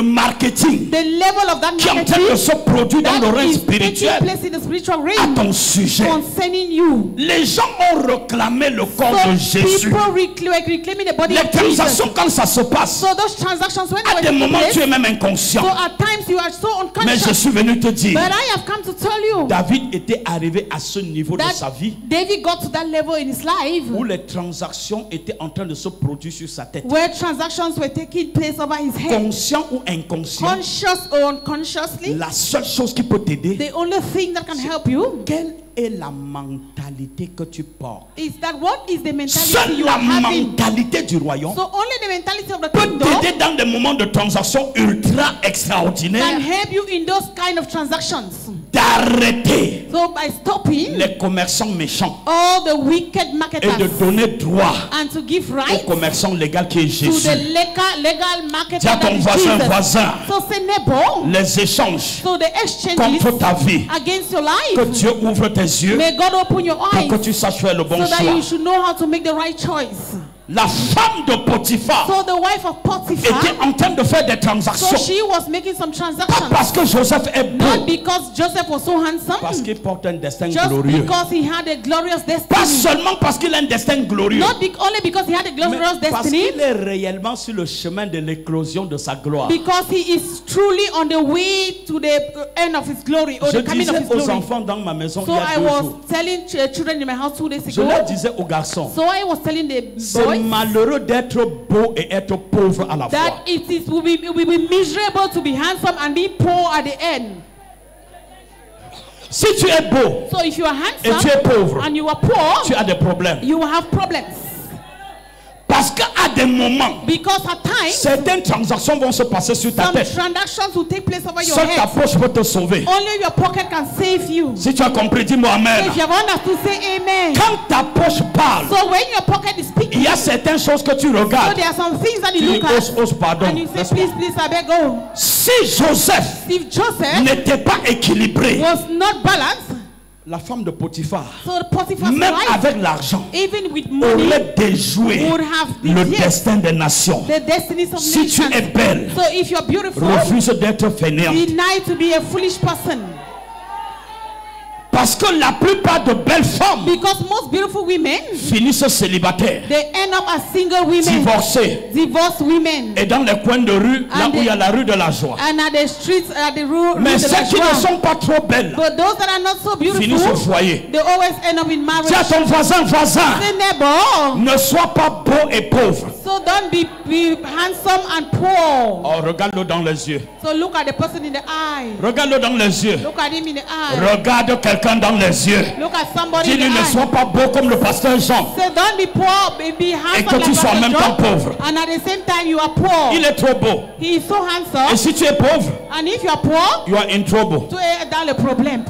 Speaker 1: marketing
Speaker 2: the level of that
Speaker 1: qui est en train de
Speaker 2: marketing
Speaker 1: se produire dans le
Speaker 2: that
Speaker 1: règne
Speaker 2: is taking
Speaker 1: spirituel
Speaker 2: place in the spiritual
Speaker 1: à
Speaker 2: realm
Speaker 1: ton sujet.
Speaker 2: concerning you.
Speaker 1: Les gens ont réclamé le corps de
Speaker 2: So
Speaker 1: Jésus.
Speaker 2: people reclaiming the body
Speaker 1: Les
Speaker 2: of Jesus.
Speaker 1: transactions, quand ça se passe,
Speaker 2: So those transactions, when
Speaker 1: à
Speaker 2: they
Speaker 1: des
Speaker 2: were taking
Speaker 1: moments tu es
Speaker 2: place,
Speaker 1: même inconscient.
Speaker 2: so at times you are so
Speaker 1: Mais je
Speaker 2: unconscious.
Speaker 1: suis venu te dire,
Speaker 2: But I have come to tell you
Speaker 1: David était arrivé à ce niveau de
Speaker 2: that
Speaker 1: sa vie
Speaker 2: David got to that level in his life
Speaker 1: où les transactions étaient en train de se produire sur sa tête.
Speaker 2: where transactions were taking place over his head.
Speaker 1: Conscient ou inconscient,
Speaker 2: Conscious or unconsciously,
Speaker 1: la seule chose qui peut t'aider,
Speaker 2: the only thing that can help you
Speaker 1: quelle est la mentalité que tu portes?
Speaker 2: is that what is the mentality
Speaker 1: Seule
Speaker 2: you
Speaker 1: la
Speaker 2: are having.
Speaker 1: mentalité du royaume
Speaker 2: So only the mentality of the
Speaker 1: peut
Speaker 2: kingdom
Speaker 1: t'aider dans des moments de transactions ultra
Speaker 2: can
Speaker 1: extraordinaires
Speaker 2: help you in those kind of transactions.
Speaker 1: d'arrêter
Speaker 2: So by stopping
Speaker 1: les commerçants méchants
Speaker 2: all the wicked
Speaker 1: et de
Speaker 2: marketers
Speaker 1: donner droit
Speaker 2: and to give
Speaker 1: au
Speaker 2: rights
Speaker 1: commerçant légal qui est
Speaker 2: to
Speaker 1: Jésus.
Speaker 2: the legal marketer
Speaker 1: Dis à
Speaker 2: that
Speaker 1: ton
Speaker 2: is
Speaker 1: voisin,
Speaker 2: Jesus.
Speaker 1: voisin,
Speaker 2: So say neighbor,
Speaker 1: les échanges
Speaker 2: so the exchanges
Speaker 1: contre ta vie,
Speaker 2: against your
Speaker 1: que
Speaker 2: life,
Speaker 1: Dieu ouvre tes yeux
Speaker 2: may God open your
Speaker 1: pour que
Speaker 2: eyes
Speaker 1: tu saches faire le bon
Speaker 2: so that
Speaker 1: choix.
Speaker 2: you should know how to make the right choice.
Speaker 1: La femme de Potiphar
Speaker 2: So the wife of Potiphar,
Speaker 1: était en train de faire des
Speaker 2: so
Speaker 1: transactions.
Speaker 2: she was making some
Speaker 1: Pas
Speaker 2: transactions.
Speaker 1: parce que Joseph est
Speaker 2: Not
Speaker 1: beau,
Speaker 2: because Joseph was so
Speaker 1: parce
Speaker 2: handsome,
Speaker 1: qu'il porte un destin
Speaker 2: just
Speaker 1: glorieux.
Speaker 2: because he had a glorious
Speaker 1: Pas
Speaker 2: destiny.
Speaker 1: seulement parce qu'il a un destin glorieux,
Speaker 2: Not only because he had a
Speaker 1: mais
Speaker 2: glorious
Speaker 1: parce
Speaker 2: destiny,
Speaker 1: qu'il est réellement sur le chemin de l'éclosion de sa gloire.
Speaker 2: because he is truly on the way to the end of his glory or
Speaker 1: Je
Speaker 2: the coming of
Speaker 1: disais
Speaker 2: his
Speaker 1: aux
Speaker 2: glory.
Speaker 1: enfants dans ma maison
Speaker 2: So
Speaker 1: il y
Speaker 2: I
Speaker 1: a 2
Speaker 2: was
Speaker 1: jours,
Speaker 2: telling children in my house 2 days
Speaker 1: je leur
Speaker 2: ago.
Speaker 1: disais aux garçons,
Speaker 2: So I was telling the
Speaker 1: c'est
Speaker 2: boys
Speaker 1: malheureux d'être beau et être pauvre à la fois.
Speaker 2: that it will be miserable to be handsome and be poor at the end.
Speaker 1: Si tu es beau
Speaker 2: So if you are
Speaker 1: et tu es
Speaker 2: handsome
Speaker 1: pauvre,
Speaker 2: and you are poor,
Speaker 1: tu as des problèmes.
Speaker 2: you will have problems.
Speaker 1: Parce qu'à des moments,
Speaker 2: Because at times,
Speaker 1: certaines transactions vont se passer sur ta
Speaker 2: some
Speaker 1: tête.
Speaker 2: transactions will take place over your
Speaker 1: Seule ta
Speaker 2: head.
Speaker 1: poche peut te sauver.
Speaker 2: Only your pocket can save you.
Speaker 1: Si tu as compris, dis-moi
Speaker 2: So
Speaker 1: amen.
Speaker 2: if you have understood, say amen.
Speaker 1: Quand ta poche parle,
Speaker 2: So when your pocket is
Speaker 1: il
Speaker 2: speaking,
Speaker 1: y a certaines choses que tu
Speaker 2: so
Speaker 1: regardes.
Speaker 2: there are some things that
Speaker 1: Tu
Speaker 2: you
Speaker 1: dis,
Speaker 2: look at
Speaker 1: ose, pardon.
Speaker 2: and you say,
Speaker 1: Laisse-moi.
Speaker 2: please, I beg, go.
Speaker 1: Si Joseph
Speaker 2: If Joseph
Speaker 1: n'était pas équilibré,
Speaker 2: was not balanced,
Speaker 1: la femme de Potiphar,
Speaker 2: so the Potiphar's
Speaker 1: même
Speaker 2: wife,
Speaker 1: avec l'argent,
Speaker 2: even with money,
Speaker 1: aurait déjoué
Speaker 2: would have
Speaker 1: le
Speaker 2: yes,
Speaker 1: destin des nations.
Speaker 2: the destinies of
Speaker 1: Si tu
Speaker 2: nations.
Speaker 1: es belle,
Speaker 2: So if you're beautiful,
Speaker 1: refuse d'être fainéante.
Speaker 2: deny to be a foolish person.
Speaker 1: Parce que la plupart de belles femmes
Speaker 2: Because most beautiful women,
Speaker 1: finissent célibataires,
Speaker 2: they end up as single women,
Speaker 1: divorcées,
Speaker 2: divorced women,
Speaker 1: et dans les coins de rue, là
Speaker 2: And
Speaker 1: où il y a la rue de la joie.
Speaker 2: and at the streets, at the road.
Speaker 1: Mais celles qui ne sont pas trop belles
Speaker 2: But those that are not so
Speaker 1: finissent au
Speaker 2: beautiful,
Speaker 1: foyer.
Speaker 2: they always end up in marriage.
Speaker 1: Dis à ton voisin,
Speaker 2: Say neighbor,
Speaker 1: ne sois pas beau et pauvre.
Speaker 2: so don't be handsome and poor.
Speaker 1: Oh, regarde-le dans les yeux.
Speaker 2: So look at the person in the eye.
Speaker 1: Regarde-le dans les yeux.
Speaker 2: Look at him in the eye.
Speaker 1: Regarde quelqu'un dans les yeux.
Speaker 2: Look at somebody in
Speaker 1: Dis-lui,
Speaker 2: the
Speaker 1: ne
Speaker 2: eye.
Speaker 1: sois pas beau comme le pasteur Jean.
Speaker 2: Say don't be poor, be handsome
Speaker 1: que tu
Speaker 2: like
Speaker 1: sois en
Speaker 2: Pastor
Speaker 1: même temps
Speaker 2: John,
Speaker 1: pauvre.
Speaker 2: and at the same time you are poor.
Speaker 1: Il est trop beau.
Speaker 2: He is so
Speaker 1: Et
Speaker 2: handsome,
Speaker 1: si tu es pauvre,
Speaker 2: and if you are poor,
Speaker 1: you are in trouble.
Speaker 2: tu es dans le problème.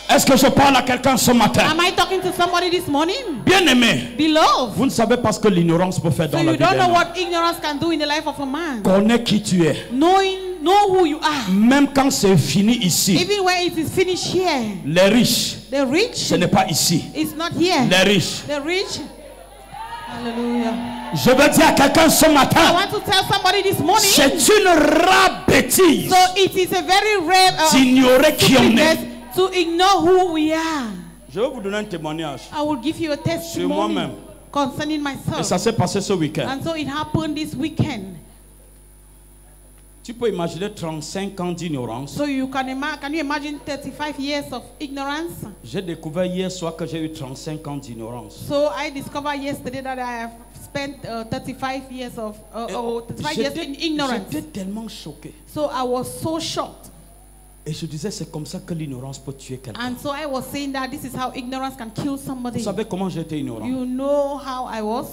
Speaker 1: Est-ce que je parle à quelqu'un ce matin?
Speaker 2: Am I talking to somebody this morning?
Speaker 1: Bien-aimé,
Speaker 2: Beloved,
Speaker 1: vous ne savez pas ce que l'ignorance peut faire
Speaker 2: so
Speaker 1: dans la
Speaker 2: you
Speaker 1: vie
Speaker 2: don't know
Speaker 1: d'un homme.
Speaker 2: what ignorance can do in the life of a man.
Speaker 1: Connais qui tu es.
Speaker 2: Know who you are.
Speaker 1: Même quand c'est fini ici,
Speaker 2: Even when it is finished here,
Speaker 1: les riches,
Speaker 2: the rich
Speaker 1: ce n'est pas ici.
Speaker 2: is not here.
Speaker 1: Les riches.
Speaker 2: The rich, hallelujah.
Speaker 1: Je veux dire à quelqu'un ce
Speaker 2: I
Speaker 1: matin,
Speaker 2: want to tell somebody this morning.
Speaker 1: c'est une rare bêtise
Speaker 2: So it is a very rare
Speaker 1: d'ignorer qui on
Speaker 2: stupidness
Speaker 1: est.
Speaker 2: to ignore who we are.
Speaker 1: Je vais vous donner un témoignage.
Speaker 2: I will give you a testimony
Speaker 1: moi-même.
Speaker 2: concerning
Speaker 1: Et
Speaker 2: myself.
Speaker 1: ça s'est passé ce week-end.
Speaker 2: And so it happened this weekend.
Speaker 1: Tu peux imaginer 35 ans d'ignorance.
Speaker 2: So you can you imagine 35 years of ignorance?
Speaker 1: J'ai découvert hier soir que j'ai eu 35 ans d'ignorance.
Speaker 2: So I discovered yesterday that I have spent 35 years of 35 years in ignorance.
Speaker 1: J'étais tellement choqué.
Speaker 2: So I was so shocked.
Speaker 1: Et je disais, c'est comme ça que l'ignorance peut tuer quelqu'un.
Speaker 2: And so I was saying that this is how ignorance can kill somebody.
Speaker 1: Vous savez comment j'étais ignorant?
Speaker 2: You know how I was?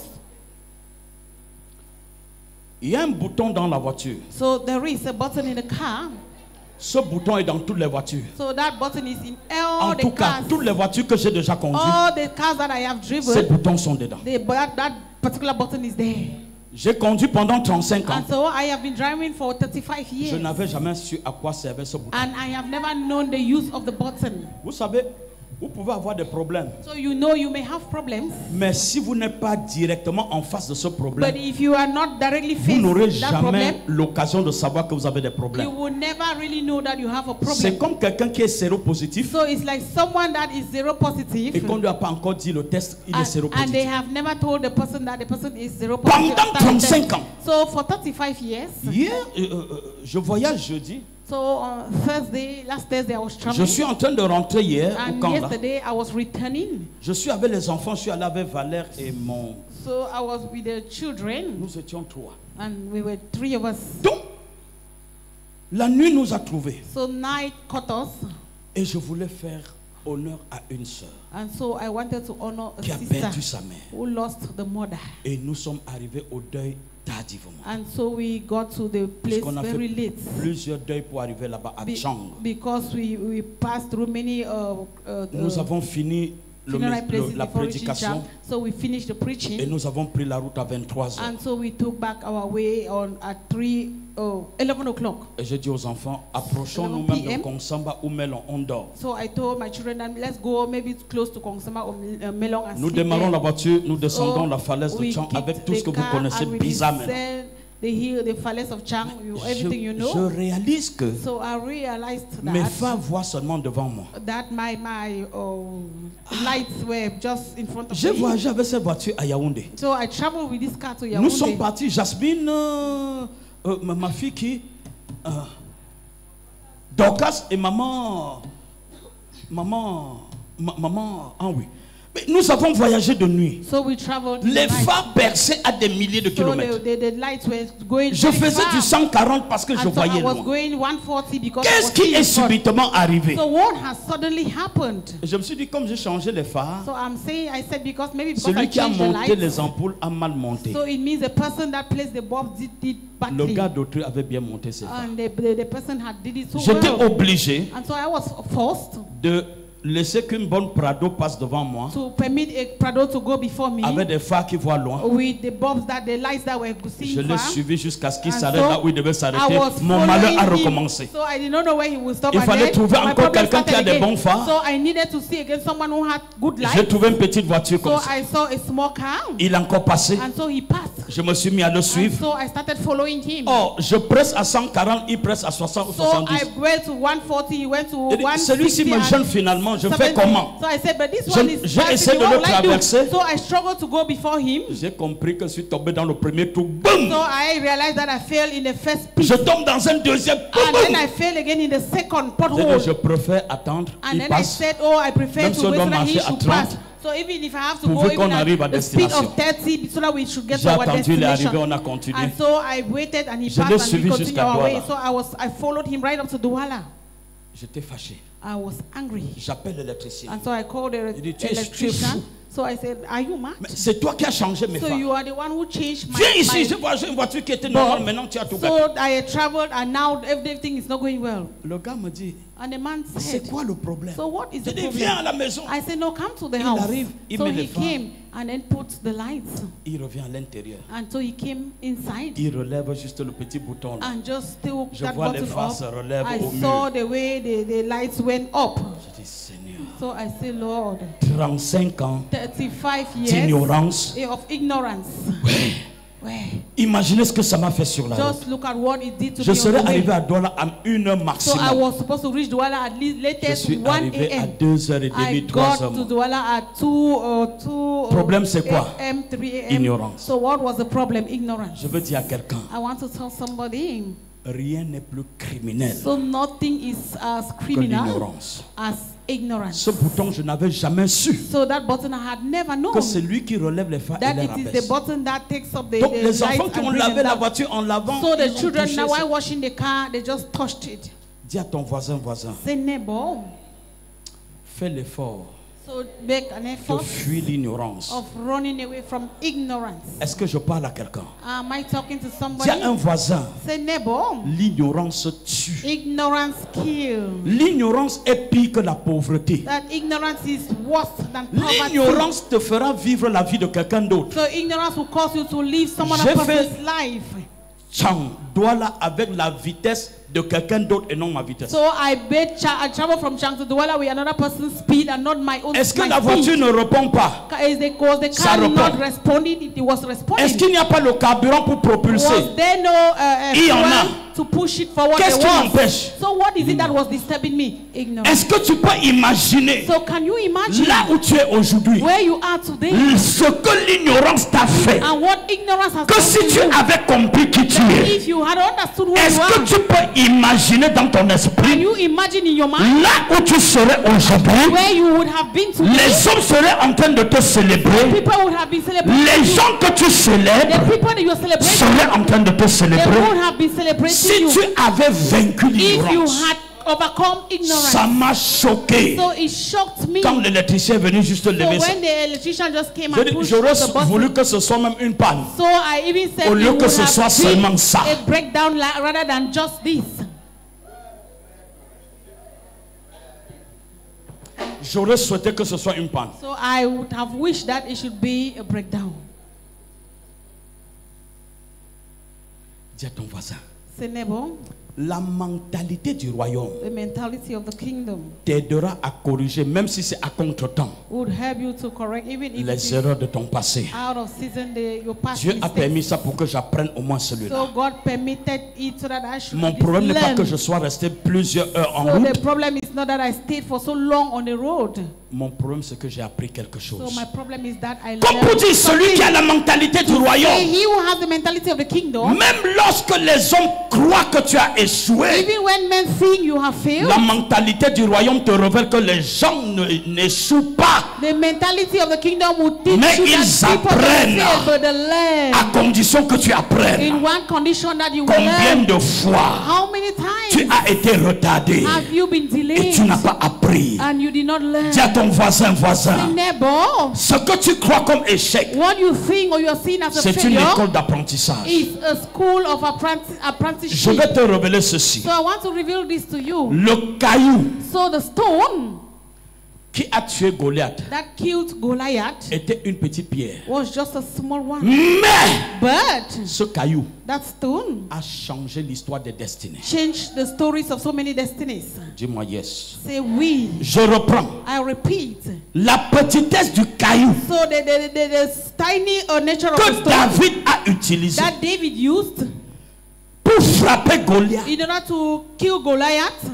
Speaker 1: Il y a un bouton dans la voiture.
Speaker 2: So there is a button in the car.
Speaker 1: Ce bouton est dans toutes les voitures.
Speaker 2: So that button is in all
Speaker 1: En
Speaker 2: the
Speaker 1: tout cas,
Speaker 2: cars.
Speaker 1: toutes les voitures que j'ai déjà conduites,
Speaker 2: All the cars that I have
Speaker 1: ces
Speaker 2: driven,
Speaker 1: boutons sont dedans.
Speaker 2: that particular button is there.
Speaker 1: J'ai conduit pendant 35 ans.
Speaker 2: And so I have been driving for 35
Speaker 1: Je
Speaker 2: years.
Speaker 1: n'avais jamais su à quoi servait ce bouton.
Speaker 2: And I have never known the use of the button.
Speaker 1: Vous savez, vous pouvez avoir des problèmes.
Speaker 2: So you know you may have problems.
Speaker 1: Mais si vous n'êtes pas directement en face de ce
Speaker 2: But
Speaker 1: problème,
Speaker 2: if you are not directly
Speaker 1: vous
Speaker 2: faced
Speaker 1: n'aurez
Speaker 2: with that problem,
Speaker 1: jamais l'occasion de savoir que vous avez des
Speaker 2: you
Speaker 1: problèmes.
Speaker 2: will never really know that you have a
Speaker 1: C'est
Speaker 2: problem.
Speaker 1: comme quelqu'un qui est séropositif
Speaker 2: So it's like someone that is zero
Speaker 1: et
Speaker 2: positive.
Speaker 1: qu'on ne lui a pas encore dit le test, il est
Speaker 2: And they
Speaker 1: séropositif.
Speaker 2: have never told the person that the person is zero positive.
Speaker 1: Pendant
Speaker 2: after the test.
Speaker 1: 35 ans.
Speaker 2: So for 35 years.
Speaker 1: Hier, je voyage jeudi.
Speaker 2: So on last Thursday I was
Speaker 1: Je
Speaker 2: traveling.
Speaker 1: suis en train de rentrer hier au
Speaker 2: And
Speaker 1: camp. Là.
Speaker 2: yesterday I was returning.
Speaker 1: Je suis avec les enfants, je suis allé avec Valère et mon...
Speaker 2: So I was with the children.
Speaker 1: Nous étions 3.
Speaker 2: And we were 3 of us.
Speaker 1: Donc, la nuit nous a trouvés.
Speaker 2: So night caught us.
Speaker 1: Et je voulais faire honneur à une sœur
Speaker 2: And so I wanted to honor a
Speaker 1: qui a
Speaker 2: sister
Speaker 1: perdu sa mère.
Speaker 2: who lost the mother.
Speaker 1: Et nous sommes arrivés au deuil tardivement.
Speaker 2: And so we got to the place
Speaker 1: Parce qu'on a fait
Speaker 2: very late.
Speaker 1: plusieurs deuils pour arriver là-bas à Chang.
Speaker 2: Because we passed through many
Speaker 1: Nous avons fini
Speaker 2: funeral places
Speaker 1: la
Speaker 2: before reaching
Speaker 1: prédication
Speaker 2: Chang. So we finished the
Speaker 1: et
Speaker 2: preaching.
Speaker 1: nous avons pris la route à 23 heures.
Speaker 2: And so we took back our way on at 11 o'clock.
Speaker 1: Et j'ai dit aux enfants, approchons-nous
Speaker 2: 11
Speaker 1: même de
Speaker 2: PM.
Speaker 1: Kongsamba ou Melon, on dort.
Speaker 2: So I told my children that let's go maybe close to Kongsama or Melong and
Speaker 1: Nous
Speaker 2: sleep
Speaker 1: démarrons
Speaker 2: there.
Speaker 1: la voiture, nous descendons
Speaker 2: So
Speaker 1: la falaise de
Speaker 2: we
Speaker 1: Chang
Speaker 2: kicked
Speaker 1: avec tout ce
Speaker 2: the
Speaker 1: que vous
Speaker 2: car
Speaker 1: connaissez
Speaker 2: and we
Speaker 1: bizarrement.
Speaker 2: descend the hill, the falaise of Chang, everything you
Speaker 1: Je
Speaker 2: know.
Speaker 1: réalise que
Speaker 2: So I realized
Speaker 1: mes
Speaker 2: that
Speaker 1: phares voient seulement devant moi.
Speaker 2: my lights were just in front of
Speaker 1: J'ai
Speaker 2: me.
Speaker 1: voyagé avec cette voiture à Yaoundé.
Speaker 2: So I traveled with this car to
Speaker 1: Nous sommes
Speaker 2: Yaoundé.
Speaker 1: partis, Jasmine, ma fille qui... Dorcas et maman... ah oui. Mais nous avons voyagé de nuit.
Speaker 2: So we traveled.
Speaker 1: Les phares perçaient à des milliers de
Speaker 2: So
Speaker 1: kilomètres.
Speaker 2: the lights were going.
Speaker 1: Je
Speaker 2: very
Speaker 1: faisais
Speaker 2: far.
Speaker 1: du 140 parce que je
Speaker 2: And so
Speaker 1: voyais
Speaker 2: I was
Speaker 1: loin.
Speaker 2: going 140 because I
Speaker 1: Qu'est-ce
Speaker 2: was
Speaker 1: qui
Speaker 2: seeing
Speaker 1: est
Speaker 2: front.
Speaker 1: subitement arrivé?
Speaker 2: So what has suddenly happened?
Speaker 1: Je me suis dit, comme j'ai changé les phares,
Speaker 2: So I said because I
Speaker 1: celui qui a
Speaker 2: changed the
Speaker 1: monté
Speaker 2: lights.
Speaker 1: les ampoules a mal monté.
Speaker 2: So it means the person that placed the bulb did
Speaker 1: Le
Speaker 2: badly.
Speaker 1: gars d'autrui avait bien monté ses phares.
Speaker 2: And the person did it so
Speaker 1: J'étais
Speaker 2: well.
Speaker 1: obligé
Speaker 2: And so I was forced
Speaker 1: de laisser qu'une bonne Prado passe devant moi
Speaker 2: to permit a Prado to go before me
Speaker 1: avec des phares qui voient loin.
Speaker 2: with the bulbs the lights that were
Speaker 1: Je
Speaker 2: seeing
Speaker 1: l'ai
Speaker 2: far.
Speaker 1: suivi jusqu'à ce qu'il
Speaker 2: And
Speaker 1: s'arrête
Speaker 2: so,
Speaker 1: là où il devait
Speaker 2: I
Speaker 1: s'arrêter.
Speaker 2: was
Speaker 1: Mon malheur a
Speaker 2: following him.
Speaker 1: recommencé.
Speaker 2: So I did not know where he would stop.
Speaker 1: Il
Speaker 2: and
Speaker 1: fallait
Speaker 2: then
Speaker 1: trouver
Speaker 2: my
Speaker 1: encore
Speaker 2: problem
Speaker 1: quelqu'un qui a
Speaker 2: started
Speaker 1: des
Speaker 2: again.
Speaker 1: bons phares.
Speaker 2: So I needed to see again someone who had good
Speaker 1: J'ai
Speaker 2: lights.
Speaker 1: trouvé une petite voiture
Speaker 2: So
Speaker 1: comme ça.
Speaker 2: I saw a small car.
Speaker 1: Il a encore passé.
Speaker 2: And so he passed.
Speaker 1: Je me suis mis à le
Speaker 2: And
Speaker 1: suivre.
Speaker 2: so I started following him.
Speaker 1: Oh, je presse à 140, il presse à 60 ou
Speaker 2: So
Speaker 1: 70.
Speaker 2: I went to 140, he went to
Speaker 1: J'ai dit,
Speaker 2: 160.
Speaker 1: celui-ci me
Speaker 2: and
Speaker 1: gêne finalement, je fais
Speaker 2: 70.
Speaker 1: comment?
Speaker 2: So I said, but this one is
Speaker 1: J'ai
Speaker 2: bad,
Speaker 1: essayé de
Speaker 2: what
Speaker 1: le
Speaker 2: will I do?
Speaker 1: traverser.
Speaker 2: So I struggled to go before him.
Speaker 1: J'ai compris que je suis tombé dans le premier trou. Boum!
Speaker 2: So I realized that I fell in the first pit.
Speaker 1: Je tombe dans un deuxième. Boum,
Speaker 2: And then
Speaker 1: boum!
Speaker 2: I fell again in the second
Speaker 1: J'ai
Speaker 2: pothole.
Speaker 1: dit, je préfère attendre.
Speaker 2: And
Speaker 1: Il
Speaker 2: then I
Speaker 1: passe.
Speaker 2: said, oh, I prefer
Speaker 1: Même
Speaker 2: to
Speaker 1: si on
Speaker 2: wait
Speaker 1: doit
Speaker 2: so that he
Speaker 1: marcher à
Speaker 2: should
Speaker 1: 30,
Speaker 2: pass. So even if I have to go
Speaker 1: pourvu qu'on
Speaker 2: even
Speaker 1: arrive à
Speaker 2: at the speed
Speaker 1: destination.
Speaker 2: of 30 so that we should get to
Speaker 1: J'ai
Speaker 2: our
Speaker 1: attendu, il est arrivé,
Speaker 2: destination.
Speaker 1: on a continué.
Speaker 2: And so I waited and he
Speaker 1: Je l'ai
Speaker 2: passed and
Speaker 1: suivi
Speaker 2: we continued
Speaker 1: jusqu'à
Speaker 2: our way.
Speaker 1: Douala.
Speaker 2: So I followed him right up to Douala.
Speaker 1: J'étais fâché.
Speaker 2: I was angry.
Speaker 1: J'appelle l'électricien.
Speaker 2: And so I called the
Speaker 1: Il dit, tu es
Speaker 2: electrician.
Speaker 1: fou.
Speaker 2: So I said, are you mad?
Speaker 1: Mais c'est toi qui as changé mes
Speaker 2: So
Speaker 1: phares.
Speaker 2: you are the one who changed my
Speaker 1: Viens ici,
Speaker 2: my-
Speaker 1: je vois j'ai une voiture qui était normale, maintenant tu as tout gâté.
Speaker 2: So I had traveled and now everything is not going well.
Speaker 1: Le gars me dit,
Speaker 2: And the man
Speaker 1: c'est
Speaker 2: said,
Speaker 1: quoi le problème?
Speaker 2: so what is
Speaker 1: J'ai
Speaker 2: the
Speaker 1: dit, viens à
Speaker 2: problem?
Speaker 1: la maison.
Speaker 2: I said, no, come to the
Speaker 1: Il
Speaker 2: house.
Speaker 1: arrive, il
Speaker 2: So
Speaker 1: met
Speaker 2: he
Speaker 1: les phares.
Speaker 2: came and then put the lights.
Speaker 1: Il revient à l'intérieur.
Speaker 2: And so he came inside
Speaker 1: Il relève juste le petit bouton là.
Speaker 2: and just took
Speaker 1: Je
Speaker 2: that
Speaker 1: vois les
Speaker 2: button
Speaker 1: phares
Speaker 2: off.
Speaker 1: se relèvent
Speaker 2: I
Speaker 1: au
Speaker 2: saw
Speaker 1: mur.
Speaker 2: the way the lights went up.
Speaker 1: Je dis, Seigneur,
Speaker 2: So I said, Lord,
Speaker 1: 35 ans
Speaker 2: 35 years
Speaker 1: d'ignorance.
Speaker 2: of ignorance. Where?
Speaker 1: Imaginez ce que ça m'a fait sur la route.
Speaker 2: Just look at what it did to
Speaker 1: Je
Speaker 2: me
Speaker 1: serais
Speaker 2: on the way.
Speaker 1: arrivé à Douala à 1 heure
Speaker 2: So I
Speaker 1: maximum.
Speaker 2: was supposed to reach Douala at least
Speaker 1: Je
Speaker 2: latest
Speaker 1: suis
Speaker 2: 1
Speaker 1: arrivé à
Speaker 2: a.m.
Speaker 1: 2h30,
Speaker 2: I
Speaker 1: 3
Speaker 2: got to
Speaker 1: heures.
Speaker 2: Douala at 2
Speaker 1: Problème, c'est quoi?
Speaker 2: a.m., 3 a.m.
Speaker 1: Ignorance.
Speaker 2: So what was the problem? Ignorance.
Speaker 1: Je veux dire à quelqu'un,
Speaker 2: I want to tell somebody.
Speaker 1: rien n'est plus criminel
Speaker 2: So nothing is as
Speaker 1: que
Speaker 2: criminal
Speaker 1: l'ignorance.
Speaker 2: as ignorance.
Speaker 1: Ce bouton, je n'avais jamais su
Speaker 2: So that button I had never known
Speaker 1: que c'est lui qui relève les phares et
Speaker 2: that
Speaker 1: les
Speaker 2: it is the
Speaker 1: rabaisse.
Speaker 2: button that takes up the
Speaker 1: Donc
Speaker 2: lights
Speaker 1: les enfants qui
Speaker 2: and
Speaker 1: ont
Speaker 2: bring
Speaker 1: lavé
Speaker 2: them
Speaker 1: la
Speaker 2: down.
Speaker 1: voiture en lavant,
Speaker 2: So
Speaker 1: ils
Speaker 2: the
Speaker 1: ont
Speaker 2: children
Speaker 1: touché
Speaker 2: now
Speaker 1: ça.
Speaker 2: while washing the car, they just touched it.
Speaker 1: Dis à ton voisin,
Speaker 2: Say neighbor,
Speaker 1: fais l'effort
Speaker 2: so make an
Speaker 1: de
Speaker 2: effort
Speaker 1: fuir l'ignorance.
Speaker 2: of running away from ignorance.
Speaker 1: Est-ce que je parle à quelqu'un?
Speaker 2: Am I talking to
Speaker 1: Dis
Speaker 2: somebody?
Speaker 1: à un voisin,
Speaker 2: Say neighbor,
Speaker 1: l'ignorance tue.
Speaker 2: ignorance kills.
Speaker 1: L'ignorance est pire que la pauvreté.
Speaker 2: That ignorance is worse than poverty.
Speaker 1: L'ignorance te fera vivre la vie de quelqu'un d'autre.
Speaker 2: So ignorance will cause you to live someone
Speaker 1: J'ai
Speaker 2: else's
Speaker 1: fait-
Speaker 2: life.
Speaker 1: Chang, dois là avec la vitesse de quelqu'un d'autre et non ma vitesse.
Speaker 2: So I travel from Chang to Douala with another person's speed and not my own.
Speaker 1: Est-ce que
Speaker 2: my
Speaker 1: la voiture
Speaker 2: speed.
Speaker 1: ne répond pas?
Speaker 2: Is because the
Speaker 1: Ça
Speaker 2: car
Speaker 1: répond.
Speaker 2: not responding, it was responding.
Speaker 1: Est-ce qu'il n'y a pas le carburant pour propulser?
Speaker 2: Was there no
Speaker 1: Il y en a.
Speaker 2: fuel to push it forward?
Speaker 1: Qu'est-ce qui
Speaker 2: There was.
Speaker 1: m'empêche?
Speaker 2: So what is it that was disturbing me? Ignorance.
Speaker 1: Est-ce que tu peux imaginer
Speaker 2: So can you imagine
Speaker 1: là où tu es aujourd'hui
Speaker 2: where you are today
Speaker 1: ce que l'ignorance t'a fait?
Speaker 2: and what ignorance has
Speaker 1: Que
Speaker 2: done
Speaker 1: si
Speaker 2: to
Speaker 1: tu
Speaker 2: you?
Speaker 1: avais compris qui tu es,
Speaker 2: If you had understood where
Speaker 1: est-ce
Speaker 2: you
Speaker 1: que
Speaker 2: are,
Speaker 1: tu peux imaginer dans ton
Speaker 2: can
Speaker 1: esprit
Speaker 2: you imagine in your mind
Speaker 1: là où tu serais aujourd'hui?
Speaker 2: where you would have been today?
Speaker 1: Les hommes seraient en train de te célébrer.
Speaker 2: People would have been celebrating
Speaker 1: Les
Speaker 2: you.
Speaker 1: gens que tu
Speaker 2: The
Speaker 1: célèbres
Speaker 2: people that you are celebrating,
Speaker 1: seraient en train de te
Speaker 2: they
Speaker 1: célébrer.
Speaker 2: would have been celebrating
Speaker 1: Si
Speaker 2: you
Speaker 1: tu avais vaincu
Speaker 2: if you
Speaker 1: l'ignorance,
Speaker 2: had overcome ignorance.
Speaker 1: ça m'a choqué.
Speaker 2: So it shocked me.
Speaker 1: Quand l'électricien est venu juste
Speaker 2: So
Speaker 1: lever ça,
Speaker 2: when the electrician just came
Speaker 1: j'ai
Speaker 2: and
Speaker 1: dit,
Speaker 2: pushed
Speaker 1: j'aurais
Speaker 2: the button,
Speaker 1: voulu que ce soit même une panne.
Speaker 2: so I even said
Speaker 1: Au
Speaker 2: it
Speaker 1: lieu
Speaker 2: would
Speaker 1: que ce
Speaker 2: have
Speaker 1: soit
Speaker 2: been
Speaker 1: seulement ça.
Speaker 2: a breakdown rather than just this.
Speaker 1: J'aurais souhaité que ce soit une panne.
Speaker 2: So I would have wished that it should be a breakdown.
Speaker 1: Dis à ton voisin,
Speaker 2: Say neighbor,
Speaker 1: la mentalité du royaume
Speaker 2: the mentality of the kingdom
Speaker 1: t'aidera à corriger, même si c'est à contre-temps,
Speaker 2: would help you to correct even if it
Speaker 1: les
Speaker 2: is
Speaker 1: erreurs de ton passé.
Speaker 2: out of season your past
Speaker 1: Dieu a
Speaker 2: mistakes.
Speaker 1: permis ça pour que j'apprenne au moins celui-là.
Speaker 2: So God permitted it so that I should
Speaker 1: Mon
Speaker 2: at least
Speaker 1: problème n'est pas
Speaker 2: learn.
Speaker 1: que je sois resté plusieurs heures en
Speaker 2: So the
Speaker 1: route,
Speaker 2: problem is not that I stayed for so long on the road.
Speaker 1: mon problème, c'est que j'ai appris quelque
Speaker 2: So
Speaker 1: chose.
Speaker 2: my problem is that I
Speaker 1: Comme pour
Speaker 2: learned
Speaker 1: dire, celui qui a la mentalité du
Speaker 2: Say,
Speaker 1: royaume,
Speaker 2: he who has the mentality of the kingdom,
Speaker 1: même lorsque les hommes croient que tu as échoué,
Speaker 2: even when men think you have failed,
Speaker 1: la mentalité du royaume te révèle que les gens n'échouent pas,
Speaker 2: the mentality of the kingdom will teach
Speaker 1: mais
Speaker 2: you
Speaker 1: ils
Speaker 2: that people
Speaker 1: apprennent
Speaker 2: don't fail, but they learn.
Speaker 1: à condition que tu apprennes.
Speaker 2: In one condition that you will
Speaker 1: Combien
Speaker 2: learn.
Speaker 1: de fois
Speaker 2: How many
Speaker 1: tu
Speaker 2: times
Speaker 1: as été retardé
Speaker 2: have you been
Speaker 1: et
Speaker 2: delayed
Speaker 1: tu n'as pas appris?
Speaker 2: and you did not learn?
Speaker 1: Dis à ton voisin,
Speaker 2: Neighbor,
Speaker 1: ce que tu crois comme échec,
Speaker 2: what you think or you are seen as a
Speaker 1: c'est une
Speaker 2: failure
Speaker 1: école d'apprentissage.
Speaker 2: is a school of
Speaker 1: Je
Speaker 2: apprenticeship.
Speaker 1: vais te révéler ceci.
Speaker 2: So I want to reveal this to you.
Speaker 1: Le caillou
Speaker 2: So the stone
Speaker 1: qui a tué Goliath
Speaker 2: that killed Goliath
Speaker 1: était une petite pierre.
Speaker 2: was just a small one.
Speaker 1: Mais
Speaker 2: But
Speaker 1: ce caillou
Speaker 2: that stone
Speaker 1: a changé l'histoire des destinées.
Speaker 2: changed the stories of so many destinies.
Speaker 1: Dis-moi yes.
Speaker 2: Say we.
Speaker 1: Je reprends.
Speaker 2: I repeat.
Speaker 1: La petitesse du caillou
Speaker 2: So the tiny nature of
Speaker 1: que
Speaker 2: the stone
Speaker 1: David a utilisé
Speaker 2: that David used
Speaker 1: pour frapper Goliath,
Speaker 2: in order to kill Goliath,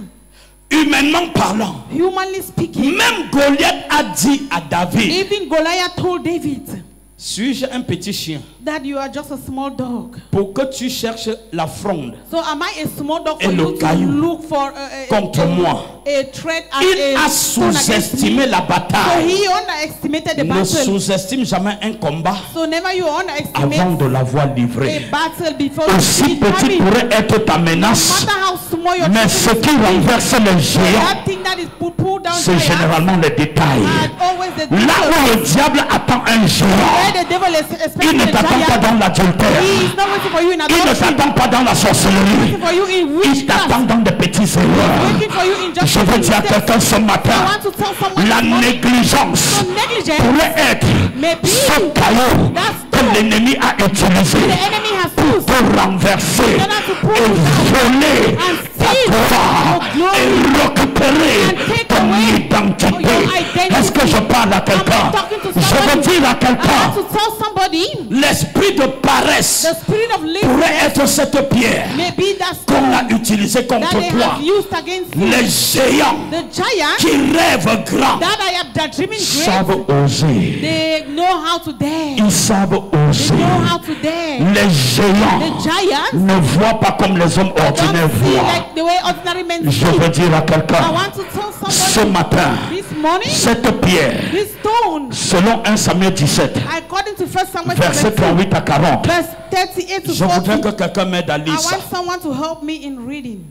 Speaker 1: humainement parlant,
Speaker 2: humanly speaking,
Speaker 1: même Goliath a dit à David,
Speaker 2: even Goliath told David
Speaker 1: suis-je un petit chien
Speaker 2: that you are just a small dog.
Speaker 1: pour que tu cherches la fronde
Speaker 2: So am I a small dog
Speaker 1: Et
Speaker 2: for
Speaker 1: le
Speaker 2: you to
Speaker 1: caillou
Speaker 2: look for
Speaker 1: contre moi?
Speaker 2: a threat as
Speaker 1: Il
Speaker 2: a
Speaker 1: a
Speaker 2: stone against
Speaker 1: sous-estimé
Speaker 2: me?
Speaker 1: la
Speaker 2: So
Speaker 1: bataille.
Speaker 2: he underestimated the
Speaker 1: Ne
Speaker 2: battle.
Speaker 1: sous-estime jamais un combat
Speaker 2: So never you
Speaker 1: avant
Speaker 2: underestimate
Speaker 1: de l'avoir
Speaker 2: a
Speaker 1: livré.
Speaker 2: battle before you
Speaker 1: Aussi
Speaker 2: see it
Speaker 1: petit
Speaker 2: coming.
Speaker 1: pourrait être ta
Speaker 2: No
Speaker 1: menace,
Speaker 2: matter how small your
Speaker 1: mais ce qui renverse les géants,
Speaker 2: that thing that is pulled down
Speaker 1: c'est
Speaker 2: giants
Speaker 1: généralement les détails.
Speaker 2: are always the
Speaker 1: Là où le diable attend un géant,
Speaker 2: where the devil is
Speaker 1: il
Speaker 2: expecting
Speaker 1: ne
Speaker 2: a
Speaker 1: t'attend pas
Speaker 2: giant.
Speaker 1: dans l'adultère,
Speaker 2: He is not waiting for you in
Speaker 1: il ne
Speaker 2: adultery.
Speaker 1: t'attend pas dans la sorcellerie,
Speaker 2: Waiting for you in
Speaker 1: il
Speaker 2: witchcraft.
Speaker 1: t'attend dans des petites erreurs.
Speaker 2: Waiting for you in just
Speaker 1: Je veux dire à quelqu'un ce
Speaker 2: I
Speaker 1: matin,
Speaker 2: want to tell someone
Speaker 1: la
Speaker 2: this morning,
Speaker 1: négligence
Speaker 2: so negligence
Speaker 1: pourrait être
Speaker 2: Maybe
Speaker 1: ce caillou
Speaker 2: that's
Speaker 1: que l'ennemi a utilisé
Speaker 2: the enemy has used
Speaker 1: pour renverser
Speaker 2: in order to pull
Speaker 1: et
Speaker 2: you down
Speaker 1: voler
Speaker 2: and
Speaker 1: ta
Speaker 2: steal
Speaker 1: gloire
Speaker 2: your glory
Speaker 1: et récupérer
Speaker 2: and take
Speaker 1: ton
Speaker 2: away
Speaker 1: identité.
Speaker 2: your identity.
Speaker 1: Est-ce que je parle à quelqu'un?
Speaker 2: Am I talking to
Speaker 1: Je veux
Speaker 2: somebody?
Speaker 1: dire à
Speaker 2: I
Speaker 1: quelqu'un,
Speaker 2: want to tell somebody
Speaker 1: l'esprit de paresse
Speaker 2: the spirit of
Speaker 1: pourrait
Speaker 2: laziness
Speaker 1: être cette pierre
Speaker 2: may be that
Speaker 1: qu'on
Speaker 2: stone
Speaker 1: a utilisée
Speaker 2: that
Speaker 1: contre
Speaker 2: they
Speaker 1: toi.
Speaker 2: have used against you.
Speaker 1: Les géants
Speaker 2: The giants
Speaker 1: qui rêvent grand
Speaker 2: that I am that dreaming great,
Speaker 1: savent oser.
Speaker 2: they know how to dare.
Speaker 1: Ils savent
Speaker 2: They
Speaker 1: oser.
Speaker 2: know how to dare.
Speaker 1: Les géants
Speaker 2: The giants
Speaker 1: ne voient pas comme les hommes ordinaires
Speaker 2: don't see
Speaker 1: voient.
Speaker 2: like the way ordinary men
Speaker 1: Je
Speaker 2: see.
Speaker 1: veux dire à
Speaker 2: I
Speaker 1: quelqu'un,
Speaker 2: want to tell
Speaker 1: ce
Speaker 2: somebody
Speaker 1: matin,
Speaker 2: this morning,
Speaker 1: cette pierre,
Speaker 2: this stone,
Speaker 1: selon 1 Samuel 17,
Speaker 2: according to 1 Samuel
Speaker 1: verset
Speaker 2: 17,
Speaker 1: 38 à 40,
Speaker 2: verse 38 to
Speaker 1: je voudrais
Speaker 2: 40,
Speaker 1: que quelqu'un m'aide à
Speaker 2: I
Speaker 1: lire ça.
Speaker 2: want someone to help me in reading.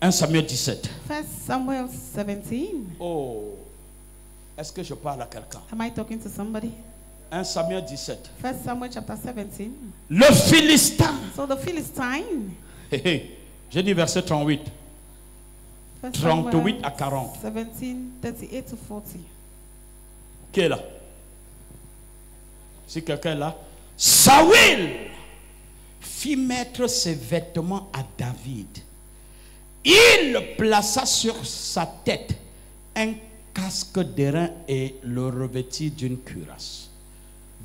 Speaker 1: 1 Samuel 17.
Speaker 2: 1 Samuel 17.
Speaker 1: Oh, est-ce que je parle à quelqu'un?
Speaker 2: Am I talking to somebody?
Speaker 1: 1 Samuel 17.
Speaker 2: 1 Samuel chapter 17.
Speaker 1: Le Philistin,
Speaker 2: So the Philistine,
Speaker 1: j'ai dit verset 38,
Speaker 2: 1
Speaker 1: 38 à 40.
Speaker 2: 17, 38 to 40.
Speaker 1: Qui est là? Si quelqu'un est là. Saül fit mettre ses vêtements à David. Il plaça sur sa tête un casque d'airain et le revêtit d'une cuirasse.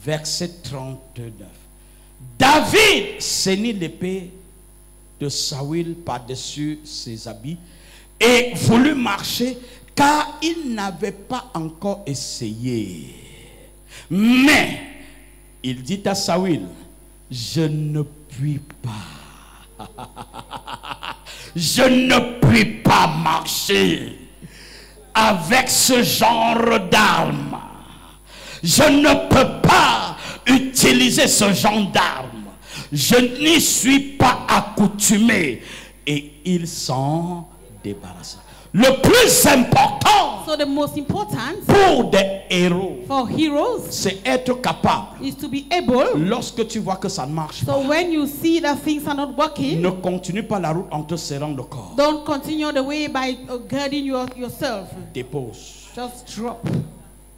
Speaker 1: Verset 39. David ceignit l'épée de Saül par-dessus ses habits et voulut marcher car il n'avait pas encore essayé. Mais il dit à Saül, je ne puis pas. Je ne puis pas marcher avec ce genre d'armes. Je ne peux pas utiliser ce genre d'armes. Je n'y suis pas accoutumé. Et il s'en débarrassa. Le plus important
Speaker 2: So the most important
Speaker 1: pour des héros,
Speaker 2: for heroes
Speaker 1: c'est être capable.
Speaker 2: is to be able.
Speaker 1: Lorsque tu vois que ça ne marche pas,
Speaker 2: So when you see that things are not working,
Speaker 1: ne continue pas la route en te serrant le corps.
Speaker 2: don't continue the way by guarding yourself.
Speaker 1: Dépose.
Speaker 2: Just drop.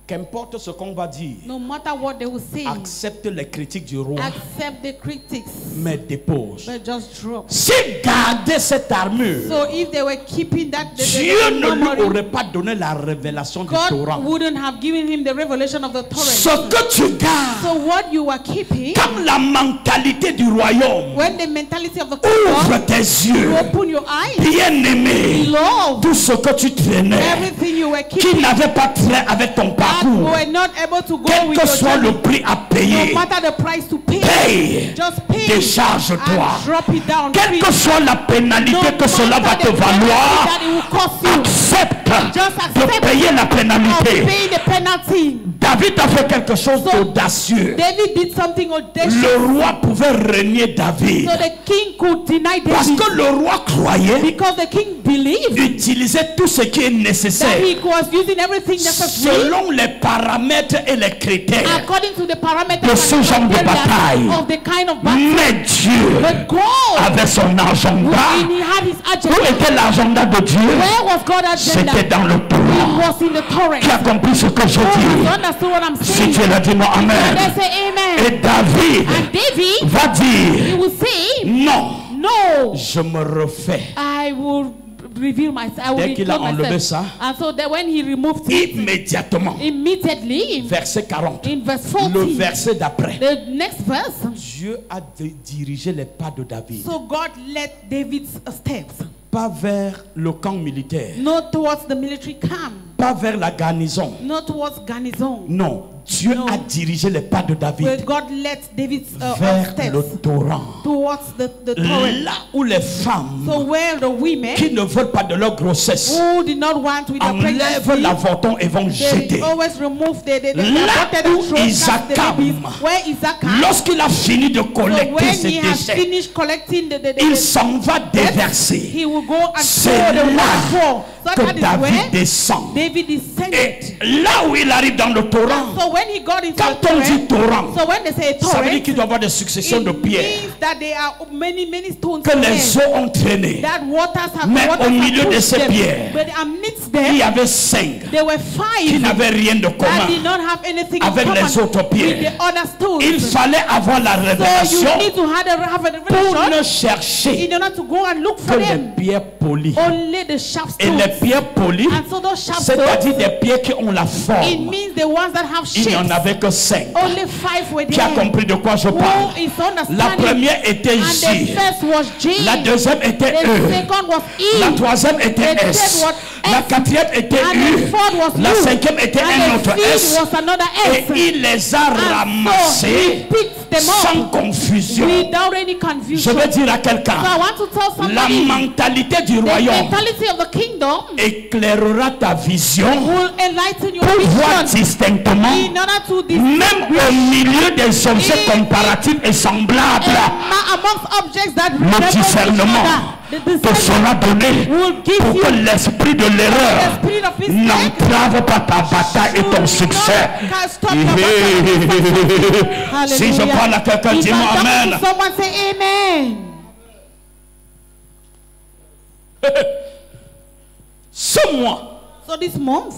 Speaker 1: Qu'importe ce qu'on va dire,
Speaker 2: no matter what they will say,
Speaker 1: accepte les critiques du roi,
Speaker 2: accept the critics,
Speaker 1: mais dépose.
Speaker 2: but just drop.
Speaker 1: Si garder cette armure,
Speaker 2: So if they were keeping that,
Speaker 1: Dieu ne lui aurait pas donné la révélation du
Speaker 2: God
Speaker 1: Torah.
Speaker 2: wouldn't have given him the revelation of the
Speaker 1: Ce
Speaker 2: Torah.
Speaker 1: que tu gardes,
Speaker 2: So what you are keeping,
Speaker 1: comme la mentalité du royaume,
Speaker 2: when the mentality of the
Speaker 1: ouvre
Speaker 2: kingdom,
Speaker 1: tes yeux,
Speaker 2: you open your eyes,
Speaker 1: bien-aimé.
Speaker 2: love
Speaker 1: Tout ce que tu traînais,
Speaker 2: everything you were
Speaker 1: qui
Speaker 2: keeping,
Speaker 1: n'avait pas trait avec ton
Speaker 2: that
Speaker 1: parcours,
Speaker 2: were not able to go
Speaker 1: quel
Speaker 2: with
Speaker 1: que
Speaker 2: your
Speaker 1: soit
Speaker 2: journey,
Speaker 1: le prix à
Speaker 2: no
Speaker 1: payer,
Speaker 2: matter the price to pay,
Speaker 1: paye,
Speaker 2: just pay
Speaker 1: décharge-toi.
Speaker 2: and drop it down.
Speaker 1: Quelle que soit la pénalité
Speaker 2: No
Speaker 1: que cela va
Speaker 2: matter
Speaker 1: te
Speaker 2: the penalty
Speaker 1: valoir,
Speaker 2: that it will cost you,
Speaker 1: accepte
Speaker 2: just
Speaker 1: de
Speaker 2: accept
Speaker 1: payer la
Speaker 2: of
Speaker 1: pénalité.
Speaker 2: paying the penalty.
Speaker 1: David a fait quelque chose
Speaker 2: So,
Speaker 1: d'audacieux.
Speaker 2: David did something audacious,
Speaker 1: Le roi pouvait renier David
Speaker 2: so the king could deny
Speaker 1: parce
Speaker 2: David,
Speaker 1: que le roi croyait
Speaker 2: because the king believed
Speaker 1: utiliser tout ce qui est
Speaker 2: that
Speaker 1: nécessaire
Speaker 2: he was using everything necessary
Speaker 1: selon les paramètres et les critères.
Speaker 2: according to the parameters
Speaker 1: de ce genre de bataille.
Speaker 2: of the kind of battle.
Speaker 1: Mais Dieu
Speaker 2: But God,
Speaker 1: avait son agenda.
Speaker 2: when he had his
Speaker 1: Où
Speaker 2: agenda,
Speaker 1: était l'agenda de Dieu?
Speaker 2: where was God's agenda?
Speaker 1: C'était dans le
Speaker 2: It
Speaker 1: Torah.
Speaker 2: was in the Torah.
Speaker 1: Qui a compris ce que je
Speaker 2: You
Speaker 1: dis?
Speaker 2: understand what I'm
Speaker 1: Si
Speaker 2: saying?
Speaker 1: tu l'as dit, moi, amen.
Speaker 2: Let's say amen.
Speaker 1: Et David
Speaker 2: And David,
Speaker 1: va
Speaker 2: he
Speaker 1: dire,
Speaker 2: will say,
Speaker 1: non,
Speaker 2: no,
Speaker 1: je me refais.
Speaker 2: I will reveal myself. I will
Speaker 1: Dès qu'il a
Speaker 2: reveal
Speaker 1: enlevé
Speaker 2: myself.
Speaker 1: ça,
Speaker 2: And so that when he removed it,
Speaker 1: immédiatement,
Speaker 2: immediately,
Speaker 1: verset 40,
Speaker 2: in verse
Speaker 1: le
Speaker 2: 40,
Speaker 1: verset d'après,
Speaker 2: the next verse,
Speaker 1: Dieu a dirigé les pas de David,
Speaker 2: so God led David's steps,
Speaker 1: pas vers le camp militaire,
Speaker 2: not towards the military camp,
Speaker 1: pas vers la garnison.
Speaker 2: not towards garnison,
Speaker 1: Non, Dieu
Speaker 2: No.
Speaker 1: a dirigé les pas de
Speaker 2: but
Speaker 1: David
Speaker 2: God led David's
Speaker 1: vers
Speaker 2: steps
Speaker 1: le torrent.
Speaker 2: towards the Torah.
Speaker 1: Là où les femmes
Speaker 2: So where the women
Speaker 1: qui ne veulent pas de leur grossesse
Speaker 2: who did not want with the
Speaker 1: enlèvent
Speaker 2: pregnancy,
Speaker 1: l'avorton et vont
Speaker 2: they
Speaker 1: jeter.
Speaker 2: always remove the
Speaker 1: Là
Speaker 2: aborted
Speaker 1: où
Speaker 2: and throw
Speaker 1: Isaac
Speaker 2: the babies. Where Isaac came,
Speaker 1: Lorsqu'il a fini de
Speaker 2: so
Speaker 1: collecter
Speaker 2: when
Speaker 1: ses
Speaker 2: he has
Speaker 1: déchets,
Speaker 2: finished collecting
Speaker 1: il s'en va déverser.
Speaker 2: he will go and
Speaker 1: C'est
Speaker 2: throw the
Speaker 1: là
Speaker 2: waterfall. So
Speaker 1: que
Speaker 2: that is
Speaker 1: David
Speaker 2: where
Speaker 1: descend.
Speaker 2: David descended.
Speaker 1: Et là où il arrive dans le torrent,
Speaker 2: So when he got into
Speaker 1: quand
Speaker 2: the
Speaker 1: on dit
Speaker 2: torrent,
Speaker 1: torrent,
Speaker 2: so when they say
Speaker 1: ça veut
Speaker 2: torrent,
Speaker 1: dire qu'il doit y avoir des successions de
Speaker 2: it
Speaker 1: pierres
Speaker 2: means that there are many stones
Speaker 1: que les
Speaker 2: there.
Speaker 1: eaux ont traîné.
Speaker 2: That waters have,
Speaker 1: Mais
Speaker 2: waters
Speaker 1: au
Speaker 2: have
Speaker 1: milieu de
Speaker 2: pushed
Speaker 1: ces
Speaker 2: them.
Speaker 1: pierres,
Speaker 2: But amidst
Speaker 1: Il
Speaker 2: them,
Speaker 1: y avait 5
Speaker 2: there were
Speaker 1: qui
Speaker 2: 5
Speaker 1: n'avaient rien de
Speaker 2: that
Speaker 1: commun
Speaker 2: did not have anything
Speaker 1: avec
Speaker 2: in
Speaker 1: les
Speaker 2: common
Speaker 1: autres
Speaker 2: with
Speaker 1: pierres.
Speaker 2: the other stones.
Speaker 1: Il fallait avoir la
Speaker 2: So you
Speaker 1: révélation
Speaker 2: need to have a
Speaker 1: pour
Speaker 2: revelation
Speaker 1: ne chercher
Speaker 2: in order to go and look
Speaker 1: que
Speaker 2: for
Speaker 1: les
Speaker 2: them.
Speaker 1: pierres polies.
Speaker 2: Only the sharp
Speaker 1: Et
Speaker 2: stones.
Speaker 1: les pierres polies,
Speaker 2: And so those sharp
Speaker 1: c'est-à-dire
Speaker 2: stones,
Speaker 1: des pierres qui ont la
Speaker 2: it
Speaker 1: forme,
Speaker 2: means the ones that have
Speaker 1: il n'y en
Speaker 2: shapes.
Speaker 1: avait que 5.
Speaker 2: Only 5 were
Speaker 1: Qui a
Speaker 2: there.
Speaker 1: compris de quoi je
Speaker 2: Who
Speaker 1: parle?
Speaker 2: is
Speaker 1: La
Speaker 2: understanding?
Speaker 1: première était
Speaker 2: And the
Speaker 1: J,
Speaker 2: first was J.
Speaker 1: la deuxième était
Speaker 2: The
Speaker 1: E,
Speaker 2: second was E.
Speaker 1: la troisième était
Speaker 2: The
Speaker 1: S,
Speaker 2: third was
Speaker 1: la
Speaker 2: S.
Speaker 1: quatrième était
Speaker 2: And
Speaker 1: U,
Speaker 2: the fourth was
Speaker 1: la
Speaker 2: U.
Speaker 1: cinquième était un
Speaker 2: And
Speaker 1: autre
Speaker 2: the fifth
Speaker 1: S,
Speaker 2: was another
Speaker 1: et
Speaker 2: S.
Speaker 1: il les a
Speaker 2: And so he
Speaker 1: ramassés
Speaker 2: picked them
Speaker 1: sans
Speaker 2: up
Speaker 1: confusion.
Speaker 2: without any
Speaker 1: Je
Speaker 2: confusion.
Speaker 1: vais dire à
Speaker 2: So
Speaker 1: quelqu'un,
Speaker 2: I want to tell
Speaker 1: la
Speaker 2: somebody,
Speaker 1: mentalité du
Speaker 2: the
Speaker 1: royaume
Speaker 2: mentality of the kingdom
Speaker 1: éclairera ta vision
Speaker 2: will enlighten your
Speaker 1: pour voir
Speaker 2: vision
Speaker 1: distinctement,
Speaker 2: in order to
Speaker 1: même au milieu des objets comparatifs et semblables,
Speaker 2: amongst objects that
Speaker 1: le
Speaker 2: resemble each
Speaker 1: discernement
Speaker 2: other. The
Speaker 1: te sera donné
Speaker 2: will give
Speaker 1: pour
Speaker 2: you
Speaker 1: que l'esprit de
Speaker 2: the
Speaker 1: l'erreur
Speaker 2: spirit of mistake.
Speaker 1: n'entrave pas ta bataille et ton succès.
Speaker 2: Stop your battle.
Speaker 1: Si je
Speaker 2: Hallelujah.
Speaker 1: parle à quelqu'un,
Speaker 2: If
Speaker 1: dis-moi
Speaker 2: I'm talking
Speaker 1: amen.
Speaker 2: to someone, say amen.
Speaker 1: Ce mois,
Speaker 2: So this month,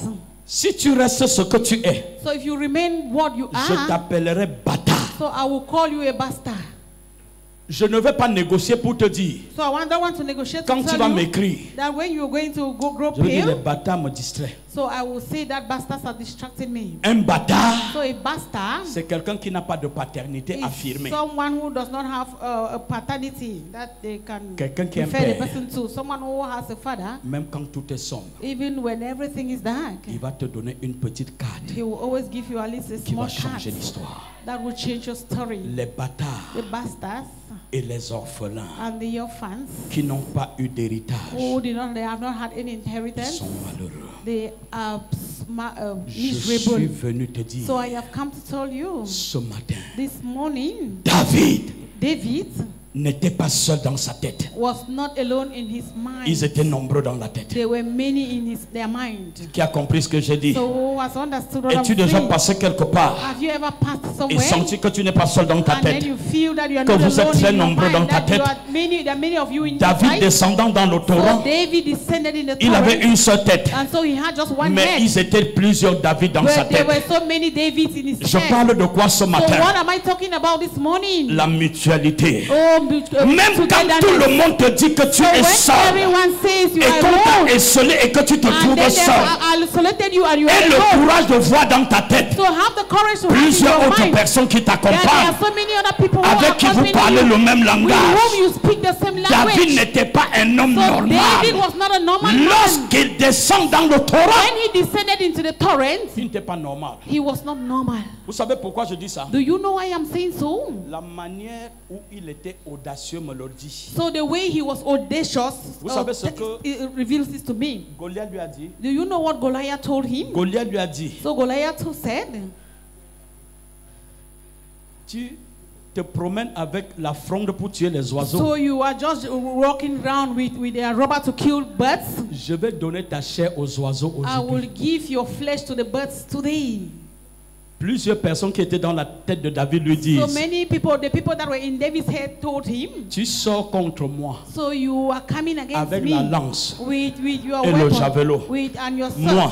Speaker 1: si tu restes ce que tu es,
Speaker 2: so if you remain what you
Speaker 1: je
Speaker 2: are,
Speaker 1: t'appellerai bâtard.
Speaker 2: so I will call you a bastard.
Speaker 1: Je ne vais pas négocier pour te dire.
Speaker 2: So I don't want to negotiate
Speaker 1: Quand
Speaker 2: to
Speaker 1: tu
Speaker 2: tell
Speaker 1: vas
Speaker 2: you
Speaker 1: m'écrire,
Speaker 2: that when you're going to grow
Speaker 1: je vais dire les
Speaker 2: pale,
Speaker 1: bâtards me distraient.
Speaker 2: so I will say that bastards are distracting me.
Speaker 1: Un bâtard,
Speaker 2: So a bastard
Speaker 1: c'est quelqu'un qui n'a pas de paternité
Speaker 2: is
Speaker 1: affirmée.
Speaker 2: someone who does not have a paternity that they can
Speaker 1: Quelqu'un qui est un
Speaker 2: refer the
Speaker 1: père.
Speaker 2: person to. Someone who has a father,
Speaker 1: Même quand tout est sombre,
Speaker 2: even when everything is dark,
Speaker 1: il va te donner une petite carte
Speaker 2: he will always give you at least a
Speaker 1: qui va
Speaker 2: small card
Speaker 1: changer l'histoire.
Speaker 2: that will change your story.
Speaker 1: Les bâtards
Speaker 2: The bastards
Speaker 1: et les orphelins
Speaker 2: and the orphans
Speaker 1: qui n'ont pas eu d'héritage
Speaker 2: they have not had any inheritance,
Speaker 1: sont malheureux.
Speaker 2: they are
Speaker 1: Je suis
Speaker 2: miserable.
Speaker 1: venu te dire
Speaker 2: So I have come to tell you
Speaker 1: ce matin,
Speaker 2: this morning,
Speaker 1: David
Speaker 2: David
Speaker 1: n'était pas seul dans sa tête.
Speaker 2: was not alone in his mind.
Speaker 1: Ils étaient nombreux dans la tête.
Speaker 2: There were many in their mind.
Speaker 1: Qui a compris ce que j'ai dit?
Speaker 2: So who has understood what I'm
Speaker 1: Es-tu déjà
Speaker 2: saying?
Speaker 1: passé quelque part
Speaker 2: Have you ever passed
Speaker 1: et
Speaker 2: somewhere
Speaker 1: senti que tu n'es pas seul dans ta
Speaker 2: and then
Speaker 1: tête?
Speaker 2: you feel that you are
Speaker 1: Que
Speaker 2: not
Speaker 1: vous êtes
Speaker 2: alone
Speaker 1: très
Speaker 2: in your
Speaker 1: nombreux dans
Speaker 2: mind,
Speaker 1: ta
Speaker 2: that you
Speaker 1: tête.
Speaker 2: are many, there are many of you in your
Speaker 1: David
Speaker 2: sight.
Speaker 1: descendant dans le
Speaker 2: So
Speaker 1: torrent,
Speaker 2: David descended in the
Speaker 1: il avait
Speaker 2: torrent,
Speaker 1: une seule tête.
Speaker 2: and so he had just one
Speaker 1: Mais
Speaker 2: head.
Speaker 1: ils étaient plusieurs David dans sa
Speaker 2: But there
Speaker 1: tête.
Speaker 2: were so many Davids in his
Speaker 1: Je
Speaker 2: head.
Speaker 1: parle de quoi ce
Speaker 2: So
Speaker 1: matin?
Speaker 2: what am I talking about this morning?
Speaker 1: La mutualité.
Speaker 2: Même
Speaker 1: Même quand tout le monde te dit que tu es seul,
Speaker 2: everyone says you
Speaker 1: et
Speaker 2: are
Speaker 1: qu'on
Speaker 2: alone,
Speaker 1: t'a esselé et que tu te
Speaker 2: and
Speaker 1: trouves
Speaker 2: then they
Speaker 1: seul,
Speaker 2: have isolated you and you are
Speaker 1: et le
Speaker 2: alone.
Speaker 1: courage de voir dans ta tête
Speaker 2: So have the courage to have in
Speaker 1: plusieurs
Speaker 2: your
Speaker 1: autres
Speaker 2: mind
Speaker 1: personnes qui
Speaker 2: that there
Speaker 1: t'accompagnent,
Speaker 2: are so many other people who
Speaker 1: avec
Speaker 2: are
Speaker 1: qui vous
Speaker 2: accompanying
Speaker 1: parlez
Speaker 2: you,
Speaker 1: le même
Speaker 2: with
Speaker 1: langage.
Speaker 2: whom you speak the same
Speaker 1: David
Speaker 2: language.
Speaker 1: n'était pas un homme
Speaker 2: So
Speaker 1: normal.
Speaker 2: David was not a normal man.
Speaker 1: Lorsqu'il descend dans le torrent,
Speaker 2: When he descended into the torrent,
Speaker 1: il n'était pas normal.
Speaker 2: he was not normal.
Speaker 1: Vous savez pourquoi je dis ça?
Speaker 2: Do you know why I'm saying so?
Speaker 1: La manière où il était audacieux me le dit.
Speaker 2: So the way he was audacious
Speaker 1: Vous savez ce que
Speaker 2: it reveals this to me.
Speaker 1: Goliath lui a dit?
Speaker 2: Do you know what Goliath told him?
Speaker 1: Goliath lui a dit,
Speaker 2: So Goliath said,
Speaker 1: tu te promènes avec la fronde pour tuer les oiseaux.
Speaker 2: so you are just walking around with a rubber to kill birds.
Speaker 1: Je vais donner ta chair aux oiseaux
Speaker 2: I will
Speaker 1: aujourd'hui.
Speaker 2: give your flesh to the birds today.
Speaker 1: Plusieurs personnes qui étaient dans la tête de David lui
Speaker 2: So
Speaker 1: disent,
Speaker 2: many people, the people that were in David's head told him,
Speaker 1: tu sors contre moi
Speaker 2: so you are coming against
Speaker 1: avec
Speaker 2: me
Speaker 1: la lance
Speaker 2: with your
Speaker 1: et le
Speaker 2: weapon,
Speaker 1: javelot.
Speaker 2: and your sword.
Speaker 1: Moi,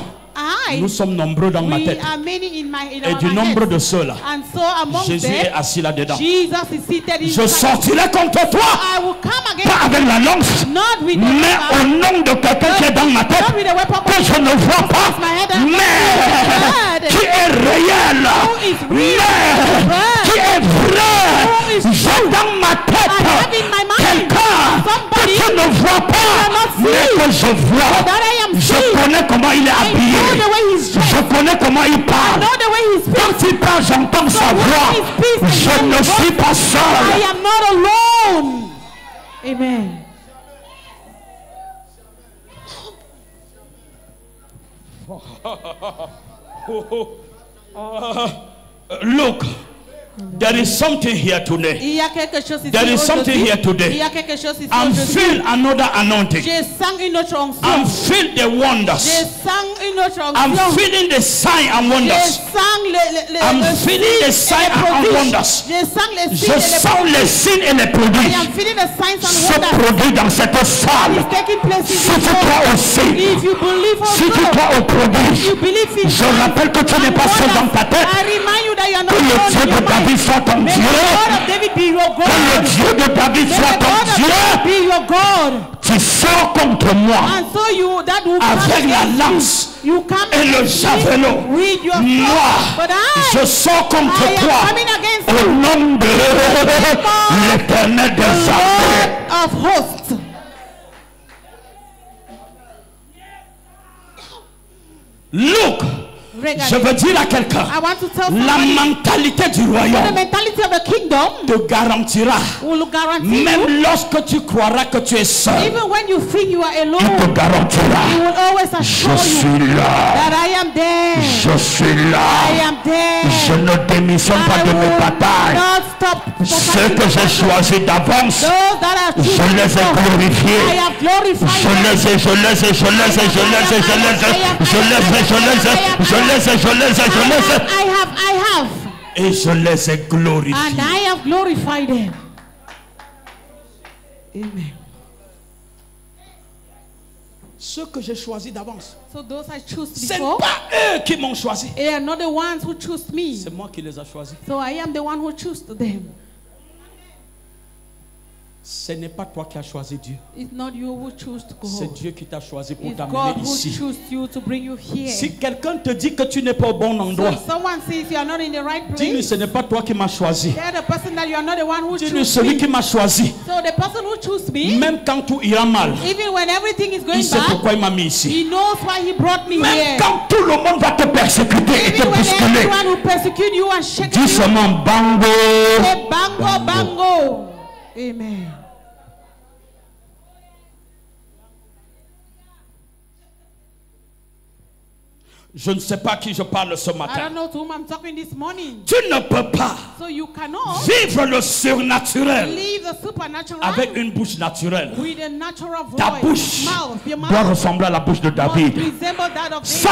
Speaker 1: nous sommes nombreux dans ma
Speaker 2: We
Speaker 1: tête.
Speaker 2: are many in
Speaker 1: Et
Speaker 2: our
Speaker 1: du nombre
Speaker 2: heads.
Speaker 1: de ceux-là,
Speaker 2: And so among
Speaker 1: Jésus est
Speaker 2: them,
Speaker 1: assis là-dedans.
Speaker 2: Jesus is seated
Speaker 1: Je
Speaker 2: inside.
Speaker 1: sortirai contre toi,
Speaker 2: I will come
Speaker 1: pas
Speaker 2: against
Speaker 1: avec la lance,
Speaker 2: not with the
Speaker 1: mais au
Speaker 2: weapon,
Speaker 1: nom de quelqu'un qui est dans ma tête,
Speaker 2: not with the weapon,
Speaker 1: que je ne vois pas, mais qui est réel, mais qui est vrai. J'ai dans ma tête
Speaker 2: I have in my mind
Speaker 1: quelqu'un que
Speaker 2: somebody
Speaker 1: tu ne vois pas, mais que je vois.
Speaker 2: that I am
Speaker 1: Je
Speaker 2: seeing.
Speaker 1: connais comment il est
Speaker 2: I know
Speaker 1: habillé.
Speaker 2: the way he's dressed.
Speaker 1: Je connais comment il
Speaker 2: I
Speaker 1: parle.
Speaker 2: know the way he speaks.
Speaker 1: Quand il parle, j'entends sa
Speaker 2: when
Speaker 1: voix.
Speaker 2: he speaks, I
Speaker 1: Je
Speaker 2: hear
Speaker 1: ne
Speaker 2: his voice.
Speaker 1: suis pas
Speaker 2: I
Speaker 1: seul.
Speaker 2: am not alone. Amen.
Speaker 1: Look, there is something here today.
Speaker 2: Il y a quelque chose ici
Speaker 1: There is something
Speaker 2: aujourd'hui.
Speaker 1: here today.
Speaker 2: Il y a quelque chose ici
Speaker 1: I'm
Speaker 2: aujourd'hui.
Speaker 1: feel another anointing.
Speaker 2: Je sens une autre
Speaker 1: I'm
Speaker 2: onction.
Speaker 1: feel the
Speaker 2: Je
Speaker 1: wonders.
Speaker 2: sens une autre
Speaker 1: I'm
Speaker 2: onction.
Speaker 1: feeling the sign and
Speaker 2: Je
Speaker 1: wonders.
Speaker 2: sens
Speaker 1: I'm
Speaker 2: le
Speaker 1: feeling the sign and
Speaker 2: prodige.
Speaker 1: wonders.
Speaker 2: Je sens les
Speaker 1: Je
Speaker 2: signes et les
Speaker 1: sens
Speaker 2: prodiges.
Speaker 1: les signes et les
Speaker 2: I
Speaker 1: prodiges
Speaker 2: am feeling the signs and
Speaker 1: se
Speaker 2: wonders.
Speaker 1: produisent dans cette salle.
Speaker 2: It's taking place in
Speaker 1: Si
Speaker 2: this
Speaker 1: tu
Speaker 2: world.
Speaker 1: crois aussi,
Speaker 2: If you believe
Speaker 1: si tu
Speaker 2: also,
Speaker 1: crois au prodige,
Speaker 2: you believe in
Speaker 1: je
Speaker 2: signs
Speaker 1: rappelle que tu n'es
Speaker 2: and
Speaker 1: pas seul dans
Speaker 2: wonders.
Speaker 1: ta tête.
Speaker 2: I remind you that you are not
Speaker 1: Que le
Speaker 2: alone
Speaker 1: Dieu
Speaker 2: in
Speaker 1: de
Speaker 2: your
Speaker 1: David
Speaker 2: mind.
Speaker 1: soit ton
Speaker 2: May the
Speaker 1: Dieu.
Speaker 2: God of David be your
Speaker 1: Que le
Speaker 2: God.
Speaker 1: Dieu de David
Speaker 2: May
Speaker 1: soit
Speaker 2: the
Speaker 1: ton
Speaker 2: God of
Speaker 1: Dieu.
Speaker 2: David be your God.
Speaker 1: Tu sors contre moi
Speaker 2: And so you that will come
Speaker 1: avec la
Speaker 2: against
Speaker 1: lance
Speaker 2: you, you come
Speaker 1: et le
Speaker 2: against me
Speaker 1: javelot.
Speaker 2: with your sword.
Speaker 1: Moi,
Speaker 2: But
Speaker 1: je sors contre
Speaker 2: I am
Speaker 1: toi
Speaker 2: coming against
Speaker 1: au nom de l'Éternel des armées.
Speaker 2: Lord of hosts.
Speaker 1: Look,
Speaker 2: Regardez.
Speaker 1: je veux dire à quelqu'un,
Speaker 2: I want to tell
Speaker 1: la
Speaker 2: somebody
Speaker 1: mentalité du
Speaker 2: the
Speaker 1: royaume
Speaker 2: mentality of the kingdom
Speaker 1: te garantira,
Speaker 2: will guarantee you,
Speaker 1: même lorsque tu croiras que tu es seul,
Speaker 2: even when you think you are
Speaker 1: il te
Speaker 2: alone, it
Speaker 1: garantira.
Speaker 2: will always
Speaker 1: Je
Speaker 2: assure you
Speaker 1: suis là,
Speaker 2: that I am there.
Speaker 1: je suis
Speaker 2: I
Speaker 1: là.
Speaker 2: am there.
Speaker 1: Je ne démissionne pas
Speaker 2: I
Speaker 1: de mes
Speaker 2: will
Speaker 1: batailles.
Speaker 2: not stop
Speaker 1: Ceux que j'ai choisis d'avance,
Speaker 2: those that are
Speaker 1: je les ai
Speaker 2: I
Speaker 1: glorifiés.
Speaker 2: have glorified
Speaker 1: Je les ai, je les ai, je les ai, je les ai, je les ai, je les ai, je les ai, je les ai, je les ai, je les ai.
Speaker 2: I have,
Speaker 1: Et je les ai
Speaker 2: and
Speaker 1: glorifiés.
Speaker 2: I have glorified them. Amen.
Speaker 1: Ceux que j'ai choisis d'avance,
Speaker 2: So those I choose
Speaker 1: ce n'est
Speaker 2: before,
Speaker 1: pas eux qui m'ont choisi.
Speaker 2: they are not the ones who choose me.
Speaker 1: C'est moi qui les ai choisis.
Speaker 2: So I am the one who choose them.
Speaker 1: Ce n'est pas toi qui as choisi Dieu.
Speaker 2: It's not you who choose to
Speaker 1: C'est
Speaker 2: go.
Speaker 1: Dieu qui t'a choisi pour
Speaker 2: It's God
Speaker 1: t'amener
Speaker 2: who
Speaker 1: ici.
Speaker 2: choose you to bring you here.
Speaker 1: Si quelqu'un te dit que tu n'es pas au bon
Speaker 2: So
Speaker 1: endroit,
Speaker 2: if someone says you are not in the right
Speaker 1: dis-lui,
Speaker 2: place,
Speaker 1: ce n'est pas toi qui m'as choisi.
Speaker 2: they're the person that you are not the one who
Speaker 1: Dis-lui,
Speaker 2: choose
Speaker 1: celui
Speaker 2: me.
Speaker 1: qui m'a choisi,
Speaker 2: So the person who choose me,
Speaker 1: même quand tout ira mal,
Speaker 2: even when everything is going
Speaker 1: il sait
Speaker 2: bad,
Speaker 1: pourquoi il m'a mis ici.
Speaker 2: he knows why he brought me
Speaker 1: Même
Speaker 2: here.
Speaker 1: quand tout le monde va te persécuter et te
Speaker 2: Even when
Speaker 1: bousculer,
Speaker 2: everyone will persecute you and shake
Speaker 1: dis
Speaker 2: you,
Speaker 1: seulement bango.
Speaker 2: say bango, bango. Amen.
Speaker 1: Je ne sais pas à qui je parle ce
Speaker 2: I
Speaker 1: matin.
Speaker 2: don't know to whom I'm talking this morning.
Speaker 1: Tu ne peux pas
Speaker 2: So you cannot
Speaker 1: vivre le surnaturel
Speaker 2: leave the supernatural
Speaker 1: avec une bouche naturelle.
Speaker 2: with a natural voice.
Speaker 1: Ta bouche
Speaker 2: Mouth, your
Speaker 1: doit
Speaker 2: mouth
Speaker 1: ressembler à la bouche de
Speaker 2: must
Speaker 1: David.
Speaker 2: resemble that of
Speaker 1: Ça,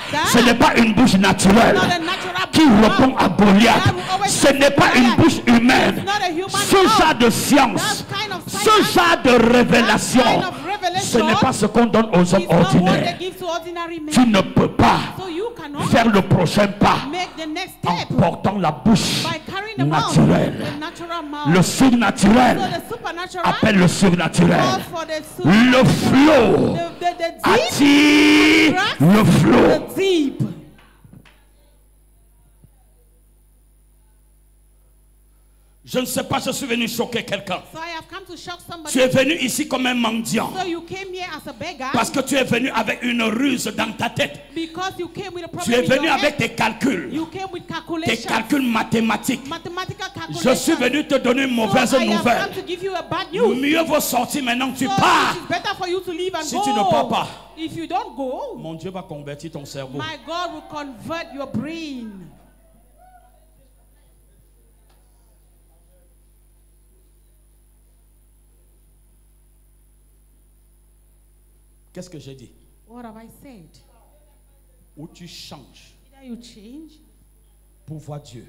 Speaker 2: David.
Speaker 1: ce n'est pas une bouche naturelle
Speaker 2: Not a natural
Speaker 1: qui répond
Speaker 2: mouth.
Speaker 1: à Goliath.
Speaker 2: That will always
Speaker 1: Ce n'est pas
Speaker 2: answer
Speaker 1: une
Speaker 2: Goliath.
Speaker 1: bouche humaine.
Speaker 2: It's not a human
Speaker 1: Ce
Speaker 2: mouth.
Speaker 1: genre de science,
Speaker 2: That kind of
Speaker 1: ce
Speaker 2: science,
Speaker 1: genre de révélation,
Speaker 2: that kind of revelation,
Speaker 1: ce n'est pas ce qu'on donne aux hommes
Speaker 2: it's not what they
Speaker 1: ordinaires.
Speaker 2: give to ordinary men.
Speaker 1: Tu ne peux pas
Speaker 2: So you cannot
Speaker 1: faire le prochain pas
Speaker 2: make the next
Speaker 1: en
Speaker 2: step
Speaker 1: portant la bouche
Speaker 2: by carrying the mouth,
Speaker 1: naturelle.
Speaker 2: the natural mouth.
Speaker 1: Le surnaturel
Speaker 2: So the supernatural
Speaker 1: appelle le surnaturel.
Speaker 2: calls for the
Speaker 1: Le
Speaker 2: supernatural.
Speaker 1: flot
Speaker 2: The deep,
Speaker 1: attire le flot.
Speaker 2: the deep.
Speaker 1: Je ne sais pas, je suis venu choquer quelqu'un.
Speaker 2: So I have come to shock somebody.
Speaker 1: Tu es venu ici comme un mendiant.
Speaker 2: So you came here as a beggar
Speaker 1: Parce que tu es venu avec une ruse dans ta tête.
Speaker 2: because you came with a problem
Speaker 1: Tu es
Speaker 2: in your
Speaker 1: venu avec
Speaker 2: head.
Speaker 1: tes calculs,
Speaker 2: You came with
Speaker 1: tes
Speaker 2: calculations,
Speaker 1: calculs mathématiques.
Speaker 2: mathematical
Speaker 1: Je
Speaker 2: calculations.
Speaker 1: suis venu te donner une
Speaker 2: So
Speaker 1: mauvaise
Speaker 2: I have
Speaker 1: nouvelle.
Speaker 2: come to give you a bad news.
Speaker 1: Mieux vaut sortir maintenant que tu
Speaker 2: So
Speaker 1: pars.
Speaker 2: it is better for you to leave and
Speaker 1: Si
Speaker 2: go.
Speaker 1: tu ne pars pas,
Speaker 2: If you don't go,
Speaker 1: mon Dieu va convertir ton cerveau.
Speaker 2: my God will convert your brain.
Speaker 1: Qu'est-ce que j'ai dit?
Speaker 2: What have I said?
Speaker 1: Ou tu changes
Speaker 2: Either you change,
Speaker 1: pour voir Dieu,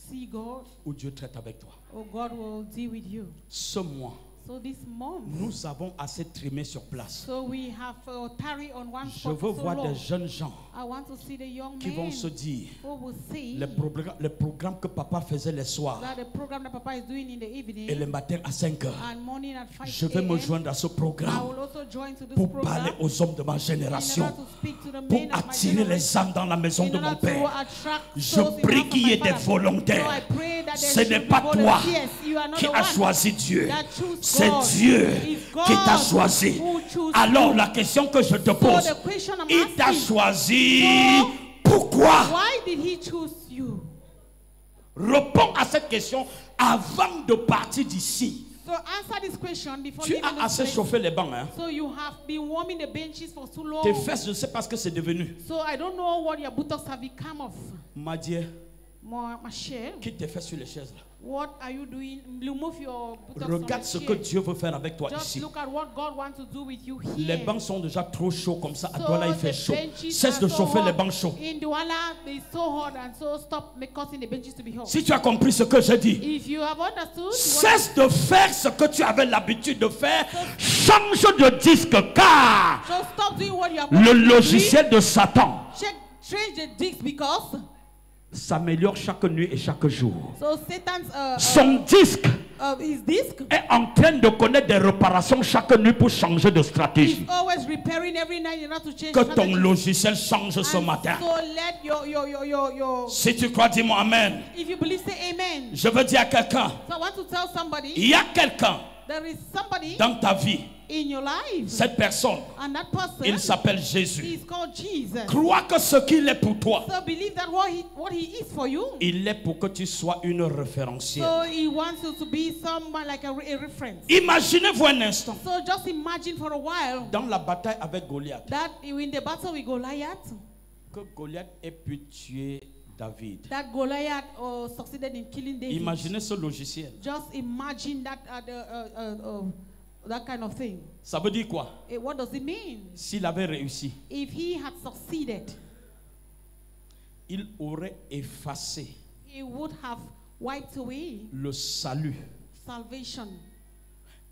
Speaker 2: see God,
Speaker 1: ou Dieu traite avec toi.
Speaker 2: or God will deal with you.
Speaker 1: Ce mois,
Speaker 2: So this month,
Speaker 1: nous avons assez trimé sur place.
Speaker 2: so we have tarry on one
Speaker 1: Je
Speaker 2: spot
Speaker 1: veux
Speaker 2: for so
Speaker 1: voir
Speaker 2: long.
Speaker 1: des jeunes gens
Speaker 2: I want to see the young
Speaker 1: qui vont
Speaker 2: men
Speaker 1: se dire,
Speaker 2: who will see
Speaker 1: les programmes que papa faisait les soirs
Speaker 2: that the program that Papa is doing in the
Speaker 1: et
Speaker 2: evening
Speaker 1: le matin à 5 heures,
Speaker 2: and morning at 5
Speaker 1: je vais me
Speaker 2: a.m.
Speaker 1: joindre à ce
Speaker 2: I
Speaker 1: programme
Speaker 2: will also join to this
Speaker 1: pour
Speaker 2: program
Speaker 1: parler aux hommes de ma
Speaker 2: in
Speaker 1: génération,
Speaker 2: order to speak to the
Speaker 1: pour
Speaker 2: men of my
Speaker 1: attirer
Speaker 2: generation,
Speaker 1: les âmes dans la maison
Speaker 2: in
Speaker 1: de mon
Speaker 2: order to
Speaker 1: Père.
Speaker 2: attract
Speaker 1: Je
Speaker 2: souls in the
Speaker 1: prie
Speaker 2: house of
Speaker 1: qu'il y
Speaker 2: my
Speaker 1: ait des
Speaker 2: Father.
Speaker 1: volontaires.
Speaker 2: So I pray that there
Speaker 1: Ce n'est
Speaker 2: should
Speaker 1: pas
Speaker 2: be
Speaker 1: toi
Speaker 2: volunteers. You are not
Speaker 1: qui
Speaker 2: the
Speaker 1: as
Speaker 2: one
Speaker 1: choisi Dieu,
Speaker 2: that choose
Speaker 1: c'est
Speaker 2: God.
Speaker 1: Dieu
Speaker 2: It's God
Speaker 1: qui t'a choisi.
Speaker 2: who choose
Speaker 1: Alors
Speaker 2: you.
Speaker 1: la question que je te
Speaker 2: So
Speaker 1: pose,
Speaker 2: the question I'm
Speaker 1: il t'a
Speaker 2: asking,
Speaker 1: choisi
Speaker 2: So,
Speaker 1: pourquoi?
Speaker 2: why did he choose you?
Speaker 1: Réponds à cette question avant de partir d'ici.
Speaker 2: So answer this question before
Speaker 1: Tu
Speaker 2: leaving
Speaker 1: as
Speaker 2: this
Speaker 1: assez
Speaker 2: place.
Speaker 1: chauffé les bancs, hein?
Speaker 2: So you have been warming the benches for too long.
Speaker 1: Tes fesses, je ne sais pas ce que c'est devenu.
Speaker 2: So I don't know what your buttocks have become of.
Speaker 1: Ma Dieu,
Speaker 2: My chair,
Speaker 1: quitte tes fesses sur les chaises là.
Speaker 2: what are you doing? Remove your buttocks
Speaker 1: Regarde ce
Speaker 2: from the
Speaker 1: que
Speaker 2: chair.
Speaker 1: Dieu veut faire avec toi
Speaker 2: Just
Speaker 1: ici.
Speaker 2: look at what God wants to do with you here.
Speaker 1: Les bancs sont déjà trop chauds comme ça. À
Speaker 2: So
Speaker 1: Douala, il
Speaker 2: the
Speaker 1: fait chaud.
Speaker 2: benches
Speaker 1: Cesse
Speaker 2: are
Speaker 1: de
Speaker 2: so
Speaker 1: chauffer les
Speaker 2: hot.
Speaker 1: bancs chauds.
Speaker 2: In Douala, it's so hot, and so stop causing the benches to be hot.
Speaker 1: Si tu as compris ce que j'ai dit,
Speaker 2: If you have understood,
Speaker 1: cesse de faire ce que tu avais l'habitude de faire. Change de disque car
Speaker 2: so stop doing what you are
Speaker 1: le
Speaker 2: doing.
Speaker 1: logiciel de Satan
Speaker 2: Change the disc because
Speaker 1: s'améliore chaque nuit et chaque jour.
Speaker 2: so Satan's
Speaker 1: Son disque
Speaker 2: his disc
Speaker 1: est en train de connaître des réparations chaque nuit pour changer de
Speaker 2: is
Speaker 1: stratégie.
Speaker 2: always repairing every night in order to change
Speaker 1: Que ton
Speaker 2: strategy.
Speaker 1: logiciel change ce
Speaker 2: And
Speaker 1: matin.
Speaker 2: so let your
Speaker 1: Si tu crois, dis-moi Amen.
Speaker 2: if you believe, say amen.
Speaker 1: Je veux dire à quelqu'un,
Speaker 2: So I want to tell somebody
Speaker 1: il y a quelqu'un
Speaker 2: there is somebody
Speaker 1: dans ta vie,
Speaker 2: in your life,
Speaker 1: cette personne,
Speaker 2: and that person
Speaker 1: il s'appelle Jésus.
Speaker 2: is called Jesus.
Speaker 1: Crois que ce qu'il est pour toi,
Speaker 2: So believe that what he is for you.
Speaker 1: il est pour que tu sois une référentielle.
Speaker 2: So he wants you to be someone like a reference.
Speaker 1: Imaginez-vous un instant,
Speaker 2: So just imagine for a while
Speaker 1: dans la bataille avec Goliath,
Speaker 2: that in the battle with Goliath,
Speaker 1: que Goliath ait pu tuer David.
Speaker 2: that Goliath succeeded in killing David.
Speaker 1: Imaginez ce logiciel.
Speaker 2: Just imagine that that kind of thing.
Speaker 1: Ça veut dire quoi?
Speaker 2: What does it mean?
Speaker 1: S'il avait réussi,
Speaker 2: If he had succeeded,
Speaker 1: il aurait effacé
Speaker 2: he would have wiped away
Speaker 1: le salut
Speaker 2: salvation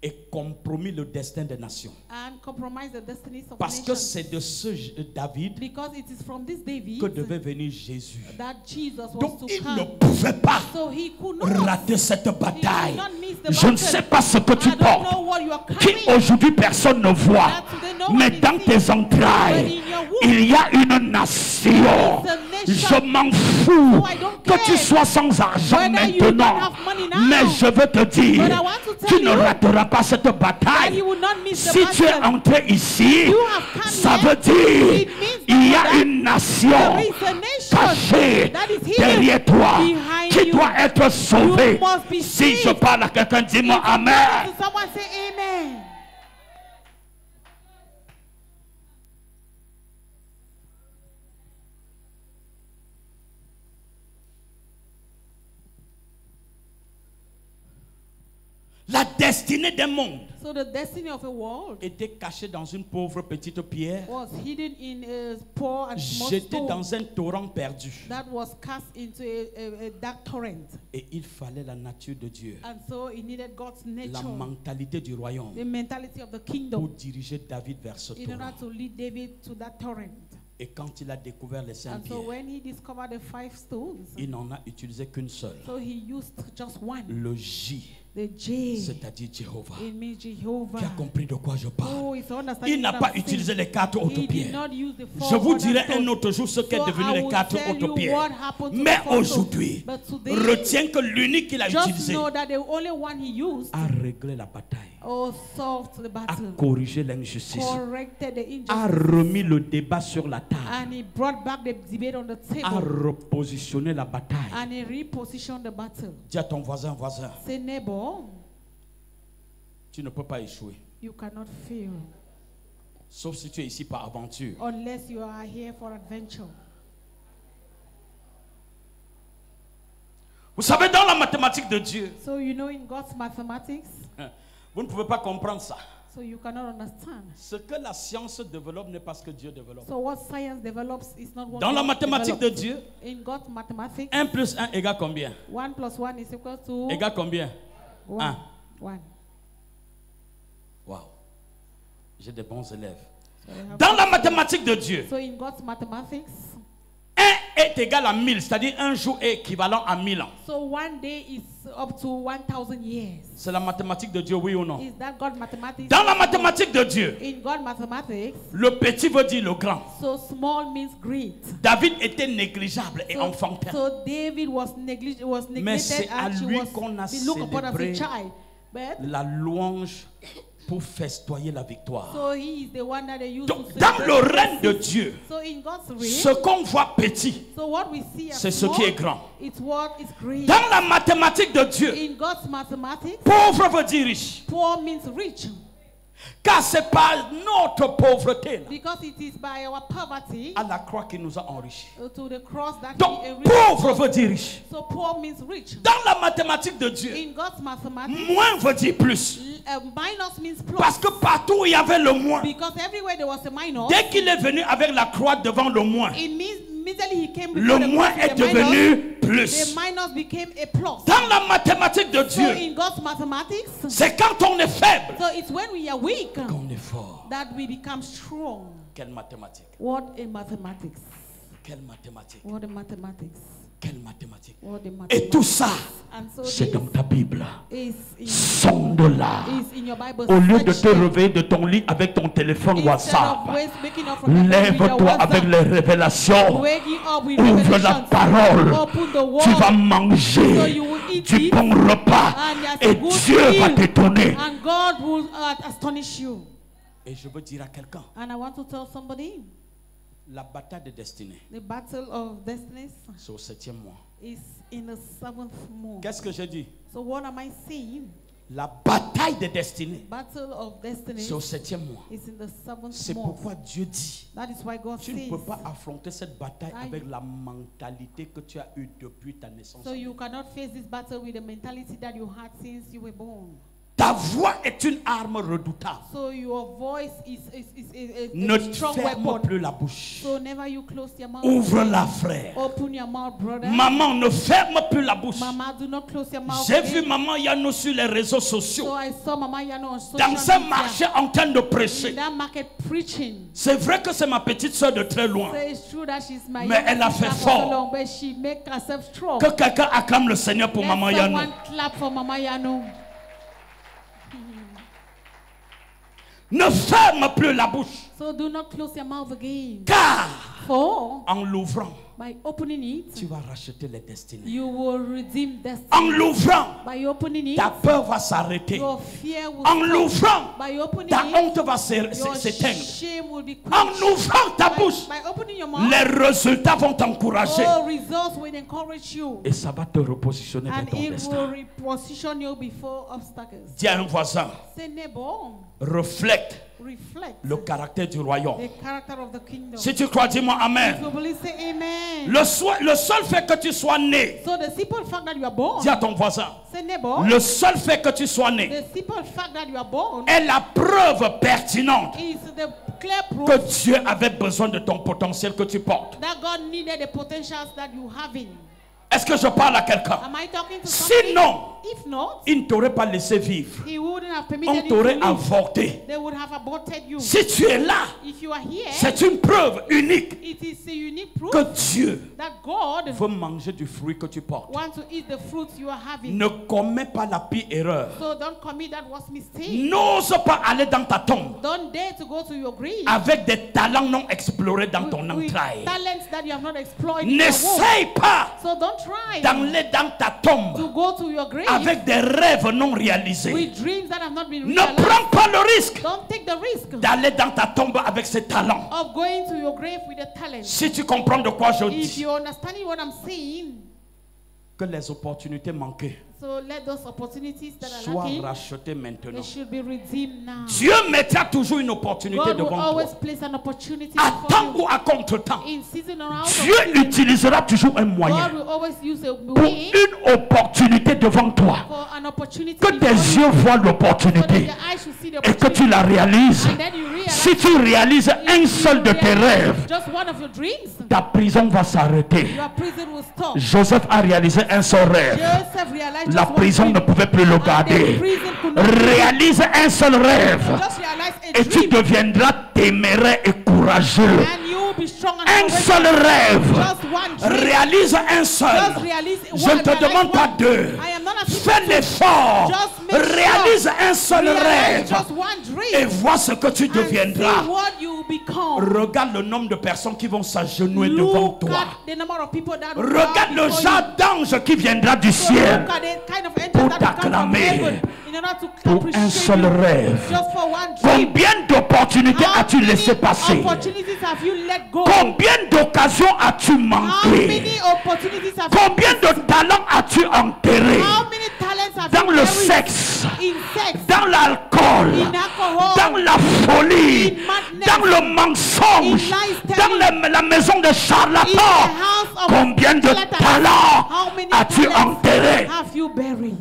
Speaker 1: et compromis le destin des nations.
Speaker 2: and compromised the destinies of
Speaker 1: Parce que
Speaker 2: nations.
Speaker 1: c'est de ce David
Speaker 2: Because it is from this David
Speaker 1: que devait venir Jésus.
Speaker 2: that Jesus was
Speaker 1: Donc
Speaker 2: to
Speaker 1: il
Speaker 2: come.
Speaker 1: ne pouvait pas
Speaker 2: So he could not
Speaker 1: rater cette bataille.
Speaker 2: He could not miss the
Speaker 1: Je ne
Speaker 2: battle.
Speaker 1: sais pas ce que tu
Speaker 2: I don't
Speaker 1: portes,
Speaker 2: know what you are
Speaker 1: qui
Speaker 2: carrying.
Speaker 1: aujourd'hui personne ne voit,
Speaker 2: That today no
Speaker 1: mais
Speaker 2: one is
Speaker 1: dans
Speaker 2: seeing.
Speaker 1: tes entrailles,
Speaker 2: But in your womb,
Speaker 1: il y a une nation.
Speaker 2: it's a nation.
Speaker 1: Je m'en fous
Speaker 2: So I don't
Speaker 1: que tu
Speaker 2: care
Speaker 1: sois sans argent
Speaker 2: whether you don't
Speaker 1: maintenant,
Speaker 2: have money now.
Speaker 1: mais je veux te dire,
Speaker 2: But I want to tell
Speaker 1: tu ne
Speaker 2: you
Speaker 1: rateras pas cette
Speaker 2: that
Speaker 1: bataille.
Speaker 2: you will not miss the
Speaker 1: Si tu es
Speaker 2: battle.
Speaker 1: entré ici,
Speaker 2: You have come
Speaker 1: ça
Speaker 2: here.
Speaker 1: veut dire
Speaker 2: It means
Speaker 1: il y a
Speaker 2: that
Speaker 1: une nation
Speaker 2: there is a nation
Speaker 1: cachée
Speaker 2: that is hidden
Speaker 1: derrière toi
Speaker 2: behind
Speaker 1: qui
Speaker 2: you.
Speaker 1: doit être sauvée.
Speaker 2: You must be
Speaker 1: Si je
Speaker 2: saved.
Speaker 1: parle à quelqu'un, dis-moi Amen.
Speaker 2: So someone say amen.
Speaker 1: La destinée d'un monde
Speaker 2: So the destiny of a world
Speaker 1: était cachée dans une pauvre petite pierre,
Speaker 2: was hidden in a poor and small
Speaker 1: jetée
Speaker 2: stone
Speaker 1: dans un torrent perdu.
Speaker 2: that was cast into a dark torrent.
Speaker 1: Et il fallait la nature de Dieu,
Speaker 2: And so it needed God's
Speaker 1: la
Speaker 2: nature,
Speaker 1: mentalité du royaume,
Speaker 2: the mentality of the
Speaker 1: pour
Speaker 2: kingdom,
Speaker 1: diriger David vers ce
Speaker 2: in order
Speaker 1: torrent.
Speaker 2: to lead David to that torrent.
Speaker 1: Et quand il a découvert les 5
Speaker 2: And so
Speaker 1: pierres,
Speaker 2: when he discovered the 5 stones,
Speaker 1: il n'en a utilisé qu'une seule,
Speaker 2: so he used just one,
Speaker 1: le J,
Speaker 2: the J.
Speaker 1: c'est-à-dire Jéhovah.
Speaker 2: It means Jehovah.
Speaker 1: Qui a compris de quoi je parle?
Speaker 2: Oh, it's understanding
Speaker 1: Il n'a
Speaker 2: what
Speaker 1: pas
Speaker 2: I'm saying.
Speaker 1: utilisé les 4 autres
Speaker 2: He did
Speaker 1: pierres.
Speaker 2: not use the 4
Speaker 1: Je vous
Speaker 2: other
Speaker 1: dirai un
Speaker 2: stones.
Speaker 1: autre jour ce qu'est
Speaker 2: So
Speaker 1: devenu
Speaker 2: I
Speaker 1: les
Speaker 2: will
Speaker 1: 4
Speaker 2: tell
Speaker 1: autres
Speaker 2: you
Speaker 1: pierres.
Speaker 2: what happened to
Speaker 1: Mais
Speaker 2: the 4 stones.
Speaker 1: aujourd'hui,
Speaker 2: But today,
Speaker 1: retiens que l'unique qu'il a
Speaker 2: just
Speaker 1: utilisé
Speaker 2: know that the only one he used
Speaker 1: a réglé la bataille,
Speaker 2: solved the
Speaker 1: a
Speaker 2: battle,
Speaker 1: corrigé l'injustice,
Speaker 2: corrected the
Speaker 1: a
Speaker 2: injustice,
Speaker 1: remis le débat sur la table,
Speaker 2: and he brought back the debate on the
Speaker 1: a
Speaker 2: table,
Speaker 1: repositionné la bataille.
Speaker 2: and he repositioned the battle.
Speaker 1: Dis à ton voisin,
Speaker 2: Say, neighbor,
Speaker 1: tu ne peux pas échouer.
Speaker 2: you cannot fail
Speaker 1: Sauf si tu es ici par aventure.
Speaker 2: unless you are here for adventure.
Speaker 1: Vous savez, dans la mathématique de Dieu,
Speaker 2: So you know in God's mathematics,
Speaker 1: vous ne pouvez pas comprendre ça.
Speaker 2: so you cannot understand.
Speaker 1: Ce que la science développe n'est pas ce que Dieu développe.
Speaker 2: So what science develops is not what
Speaker 1: Dans la
Speaker 2: God
Speaker 1: mathématique de
Speaker 2: develops.
Speaker 1: Dieu,
Speaker 2: In God's mathematics,
Speaker 1: 1 plus 1 égale combien?
Speaker 2: 1 plus 1 is equal to
Speaker 1: Égale combien?
Speaker 2: 1. 1.
Speaker 1: Waouh. J'ai des bons élèves.
Speaker 2: So you have-
Speaker 1: Dans la mathématique de Dieu,
Speaker 2: So in God's mathematics,
Speaker 1: 1 est égal à 1000, c'est-à-dire un jour est équivalent à 1000 ans.
Speaker 2: so one day is up to 1,000 years.
Speaker 1: C'est la mathématique de Dieu, oui ou non?
Speaker 2: Is that God mathematics?
Speaker 1: Dans la mathématique de Dieu,
Speaker 2: In God mathematics,
Speaker 1: le petit veut dire le grand.
Speaker 2: so small means great.
Speaker 1: David était négligeable et enfantin.
Speaker 2: So David was
Speaker 1: Mais c'est
Speaker 2: neglected
Speaker 1: à
Speaker 2: and she
Speaker 1: lui
Speaker 2: was
Speaker 1: qu'on a
Speaker 2: looked upon as a
Speaker 1: célébré
Speaker 2: child. But
Speaker 1: la louange pour festoyer la victoire.
Speaker 2: so he is the one that they used
Speaker 1: Donc,
Speaker 2: to
Speaker 1: dans
Speaker 2: celebrate.
Speaker 1: le règne de Dieu,
Speaker 2: So in God's
Speaker 1: ce
Speaker 2: reign,
Speaker 1: qu'on voit petit,
Speaker 2: so what we see as
Speaker 1: c'est ce
Speaker 2: small,
Speaker 1: qui est grand.
Speaker 2: it's what is great.
Speaker 1: Dans la mathématique de Dieu,
Speaker 2: In God's mathematics,
Speaker 1: pauvre veut dire riche.
Speaker 2: poor means rich.
Speaker 1: Car c'est par notre pauvreté là,
Speaker 2: Because it is by our poverty
Speaker 1: à la croix qui nous a enrichis.
Speaker 2: to the cross that
Speaker 1: Donc,
Speaker 2: he
Speaker 1: pauvre veut dire riche.
Speaker 2: So poor means rich.
Speaker 1: Dans la mathématique de Dieu,
Speaker 2: In God's mathematics,
Speaker 1: moins veut dire plus.
Speaker 2: minus means plus.
Speaker 1: Parce que partout où il y avait le moins,
Speaker 2: Because everywhere there was a minus,
Speaker 1: dès qu'il est venu avec la croix devant le moins,
Speaker 2: it means immediately he came
Speaker 1: le
Speaker 2: before the
Speaker 1: moins
Speaker 2: cross with
Speaker 1: est
Speaker 2: the minus,
Speaker 1: devenu
Speaker 2: the
Speaker 1: plus.
Speaker 2: minus became a plus.
Speaker 1: Dans la mathématique de
Speaker 2: So
Speaker 1: Dieu,
Speaker 2: in God's mathematics,
Speaker 1: c'est quand on est faible
Speaker 2: so it's when we are weak
Speaker 1: qu'on est fort.
Speaker 2: that we become strong.
Speaker 1: Quelle mathématique?
Speaker 2: What a mathematics.
Speaker 1: Quelle mathématique?
Speaker 2: What a mathematics.
Speaker 1: Quelle mathématique?
Speaker 2: What a
Speaker 1: Et
Speaker 2: mathematics.
Speaker 1: tout ça,
Speaker 2: And so
Speaker 1: c'est
Speaker 2: this
Speaker 1: dans ta Bible.
Speaker 2: is
Speaker 1: Sonde-la.
Speaker 2: in your Bible.
Speaker 1: Au lieu de te
Speaker 2: Search it.
Speaker 1: réveiller de ton lit avec ton téléphone
Speaker 2: Instead
Speaker 1: WhatsApp,
Speaker 2: of waking up from the bed with your
Speaker 1: lève-toi
Speaker 2: WhatsApp,
Speaker 1: avec les révélations.
Speaker 2: waking up with
Speaker 1: Ouvre la
Speaker 2: revelations,
Speaker 1: parole.
Speaker 2: open the word,
Speaker 1: Tu vas
Speaker 2: so
Speaker 1: manger
Speaker 2: you will eat
Speaker 1: du
Speaker 2: it,
Speaker 1: bon repas
Speaker 2: and there's
Speaker 1: et
Speaker 2: a good
Speaker 1: Dieu va
Speaker 2: meal,
Speaker 1: t'étonner.
Speaker 2: and God will astonish you.
Speaker 1: Et je veux dire à quelqu'un,
Speaker 2: And I want to tell somebody,
Speaker 1: la bataille de destinée,
Speaker 2: the battle of destinies
Speaker 1: c'est au 7e mois.
Speaker 2: is in the 7th month.
Speaker 1: Qu'est-ce que j'ai dit?
Speaker 2: So what am I saying?
Speaker 1: La bataille de destinée,
Speaker 2: Battle of destinies
Speaker 1: c'est au 7e mois.
Speaker 2: is in the 7th
Speaker 1: C'est
Speaker 2: month.
Speaker 1: pourquoi Dieu dit,
Speaker 2: That is why God
Speaker 1: tu ne
Speaker 2: says,
Speaker 1: peux pas affronter cette bataille
Speaker 2: I-
Speaker 1: avec la mentalité que tu as eue depuis ta naissance.
Speaker 2: so you cannot face this battle with the mentality that you had since you were born.
Speaker 1: Ta voix est une arme redoutable.
Speaker 2: So your voice is
Speaker 1: Ne
Speaker 2: a strong
Speaker 1: ferme
Speaker 2: weapon.
Speaker 1: plus la bouche.
Speaker 2: So never you close your mouth.
Speaker 1: Ouvre-la, frère.
Speaker 2: Open your mouth, brother.
Speaker 1: Maman, ne ferme plus la bouche.
Speaker 2: Mama, do not close your mouth.
Speaker 1: J'ai
Speaker 2: again.
Speaker 1: vu maman Yano sur les réseaux
Speaker 2: So
Speaker 1: sociaux.
Speaker 2: I saw Mama Yano on social
Speaker 1: Dans un
Speaker 2: media.
Speaker 1: marché en train de
Speaker 2: In
Speaker 1: prêcher.
Speaker 2: that market preaching.
Speaker 1: C'est vrai que c'est ma petite soeur de très loin.
Speaker 2: So it's true that she's my
Speaker 1: Mais
Speaker 2: younger
Speaker 1: elle a
Speaker 2: sister
Speaker 1: fait
Speaker 2: for so
Speaker 1: fort.
Speaker 2: long, but she make herself strong.
Speaker 1: Que quelqu'un acclame le Seigneur pour
Speaker 2: Let
Speaker 1: maman Yano.
Speaker 2: someone clap for Mama Yano.
Speaker 1: Ne ferme plus la bouche.
Speaker 2: So do not close your mouth again.
Speaker 1: Car
Speaker 2: For
Speaker 1: en l'ouvrant,
Speaker 2: by opening it,
Speaker 1: tu vas racheter les destinées.
Speaker 2: you will redeem
Speaker 1: En
Speaker 2: destiny.
Speaker 1: l'ouvrant,
Speaker 2: By opening it,
Speaker 1: ta peur va s'arrêter.
Speaker 2: your fear will
Speaker 1: En
Speaker 2: stop.
Speaker 1: l'ouvrant,
Speaker 2: By opening
Speaker 1: ta
Speaker 2: it,
Speaker 1: honte va
Speaker 2: your
Speaker 1: s'éteindre.
Speaker 2: shame will be
Speaker 1: En
Speaker 2: quenched.
Speaker 1: ouvrant ta bouche,
Speaker 2: By opening your month,
Speaker 1: les résultats vont t'encourager.
Speaker 2: all results will encourage you.
Speaker 1: Et ça va te repositionner vers
Speaker 2: And
Speaker 1: ton
Speaker 2: it will
Speaker 1: destin.
Speaker 2: reposition you before obstacles.
Speaker 1: Dis à un voisin,
Speaker 2: Say, neighbor,
Speaker 1: reflète
Speaker 2: reflect
Speaker 1: le caractère du royaume.
Speaker 2: the character of the kingdom.
Speaker 1: Si tu crois, dis-moi Amen.
Speaker 2: If you believe, say amen.
Speaker 1: Le seul fait que tu sois né,
Speaker 2: So the simple fact that you are born,
Speaker 1: dis à ton voisin,
Speaker 2: say neighbor,
Speaker 1: le seul fait que tu sois né
Speaker 2: the simple fact that you are born
Speaker 1: est la preuve pertinente
Speaker 2: is the clear proof
Speaker 1: que Dieu avait besoin de ton potentiel que tu portes.
Speaker 2: that God needed the potentials that you have in.
Speaker 1: Est-ce que je parle à quelqu'un?
Speaker 2: Am I talking to somebody?
Speaker 1: Sinon,
Speaker 2: If not,
Speaker 1: il ne t'aurait pas laissé vivre.
Speaker 2: He wouldn't have
Speaker 1: On
Speaker 2: permitted you to
Speaker 1: t'aurait
Speaker 2: live.
Speaker 1: avorté.
Speaker 2: They would have aborted you.
Speaker 1: Si tu es là,
Speaker 2: If you are here,
Speaker 1: c'est une preuve unique
Speaker 2: it is a unique proof
Speaker 1: que Dieu
Speaker 2: that God
Speaker 1: veut manger du fruit que tu portes.
Speaker 2: wants to eat the fruits you are having.
Speaker 1: Ne commets pas la pire erreur.
Speaker 2: So don't commit that worst mistake.
Speaker 1: N'ose pas aller dans ta tombe
Speaker 2: Don't dare to go to your grave
Speaker 1: avec des talents non explorés dans ton
Speaker 2: with
Speaker 1: entraille.
Speaker 2: talents that you have not exploited. in your womb.
Speaker 1: N'essaye pas
Speaker 2: So don't try
Speaker 1: d'aller dans ta
Speaker 2: to
Speaker 1: tombe
Speaker 2: go to your grave
Speaker 1: avec des rêves non réalisés.
Speaker 2: with dreams that have not been
Speaker 1: Ne
Speaker 2: realized.
Speaker 1: prends pas le risque
Speaker 2: Don't take the risk
Speaker 1: d'aller dans ta tombe avec ces talents.
Speaker 2: of going to your grave with a talent.
Speaker 1: Si tu comprends de quoi je
Speaker 2: If
Speaker 1: dis,
Speaker 2: you're understanding what I'm saying,
Speaker 1: que les opportunités manquées
Speaker 2: so let those opportunities that are
Speaker 1: soient
Speaker 2: lacking,
Speaker 1: rachetées maintenant.
Speaker 2: they should be redeemed now.
Speaker 1: Dieu mettra toujours une opportunité
Speaker 2: God will
Speaker 1: devant toi.
Speaker 2: always place an opportunity
Speaker 1: À
Speaker 2: before
Speaker 1: temps
Speaker 2: you.
Speaker 1: ou à contre-temps,
Speaker 2: In season or out of
Speaker 1: Dieu
Speaker 2: season,
Speaker 1: utilisera toujours un moyen
Speaker 2: God will always use a
Speaker 1: pour
Speaker 2: way
Speaker 1: une opportunité devant toi.
Speaker 2: for an opportunity
Speaker 1: Que tes
Speaker 2: before you,
Speaker 1: yeux voient
Speaker 2: so that
Speaker 1: l'opportunité
Speaker 2: your eyes should see the
Speaker 1: et que tu
Speaker 2: opportunity.
Speaker 1: la réalises.
Speaker 2: And then you realize,
Speaker 1: Si tu réalises un seul de tes rêves,
Speaker 2: just one of your dreams,
Speaker 1: ta prison va s'arrêter.
Speaker 2: your prison will stop.
Speaker 1: Joseph a réalisé un seul rêve.
Speaker 2: Joseph realized
Speaker 1: La
Speaker 2: just one
Speaker 1: prison ne
Speaker 2: dream.
Speaker 1: pouvait plus le
Speaker 2: And the
Speaker 1: garder.
Speaker 2: prison could not
Speaker 1: Réalise un seul rêve
Speaker 2: just realize a
Speaker 1: et tu
Speaker 2: dream,
Speaker 1: deviendras téméraire et courageux.
Speaker 2: and you will be strong and
Speaker 1: Un
Speaker 2: courageous.
Speaker 1: seul rêve.
Speaker 2: Just one dream.
Speaker 1: Réalise un seul.
Speaker 2: Just realize
Speaker 1: Je ne te
Speaker 2: realize
Speaker 1: demande pas
Speaker 2: one.
Speaker 1: deux.
Speaker 2: I am not asking
Speaker 1: Fais
Speaker 2: you to
Speaker 1: l'effort.
Speaker 2: just make sure.
Speaker 1: Réalise un seul
Speaker 2: realize
Speaker 1: rêve
Speaker 2: just one dream.
Speaker 1: et vois ce que tu
Speaker 2: And see
Speaker 1: deviendras.
Speaker 2: what you will become.
Speaker 1: Regarde le nombre de personnes qui vont s'agenouiller devant
Speaker 2: Look
Speaker 1: toi.
Speaker 2: at the number of people that will
Speaker 1: Regarde
Speaker 2: bow
Speaker 1: le
Speaker 2: before
Speaker 1: genre d'ange qui viendra du
Speaker 2: you. So
Speaker 1: ciel
Speaker 2: look at the kind of angels
Speaker 1: pour
Speaker 2: that will come from
Speaker 1: t'acclamer
Speaker 2: heaven in order to
Speaker 1: pour un
Speaker 2: appreciate
Speaker 1: seul
Speaker 2: you.
Speaker 1: rêve.
Speaker 2: Just for one dream.
Speaker 1: Combien d'opportunités
Speaker 2: How
Speaker 1: as-tu
Speaker 2: many
Speaker 1: laissé passer?
Speaker 2: opportunities have you let go?
Speaker 1: Combien d'occasions as-tu
Speaker 2: How
Speaker 1: manqué?
Speaker 2: many opportunities have
Speaker 1: Combien de talents as-tu enterré
Speaker 2: How many talents have
Speaker 1: dans
Speaker 2: you
Speaker 1: le
Speaker 2: buried
Speaker 1: sexe,
Speaker 2: in sex,
Speaker 1: dans l'alcool,
Speaker 2: in alcohol,
Speaker 1: dans la folie,
Speaker 2: in madness,
Speaker 1: dans le mensonge,
Speaker 2: in lies
Speaker 1: dans
Speaker 2: telling,
Speaker 1: la maison de
Speaker 2: in the
Speaker 1: charlatans?
Speaker 2: house of
Speaker 1: Combien de
Speaker 2: charlatans?
Speaker 1: talents
Speaker 2: How many
Speaker 1: as-tu
Speaker 2: talents
Speaker 1: enterré?
Speaker 2: have you buried?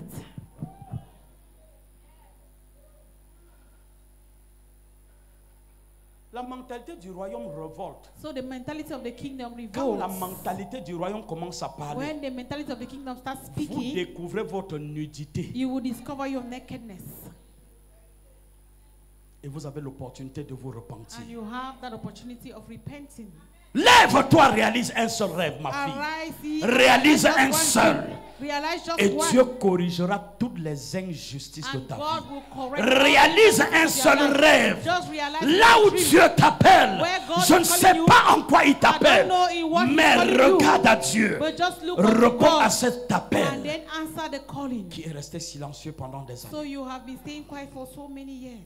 Speaker 1: La mentalité du royaume révolte.
Speaker 2: So the mentality of the kingdom
Speaker 1: Quand la
Speaker 2: revolts.
Speaker 1: mentalité du royaume commence à parler,
Speaker 2: When the mentality of the kingdom starts
Speaker 1: vous
Speaker 2: speaking,
Speaker 1: découvrez votre nudité
Speaker 2: you will discover your nakedness.
Speaker 1: et vous avez l'opportunité de vous repentir.
Speaker 2: And you have that opportunity of repenting.
Speaker 1: Lève-toi, réalise un seul rêve, ma fille.
Speaker 2: Arise, ye,
Speaker 1: Réalise
Speaker 2: just
Speaker 1: un
Speaker 2: one
Speaker 1: seul.
Speaker 2: dream. Realize just
Speaker 1: Et
Speaker 2: one.
Speaker 1: Dieu corrigera toutes les injustices de
Speaker 2: And
Speaker 1: ta
Speaker 2: God
Speaker 1: vie.
Speaker 2: will correct all
Speaker 1: Réalise
Speaker 2: the
Speaker 1: un
Speaker 2: things of your
Speaker 1: seul
Speaker 2: life.
Speaker 1: rêve.
Speaker 2: Just realize
Speaker 1: Là
Speaker 2: one
Speaker 1: où
Speaker 2: dream.
Speaker 1: Dieu t'appelle,
Speaker 2: Where God
Speaker 1: je ne
Speaker 2: is
Speaker 1: sais
Speaker 2: calling you,
Speaker 1: pas en quoi il t'appelle,
Speaker 2: I don't know in what he's
Speaker 1: mais
Speaker 2: calling you.
Speaker 1: regarde à Dieu.
Speaker 2: But just look unto
Speaker 1: Réponds à
Speaker 2: God
Speaker 1: cet
Speaker 2: and
Speaker 1: appel
Speaker 2: then answer the calling.
Speaker 1: qui est resté silencieux pendant des
Speaker 2: So
Speaker 1: années.
Speaker 2: you have been staying quiet for so many years.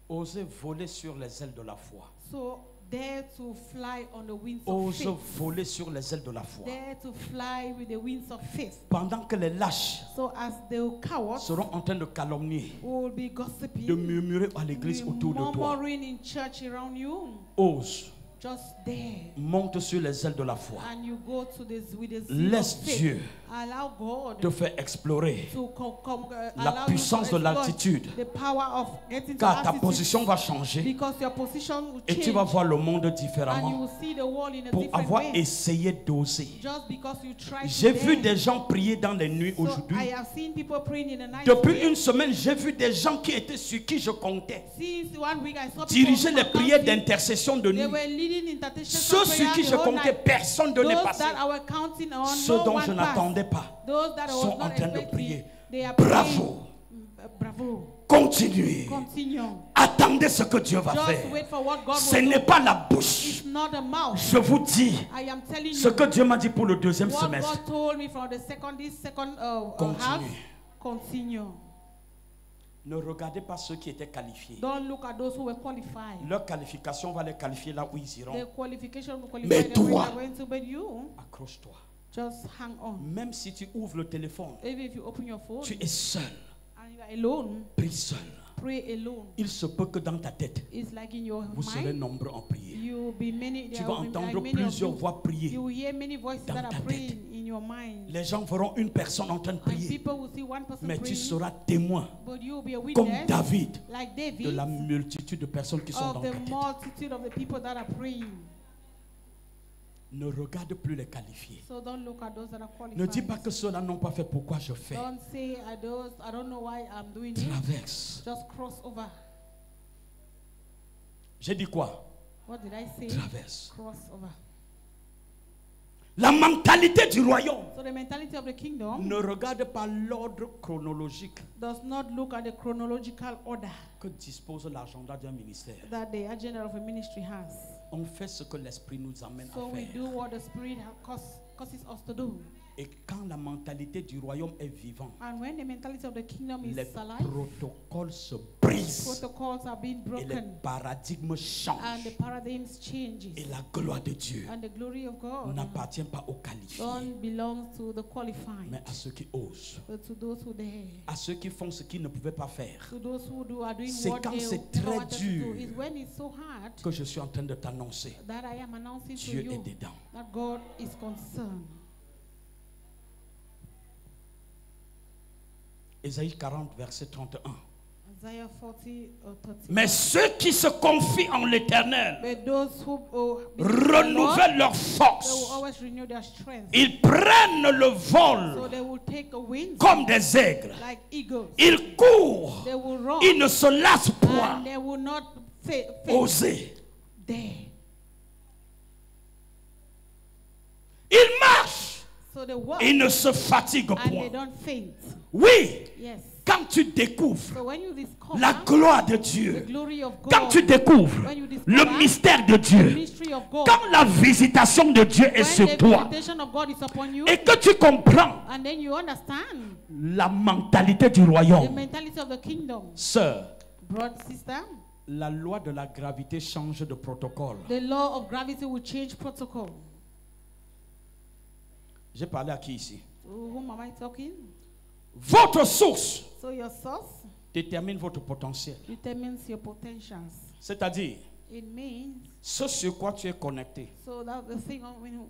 Speaker 1: Osez voler sur les ailes de la foi.
Speaker 2: So dare to fly on the wings of
Speaker 1: Ose
Speaker 2: faith.
Speaker 1: voler sur les ailes de la foi.
Speaker 2: Dare to fly with the wings of faith.
Speaker 1: Pendant que les lâches
Speaker 2: So as the cowards
Speaker 1: seront en train de calomnier,
Speaker 2: will be gossiping,
Speaker 1: de murmurer à l'église autour de toi,
Speaker 2: murmuring in church around you,
Speaker 1: ose,
Speaker 2: just dare.
Speaker 1: monte sur les ailes de la foi.
Speaker 2: And you go to this with the zeal
Speaker 1: Laisse
Speaker 2: of faith.
Speaker 1: Dieu
Speaker 2: Allow God
Speaker 1: te faire explorer
Speaker 2: to
Speaker 1: la
Speaker 2: allow
Speaker 1: puissance
Speaker 2: you
Speaker 1: de
Speaker 2: to exploit
Speaker 1: l'altitude.
Speaker 2: the power of getting to
Speaker 1: Car ta
Speaker 2: altitude.
Speaker 1: position va changer
Speaker 2: Because your position will
Speaker 1: et
Speaker 2: change,
Speaker 1: tu vas voir le monde
Speaker 2: and you
Speaker 1: différemment
Speaker 2: will see the world in a
Speaker 1: pour
Speaker 2: different
Speaker 1: avoir
Speaker 2: way.
Speaker 1: essayé d'oser.
Speaker 2: Just because you try
Speaker 1: J'ai
Speaker 2: to
Speaker 1: vu
Speaker 2: dare.
Speaker 1: des gens prier dans les nuits
Speaker 2: So
Speaker 1: aujourd'hui.
Speaker 2: I have seen people praying in the night.
Speaker 1: Depuis une semaine, j'ai vu des gens qui étaient sur qui je comptais
Speaker 2: Since 1 week I saw people
Speaker 1: diriger les prières
Speaker 2: counting.
Speaker 1: d'intercession de
Speaker 2: They
Speaker 1: nuit.
Speaker 2: were leading intercession
Speaker 1: Ceux sur
Speaker 2: prayer
Speaker 1: qui
Speaker 2: the
Speaker 1: je
Speaker 2: whole
Speaker 1: comptais,
Speaker 2: night.
Speaker 1: personne ne n'est
Speaker 2: Those
Speaker 1: passé.
Speaker 2: that I were counting on,
Speaker 1: Ceux
Speaker 2: no
Speaker 1: dont
Speaker 2: one
Speaker 1: je
Speaker 2: passed.
Speaker 1: n'attendais pas
Speaker 2: Those that I was
Speaker 1: sont
Speaker 2: not
Speaker 1: en train de
Speaker 2: expecting,
Speaker 1: prier.
Speaker 2: they are
Speaker 1: Bravo.
Speaker 2: praying. Bravo.
Speaker 1: Continuez.
Speaker 2: Continue.
Speaker 1: Attendez ce que Dieu va
Speaker 2: Just
Speaker 1: faire.
Speaker 2: wait for what God
Speaker 1: Ce
Speaker 2: will
Speaker 1: n'est
Speaker 2: do.
Speaker 1: pas la bouche.
Speaker 2: It's not a mouth.
Speaker 1: Je vous dis
Speaker 2: I am telling
Speaker 1: ce
Speaker 2: you
Speaker 1: que Dieu m'a dit pour le deuxième
Speaker 2: what
Speaker 1: semestre.
Speaker 2: God told me from the second half.
Speaker 1: Continue.
Speaker 2: Continue.
Speaker 1: Ne regardez pas ceux qui étaient qualifiés.
Speaker 2: Don't look at those who were qualified.
Speaker 1: Leur qualification va les qualifier là où ils iront.
Speaker 2: The qualification will
Speaker 1: Mais
Speaker 2: qualify them where
Speaker 1: toi,
Speaker 2: they're going to, but you
Speaker 1: accroche-toi.
Speaker 2: just hang on.
Speaker 1: Même si tu ouvres le téléphone,
Speaker 2: Even if you open your phone
Speaker 1: tu es seul.
Speaker 2: and you are alone,
Speaker 1: Prie seul.
Speaker 2: pray alone.
Speaker 1: Il se peut que dans ta tête,
Speaker 2: It's like in your
Speaker 1: vous serez
Speaker 2: mind,
Speaker 1: nombreux en prière.
Speaker 2: you will be many.
Speaker 1: Tu
Speaker 2: There
Speaker 1: vas
Speaker 2: will be
Speaker 1: entendre
Speaker 2: like many of
Speaker 1: plusieurs
Speaker 2: you.
Speaker 1: voix prier.
Speaker 2: You will hear many voices
Speaker 1: dans
Speaker 2: that are
Speaker 1: ta
Speaker 2: praying
Speaker 1: tête.
Speaker 2: in your mind.
Speaker 1: Les gens verront une personne en train de
Speaker 2: And
Speaker 1: prier.
Speaker 2: people will see one person
Speaker 1: Mais tu
Speaker 2: praying,
Speaker 1: seras témoin,
Speaker 2: but you will be a
Speaker 1: comme
Speaker 2: witness,
Speaker 1: David,
Speaker 2: like
Speaker 1: de
Speaker 2: David,
Speaker 1: la multitude de personnes qui sont
Speaker 2: of
Speaker 1: dans
Speaker 2: the
Speaker 1: ta tête.
Speaker 2: multitude of the people that are praying.
Speaker 1: Ne regarde plus les qualifiés.
Speaker 2: So don't look at those that are qualified.
Speaker 1: Ne dis pas que ceux-là n'ont pas fait, pourquoi je fais.
Speaker 2: Don't say I don't know why I'm doing it.
Speaker 1: Traverse.
Speaker 2: Just cross over.
Speaker 1: J'ai dit quoi?
Speaker 2: What did I say?
Speaker 1: Traverse.
Speaker 2: Cross over.
Speaker 1: La mentalité du royaume
Speaker 2: So the mentality of the kingdom
Speaker 1: ne regarde pas l'ordre chronologique
Speaker 2: does not look at the chronological order
Speaker 1: que dispose l'agenda d'un ministère.
Speaker 2: that the agenda of a ministry has.
Speaker 1: On fait ce que l'esprit nous amène
Speaker 2: So
Speaker 1: à
Speaker 2: we
Speaker 1: faire.
Speaker 2: do what the Spirit causes us to do.
Speaker 1: Et quand la mentalité du royaume est vivante,
Speaker 2: And when the mentality of the kingdom
Speaker 1: les
Speaker 2: is alive,
Speaker 1: protocoles se brisent
Speaker 2: protocols are being
Speaker 1: et les
Speaker 2: broken
Speaker 1: paradigmes
Speaker 2: and
Speaker 1: changent.
Speaker 2: the paradigms changes.
Speaker 1: Et la gloire de Dieu
Speaker 2: And the glory of God
Speaker 1: n'appartient pas aux qualifiés,
Speaker 2: don't belong to the qualified,
Speaker 1: mais à ceux qui osent,
Speaker 2: but to those who dare.
Speaker 1: à ceux qui font ce qu'ils ne pouvaient pas faire.
Speaker 2: To those who are doing
Speaker 1: C'est
Speaker 2: what
Speaker 1: quand
Speaker 2: they
Speaker 1: c'est
Speaker 2: never
Speaker 1: très
Speaker 2: wanted to
Speaker 1: dur
Speaker 2: do. Is when it's so hard
Speaker 1: Que je suis en train de t'annoncer,
Speaker 2: that I am announcing to
Speaker 1: Dieu est
Speaker 2: you
Speaker 1: dedans.
Speaker 2: that God is concerned.
Speaker 1: Ésaïe 40, verset 31.
Speaker 2: Isaiah 40, 30.
Speaker 1: Mais ceux qui se confient en l'Éternel
Speaker 2: But those who believe in the Lord,
Speaker 1: renouvellent leur
Speaker 2: they will
Speaker 1: force.
Speaker 2: always renew their strength.
Speaker 1: Ils prennent le
Speaker 2: So
Speaker 1: vol
Speaker 2: they will take a wind
Speaker 1: comme des aigles.
Speaker 2: like eagles.
Speaker 1: Ils courent.
Speaker 2: They will run
Speaker 1: Ils ne se lassent point.
Speaker 2: and they will not faint.
Speaker 1: Oser.
Speaker 2: There.
Speaker 1: Ils marchent.
Speaker 2: So they walk
Speaker 1: Ils ne se fatiguent
Speaker 2: and they
Speaker 1: point.
Speaker 2: don't faint.
Speaker 1: Oui,
Speaker 2: Yes.
Speaker 1: quand tu découvres
Speaker 2: So when you discover
Speaker 1: la gloire de
Speaker 2: the
Speaker 1: Dieu,
Speaker 2: glory of God,
Speaker 1: quand tu découvres
Speaker 2: when you discover
Speaker 1: le mystère de
Speaker 2: the
Speaker 1: Dieu,
Speaker 2: mystery of God,
Speaker 1: quand la visitation de Dieu est
Speaker 2: when
Speaker 1: sur
Speaker 2: the
Speaker 1: toi
Speaker 2: visitation of God is upon you,
Speaker 1: et que tu comprends
Speaker 2: and then you understand
Speaker 1: la mentalité du
Speaker 2: the
Speaker 1: royaume,
Speaker 2: mentality of the kingdom.
Speaker 1: sœur,
Speaker 2: Brother, sister,
Speaker 1: la loi de la gravité change de protocole.
Speaker 2: the law of gravity will change protocol.
Speaker 1: J'ai parlé à qui ici?
Speaker 2: To whom am I talking?
Speaker 1: Votre source
Speaker 2: So your source
Speaker 1: détermine votre potentiel.
Speaker 2: determines your potentials.
Speaker 1: C'est-à-dire,
Speaker 2: It means,
Speaker 1: ce sur quoi tu es connecté
Speaker 2: so that the thing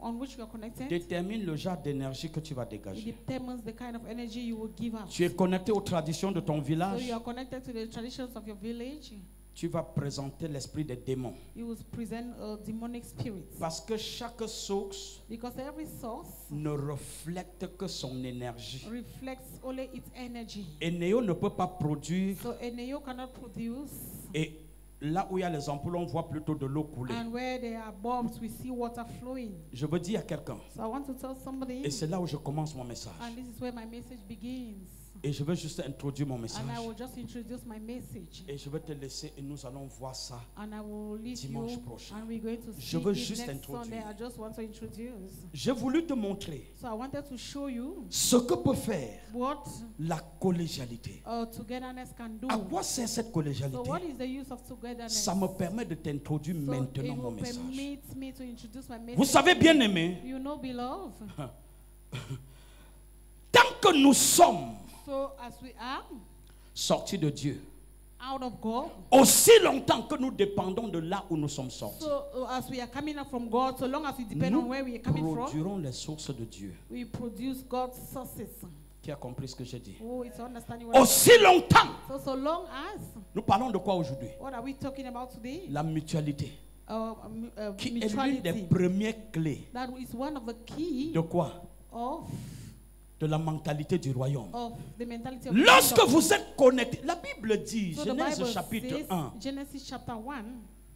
Speaker 2: on which you are connected,
Speaker 1: détermine le genre d'énergie que tu vas
Speaker 2: it
Speaker 1: dégager.
Speaker 2: determines the kind of energy you will give out.
Speaker 1: Tu es connecté aux traditions de ton
Speaker 2: So
Speaker 1: village,
Speaker 2: you are connected to the traditions of your village.
Speaker 1: tu vas présenter l'esprit des démons.
Speaker 2: You will present demonic spirits.
Speaker 1: Parce que chaque source
Speaker 2: Because every source
Speaker 1: ne reflète que son énergie.
Speaker 2: reflects only its energy.
Speaker 1: Et Néo ne peut pas produire.
Speaker 2: So Eneo cannot produce,
Speaker 1: Et là où il y a les ampoules, on voit plutôt de l'eau couler.
Speaker 2: and where there are bulbs, we see water flowing.
Speaker 1: Je veux dire à quelqu'un,
Speaker 2: So I want to tell somebody,
Speaker 1: et c'est là où je commence mon message.
Speaker 2: and this is where my message begins.
Speaker 1: Et je veux juste introduire mon message.
Speaker 2: And I will just introduce my message.
Speaker 1: Et je vais te laisser et nous allons voir ça.
Speaker 2: And I will lead
Speaker 1: Dimanche
Speaker 2: you,
Speaker 1: prochain.
Speaker 2: and we're going to
Speaker 1: Je
Speaker 2: see
Speaker 1: veux
Speaker 2: it
Speaker 1: juste
Speaker 2: next Sunday.
Speaker 1: introduire.
Speaker 2: I just want to introduce.
Speaker 1: J'ai voulu te montrer
Speaker 2: So I wanted to show you
Speaker 1: ce que peut faire
Speaker 2: what
Speaker 1: la collégialité.
Speaker 2: togetherness can do.
Speaker 1: À quoi sert cette
Speaker 2: So
Speaker 1: collégialité?
Speaker 2: what is the use of togetherness?
Speaker 1: Ça me permet de t'introduire
Speaker 2: So
Speaker 1: maintenant
Speaker 2: it
Speaker 1: mon
Speaker 2: will
Speaker 1: message.
Speaker 2: permit me to introduce my message.
Speaker 1: Vous savez, bien aimé,
Speaker 2: You know, beloved.
Speaker 1: tant que nous sommes
Speaker 2: So as we are
Speaker 1: sortis de Dieu,
Speaker 2: out of God,
Speaker 1: aussi longtemps que nous dépendons de là où nous sommes sortis,
Speaker 2: so as we are coming out from God, so long as we depend
Speaker 1: nous
Speaker 2: on where we are coming from,
Speaker 1: produirons les sources de Dieu.
Speaker 2: we produce God's sources.
Speaker 1: Qui a compris ce que j'ai dit?
Speaker 2: Oh, it's understanding what
Speaker 1: Aussi longtemps.
Speaker 2: so long as,
Speaker 1: Nous parlons de quoi aujourd'hui?
Speaker 2: what are we talking about today?
Speaker 1: La mutualité. Qui est l'une des
Speaker 2: Mutuality.
Speaker 1: premières clés
Speaker 2: That is one of the key
Speaker 1: de quoi?
Speaker 2: of
Speaker 1: De la mentalité du royaume.
Speaker 2: the mentality of the
Speaker 1: Lorsque
Speaker 2: kingdom.
Speaker 1: vous êtes connectés, la Bible dit,
Speaker 2: So the
Speaker 1: Genèse
Speaker 2: Bible
Speaker 1: chapitre
Speaker 2: says,
Speaker 1: 1,
Speaker 2: Genesis chapter 1,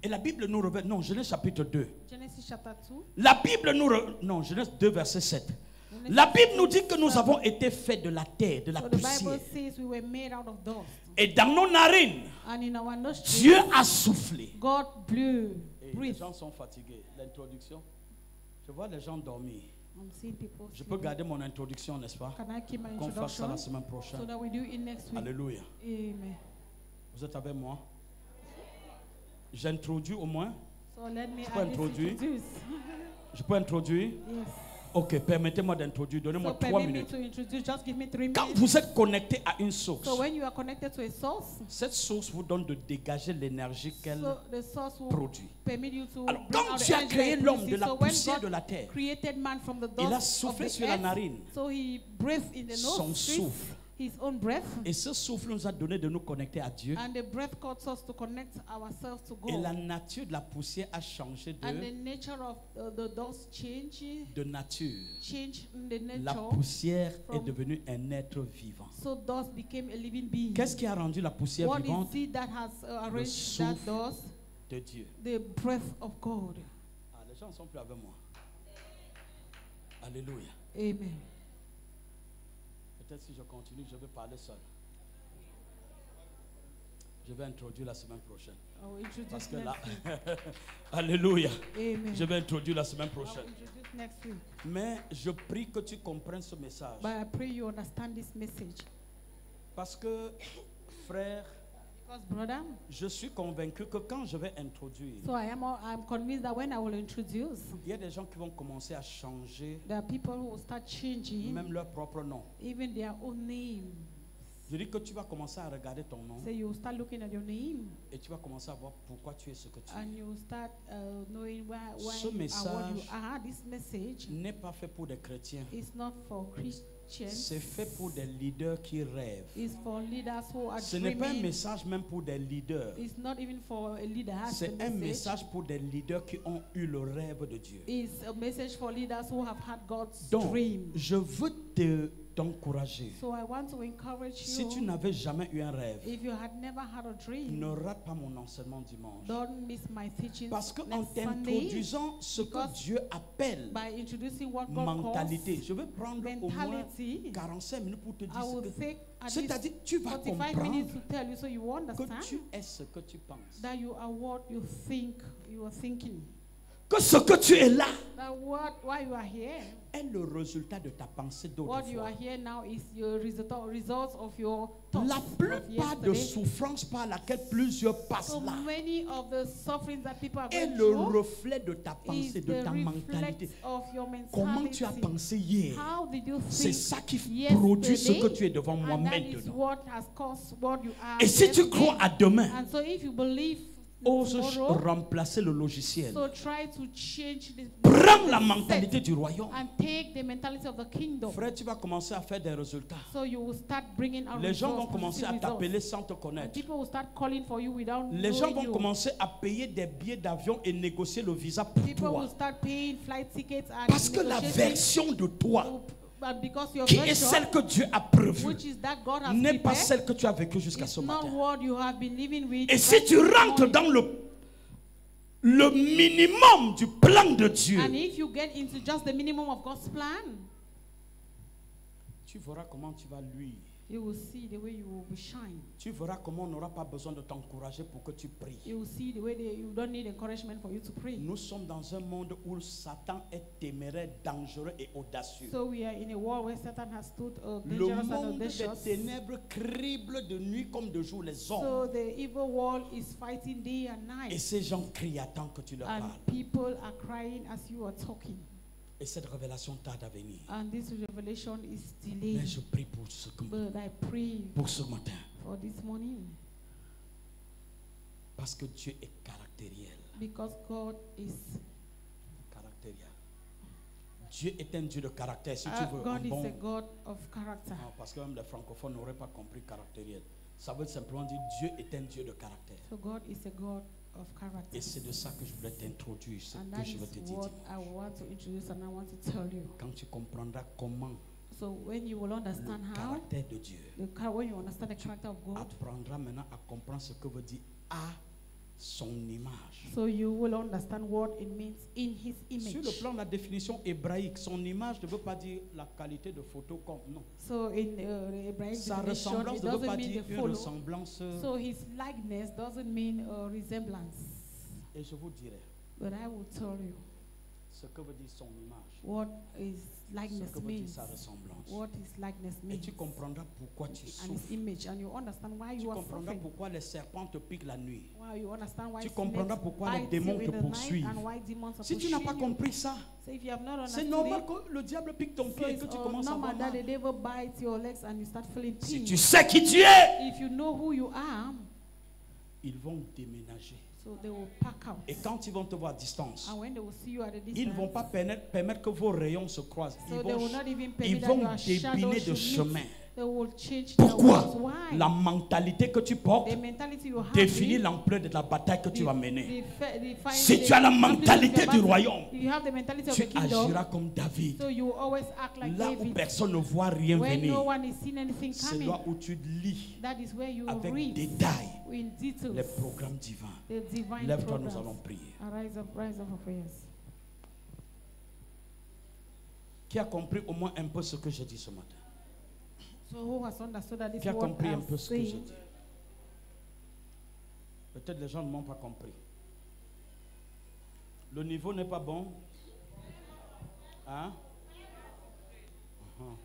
Speaker 1: et la Bible nous révèle, non, Genèse chapitre 2.
Speaker 2: Genesis chapter 2.
Speaker 1: La Bible nous, non, Genèse 2, verset 7.
Speaker 2: Genesis
Speaker 1: La Bible nous dit
Speaker 2: 2,
Speaker 1: que nous
Speaker 2: 7.
Speaker 1: avons été faits de la terre, de la
Speaker 2: So the Bible
Speaker 1: poussière.
Speaker 2: says we were made out of dust.
Speaker 1: Et dans nos narines,
Speaker 2: And in our nostrils,
Speaker 1: Dieu a soufflé.
Speaker 2: God blew,
Speaker 1: Et les
Speaker 2: breathed.
Speaker 1: gens sont fatigués. L'introduction, je vois les gens dormir.
Speaker 2: I'm seeing people
Speaker 1: Je peux
Speaker 2: sleeping.
Speaker 1: garder mon introduction, n'est-ce pas?
Speaker 2: Can I keep my
Speaker 1: Qu'on fasse ça la
Speaker 2: introduction
Speaker 1: semaine
Speaker 2: so
Speaker 1: prochaine.
Speaker 2: that we do it next week?
Speaker 1: Alléluia.
Speaker 2: Amen.
Speaker 1: Vous êtes avec moi? J'introduis au moins.
Speaker 2: So let me
Speaker 1: Je peux
Speaker 2: at least
Speaker 1: introduire?
Speaker 2: introduce.
Speaker 1: Je peux introduire?
Speaker 2: Yes.
Speaker 1: Ok, permettez-moi d'introduire. Donnez-moi
Speaker 2: So
Speaker 1: 3
Speaker 2: permit me
Speaker 1: minutes.
Speaker 2: to introduce. Just give me 3
Speaker 1: Quand
Speaker 2: minutes.
Speaker 1: vous êtes connecté à une source,
Speaker 2: So when you are connected to a source,
Speaker 1: cette source vous donne de dégager l'énergie qu'elle
Speaker 2: so the source will
Speaker 1: produit.
Speaker 2: permit you to
Speaker 1: Alors,
Speaker 2: bring
Speaker 1: quand
Speaker 2: out the
Speaker 1: Dieu a
Speaker 2: energy
Speaker 1: créé
Speaker 2: that
Speaker 1: l'homme
Speaker 2: you
Speaker 1: de
Speaker 2: see.
Speaker 1: la
Speaker 2: So when
Speaker 1: poussière
Speaker 2: God
Speaker 1: de la terre,
Speaker 2: created man from the
Speaker 1: il a
Speaker 2: dust
Speaker 1: soufflé
Speaker 2: of the
Speaker 1: sur la
Speaker 2: earth,
Speaker 1: narine
Speaker 2: so he breathed in the
Speaker 1: son
Speaker 2: nose,
Speaker 1: souffle.
Speaker 2: his own breath,
Speaker 1: Et ce souffle nous a donné de nous connecter à Dieu.
Speaker 2: and the breath caused us to connect ourselves to
Speaker 1: Et
Speaker 2: God.
Speaker 1: la nature de la poussière a changé
Speaker 2: And the nature of the dust
Speaker 1: de nature.
Speaker 2: changed in the
Speaker 1: La
Speaker 2: nature.
Speaker 1: poussière est
Speaker 2: from-
Speaker 1: devenue un être vivant.
Speaker 2: So dust became a living being.
Speaker 1: Qu'est-ce qui a rendu la poussière
Speaker 2: What
Speaker 1: vivante?
Speaker 2: is it that has arranged that
Speaker 1: souffle.
Speaker 2: dust?
Speaker 1: De Dieu.
Speaker 2: The breath of God.
Speaker 1: Ah, les gens ne sont plus avec moi. Alléluia.
Speaker 2: Amen.
Speaker 1: Peut-être si je continue, je vais parler seul. Je vais introduire la semaine prochaine.
Speaker 2: I will introduce
Speaker 1: Parce que
Speaker 2: next
Speaker 1: là,
Speaker 2: week.
Speaker 1: Alléluia.
Speaker 2: Amen.
Speaker 1: Je vais introduire la semaine
Speaker 2: I will
Speaker 1: prochaine.
Speaker 2: introduce next week.
Speaker 1: Mais je prie que tu comprennes ce message.
Speaker 2: But I pray you understand this message.
Speaker 1: Parce que, frère,
Speaker 2: Because brother,
Speaker 1: je suis convaincu que quand je vais introduire,
Speaker 2: so I'm convinced that when I will introduce,
Speaker 1: il y a des gens qui vont commencer à changer
Speaker 2: there are people who will start changing
Speaker 1: même leur propre nom.
Speaker 2: even their own name.
Speaker 1: Je dis que tu vas commencer à regarder ton nom
Speaker 2: So you will start looking at your name
Speaker 1: et tu vas commencer à voir pourquoi tu es ce que tu
Speaker 2: and
Speaker 1: es.
Speaker 2: you will start knowing why
Speaker 1: Ce
Speaker 2: you are what you
Speaker 1: message
Speaker 2: are. This message
Speaker 1: N'est pas fait pour des chrétiens.
Speaker 2: is not for Christians.
Speaker 1: C'est fait pour des leaders qui rêvent.
Speaker 2: It's for leaders who are
Speaker 1: Ce n'est pas un
Speaker 2: dreaming.
Speaker 1: message même pour des leaders.
Speaker 2: It's not even for a leader.
Speaker 1: C'est un message pour des leaders qui ont eu le rêve de Dieu.
Speaker 2: It's a message for leaders who have had God's
Speaker 1: Donc,
Speaker 2: dream.
Speaker 1: je veux t'encourager.
Speaker 2: So I want to encourage
Speaker 1: Si tu
Speaker 2: you.
Speaker 1: n'avais jamais eu un rêve,
Speaker 2: If you had never had a dream,
Speaker 1: ne rate pas mon enseignement dimanche.
Speaker 2: don't miss my teachings
Speaker 1: Parce qu'en
Speaker 2: next Sunday.
Speaker 1: t'introduisant ce que
Speaker 2: Because
Speaker 1: Dieu appelle
Speaker 2: By introducing what God
Speaker 1: mentalité,
Speaker 2: calls
Speaker 1: je vais prendre au moins
Speaker 2: mentality,
Speaker 1: 45 minutes pour te dire
Speaker 2: I
Speaker 1: ce
Speaker 2: will
Speaker 1: que
Speaker 2: take at least
Speaker 1: c'est-à-dire, tu vas
Speaker 2: 45
Speaker 1: comprendre
Speaker 2: minutes to tell you so you
Speaker 1: que
Speaker 2: understand
Speaker 1: tu es ce que tu penses.
Speaker 2: that you are what you think you are thinking.
Speaker 1: Que ce que tu es là
Speaker 2: That why you are here,
Speaker 1: est le résultat de ta pensée
Speaker 2: what you are
Speaker 1: d'autrefois.
Speaker 2: here now is your results of your thoughts
Speaker 1: La
Speaker 2: of
Speaker 1: plupart de
Speaker 2: yesterday.
Speaker 1: souffrances par laquelle plusieurs passent
Speaker 2: So
Speaker 1: là
Speaker 2: many of the sufferings that people are
Speaker 1: est
Speaker 2: going
Speaker 1: le
Speaker 2: through
Speaker 1: reflet de ta
Speaker 2: is
Speaker 1: pensée, de
Speaker 2: the
Speaker 1: ta mentalité.
Speaker 2: reflex of your
Speaker 1: Comment tu as
Speaker 2: mentality.
Speaker 1: pensé hier,
Speaker 2: How did you
Speaker 1: c'est
Speaker 2: think
Speaker 1: ça qui
Speaker 2: yesterday?
Speaker 1: produit ce que tu es devant moi
Speaker 2: And that is
Speaker 1: maintenant.
Speaker 2: what has caused what you are
Speaker 1: Et si tu
Speaker 2: yesterday.
Speaker 1: crois à demain,
Speaker 2: And so if you believe
Speaker 1: ose
Speaker 2: tomorrow,
Speaker 1: remplacer le logiciel.
Speaker 2: so try to change the
Speaker 1: Prends la
Speaker 2: set
Speaker 1: mentalité du royaume.
Speaker 2: and take the mentality of the kingdom.
Speaker 1: Frère, tu vas commencer à faire des résultats.
Speaker 2: So you will start bringing out
Speaker 1: Les gens
Speaker 2: results,
Speaker 1: vont commencer à
Speaker 2: positive
Speaker 1: t'appeler
Speaker 2: results.
Speaker 1: sans te
Speaker 2: And
Speaker 1: connaître.
Speaker 2: people will start calling for you without
Speaker 1: Les gens
Speaker 2: knowing
Speaker 1: vont
Speaker 2: you.
Speaker 1: commencer à payer des billets d'avion et négocier le visa pour
Speaker 2: People will
Speaker 1: toi.
Speaker 2: start paying flight tickets and
Speaker 1: Parce que la
Speaker 2: negotiating.
Speaker 1: version de toi,
Speaker 2: But because your
Speaker 1: qui est
Speaker 2: version,
Speaker 1: celle que Dieu a prévue,
Speaker 2: which is that God has
Speaker 1: n'est pas
Speaker 2: prepared,
Speaker 1: celle que tu as vécue jusqu'à
Speaker 2: it's
Speaker 1: ce
Speaker 2: not
Speaker 1: matin.
Speaker 2: what you have been living with.
Speaker 1: Et si
Speaker 2: right
Speaker 1: tu
Speaker 2: this
Speaker 1: rentres
Speaker 2: morning.
Speaker 1: dans le minimum du plan de Dieu,
Speaker 2: And if you get into just the minimum of God's plan,
Speaker 1: tu verras comment tu vas luire.
Speaker 2: you will see the way you will shine.
Speaker 1: Tu verras comment on n'aura pas besoin de t'encourager pour que tu pries.
Speaker 2: You will see the way you don't need encouragement for you to pray.
Speaker 1: Nous sommes dans un monde où Satan est téméraire, dangereux et audacieux.
Speaker 2: So we are in a world where Satan has stood
Speaker 1: Le
Speaker 2: dangerous and
Speaker 1: monde des
Speaker 2: audacious.
Speaker 1: ténèbres crible de nuit comme de jour les
Speaker 2: So
Speaker 1: hommes.
Speaker 2: the evil world is fighting day and
Speaker 1: Et
Speaker 2: night.
Speaker 1: ces gens crient, attendent que tu leur
Speaker 2: And
Speaker 1: parles.
Speaker 2: people are crying as you are talking.
Speaker 1: Et cette révélation tarde à venir.
Speaker 2: And this revelation is
Speaker 1: Mais
Speaker 2: delayed.
Speaker 1: je prie pour
Speaker 2: But I pray
Speaker 1: pour ce matin.
Speaker 2: for this morning.
Speaker 1: Parce que Dieu est caractériel.
Speaker 2: Because God is
Speaker 1: Caractériel. Dieu est un Dieu de caractère. Si tu veux, un
Speaker 2: God is
Speaker 1: bon...
Speaker 2: a God of character.
Speaker 1: Non, parce que même les francophones n'auraient pas compris caractériel. Ça veut simplement dire Dieu est un Dieu de caractère.
Speaker 2: So God is a God of character.
Speaker 1: Et c'est de ça que je voulais t'introduire, ce
Speaker 2: And
Speaker 1: que
Speaker 2: that
Speaker 1: je vais
Speaker 2: is
Speaker 1: te dire.
Speaker 2: what I want to introduce and I want to tell you.
Speaker 1: Quand tu comprendras comment
Speaker 2: So when you will understand
Speaker 1: le
Speaker 2: how,
Speaker 1: caractère de Dieu,
Speaker 2: when you understand the character of God,
Speaker 1: apprendras maintenant à comprendre ce que veut dire à son image.
Speaker 2: so you will understand what it means in His
Speaker 1: Sur le
Speaker 2: image.
Speaker 1: plan de la définition hébraïque, son image ne veut pas dire la qualité de photo comme non.
Speaker 2: So in the Hebraic
Speaker 1: Sa
Speaker 2: definition,
Speaker 1: ressemblance
Speaker 2: it
Speaker 1: ne veut
Speaker 2: doesn't
Speaker 1: pas
Speaker 2: mean
Speaker 1: dire
Speaker 2: the
Speaker 1: une
Speaker 2: follow.
Speaker 1: ressemblance.
Speaker 2: So His likeness doesn't mean a resemblance.
Speaker 1: Et je vous dirai,
Speaker 2: But I will tell you,
Speaker 1: Ce que veut dire son image.
Speaker 2: what is
Speaker 1: Ce
Speaker 2: likeness
Speaker 1: que veut dire
Speaker 2: means.
Speaker 1: sa ressemblance.
Speaker 2: What is likeness
Speaker 1: Et
Speaker 2: means.
Speaker 1: tu comprendras pourquoi tu
Speaker 2: And
Speaker 1: souffres.
Speaker 2: its image. And you understand why
Speaker 1: Tu
Speaker 2: you are
Speaker 1: comprendras
Speaker 2: suffering.
Speaker 1: pourquoi les serpents te piquent la nuit.
Speaker 2: Why you understand why
Speaker 1: Tu
Speaker 2: snakes
Speaker 1: comprendras pourquoi les
Speaker 2: bite
Speaker 1: démons
Speaker 2: you
Speaker 1: te
Speaker 2: in the night
Speaker 1: poursuivent.
Speaker 2: and why demons are
Speaker 1: Si tu n'as pas
Speaker 2: pursuing you.
Speaker 1: compris ça,
Speaker 2: So if you have not
Speaker 1: c'est
Speaker 2: understood
Speaker 1: normal
Speaker 2: it,
Speaker 1: que le diable pique ton
Speaker 2: so
Speaker 1: pied et
Speaker 2: it's
Speaker 1: que tu commences à avoir
Speaker 2: normal that
Speaker 1: mal.
Speaker 2: the devil bites your legs and you start feeling
Speaker 1: Si
Speaker 2: pain.
Speaker 1: tu sais qui tu es,
Speaker 2: If you know who you are,
Speaker 1: ils vont déménager.
Speaker 2: so they will pack out.
Speaker 1: Et quand ils vont te voir à distance,
Speaker 2: And when they will see you at a
Speaker 1: ils ne vont
Speaker 2: distance,
Speaker 1: pas permettre que vos rayons se croisent.
Speaker 2: so they will not even
Speaker 1: Ils
Speaker 2: permit that
Speaker 1: vont
Speaker 2: your shadow
Speaker 1: débiner de
Speaker 2: should
Speaker 1: chemin.
Speaker 2: meet. They will change their
Speaker 1: Pourquoi?
Speaker 2: ways. Why?
Speaker 1: La mentalité que tu portes
Speaker 2: The mentality you have
Speaker 1: définit
Speaker 2: is
Speaker 1: l'ampleur de la bataille que tu vas mener.
Speaker 2: define
Speaker 1: Si
Speaker 2: the
Speaker 1: tu as la
Speaker 2: amplitude of
Speaker 1: mentalité
Speaker 2: your
Speaker 1: du
Speaker 2: battle.
Speaker 1: royaume,
Speaker 2: You have the mentality of
Speaker 1: tu
Speaker 2: the kingdom,
Speaker 1: agiras comme David.
Speaker 2: so you will always act like
Speaker 1: Là où
Speaker 2: David.
Speaker 1: personne ne voit rien
Speaker 2: When
Speaker 1: venir,
Speaker 2: no one is seeing anything
Speaker 1: c'est
Speaker 2: coming,
Speaker 1: là où tu lis
Speaker 2: that is where you
Speaker 1: avec
Speaker 2: read
Speaker 1: détail
Speaker 2: in details
Speaker 1: les programmes divins.
Speaker 2: the divine
Speaker 1: Lève-toi, nous
Speaker 2: programs.
Speaker 1: allons prier.
Speaker 2: Rise up for prayers.
Speaker 1: Qui a compris au moins un peu ce que j'ai dit ce matin?
Speaker 2: So who has understood that this
Speaker 1: Qui a
Speaker 2: word
Speaker 1: compris un
Speaker 2: I'm
Speaker 1: peu ce que j'ai
Speaker 2: saying?
Speaker 1: dit? Peut-être les gens ne m'ont pas compris. Le niveau n'est pas bon. Hein? Uh-huh.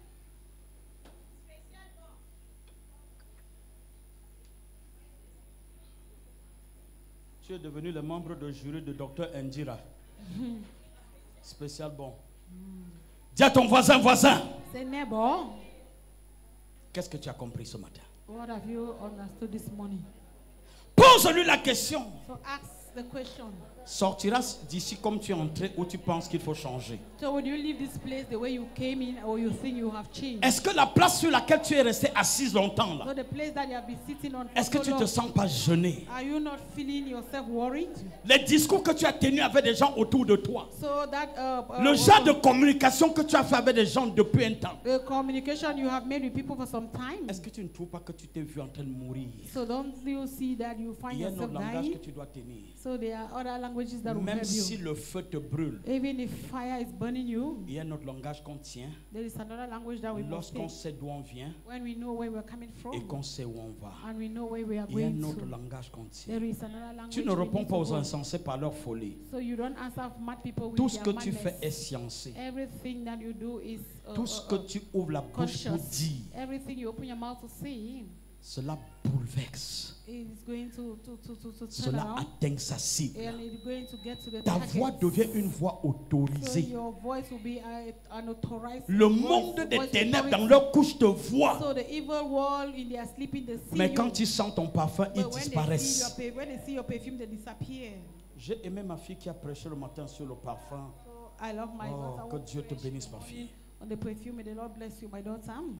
Speaker 1: Tu es devenu le membre de jury de Dr Indira. Spécial bon. Dis à ton voisin,
Speaker 2: Say, neighbor,
Speaker 1: qu'est-ce que tu as compris ce matin?
Speaker 2: what have you understood this morning?
Speaker 1: Pose-lui la question.
Speaker 2: So ask the question.
Speaker 1: Sortiras d'ici comme tu es entré ou tu penses qu'il faut changer?
Speaker 2: So when you leave this place the way you came in or you think you have changed?
Speaker 1: Est-ce que la place sur laquelle tu es resté assise longtemps là,
Speaker 2: So the place that you have been sitting on for
Speaker 1: est-ce que
Speaker 2: so
Speaker 1: tu te
Speaker 2: long,
Speaker 1: sens pas gêné?
Speaker 2: are you not feeling yourself worried?
Speaker 1: Les discours que tu as tenus avec des gens autour de toi,
Speaker 2: So that
Speaker 1: le genre de communication que tu as fait avec des gens depuis un temps,
Speaker 2: the communication you have made with people for some time.
Speaker 1: est-ce que tu ne trouves pas que tu t'es vu en train de mourir?
Speaker 2: So don't you see that you find
Speaker 1: Il y a un
Speaker 2: yourself
Speaker 1: autre langage que
Speaker 2: dying?
Speaker 1: tu dois tenir.
Speaker 2: So there are other languages that will
Speaker 1: Même
Speaker 2: help
Speaker 1: si
Speaker 2: you.
Speaker 1: le feu te brûle,
Speaker 2: Even if fire is burning you,
Speaker 1: il y a un autre langage qu'on tient
Speaker 2: there is another language that we must
Speaker 1: lorsqu'on
Speaker 2: speak.
Speaker 1: sait d'où on vient
Speaker 2: When we know where we're coming
Speaker 1: et
Speaker 2: from
Speaker 1: qu'on sait où on va.
Speaker 2: and we know where we are
Speaker 1: Il y a
Speaker 2: going
Speaker 1: un autre
Speaker 2: to,
Speaker 1: langage qu'on tient.
Speaker 2: there is another language
Speaker 1: Tu ne
Speaker 2: we
Speaker 1: réponds
Speaker 2: need
Speaker 1: pas
Speaker 2: to
Speaker 1: aux
Speaker 2: go.
Speaker 1: insensés par leur folie.
Speaker 2: So you don't answer mad people with
Speaker 1: Tout ce
Speaker 2: their
Speaker 1: que tu
Speaker 2: madness.
Speaker 1: fais est sciencé.
Speaker 2: Everything that you do is
Speaker 1: Tout ce que tu ouvres la bouche pour
Speaker 2: conscious.
Speaker 1: dire,
Speaker 2: Everything you open your mouth to say
Speaker 1: cela bouleverse.
Speaker 2: is going to turn
Speaker 1: Cela
Speaker 2: around
Speaker 1: atteint sa cible.
Speaker 2: and it's going to get to the
Speaker 1: Ta
Speaker 2: target.
Speaker 1: voix devient une voix
Speaker 2: So
Speaker 1: autorisée.
Speaker 2: your voice will be an authorized
Speaker 1: Le
Speaker 2: voice,
Speaker 1: monde des
Speaker 2: voice
Speaker 1: ténèbres
Speaker 2: authority.
Speaker 1: dans leur couche te voit.
Speaker 2: So the evil world in their sleeping they see
Speaker 1: Mais
Speaker 2: you.
Speaker 1: quand ils sentent ton parfum, ils
Speaker 2: But when they see
Speaker 1: disparaissent.
Speaker 2: when they see your perfume, they disappear.
Speaker 1: J'ai aimé ma fille qui a prêché le matin sur le parfum.
Speaker 2: So I love my
Speaker 1: Oh,
Speaker 2: daughter.
Speaker 1: que
Speaker 2: who
Speaker 1: Dieu te
Speaker 2: preached
Speaker 1: bénisse, ma fille.
Speaker 2: on the perfume. May the Lord bless you, my daughter.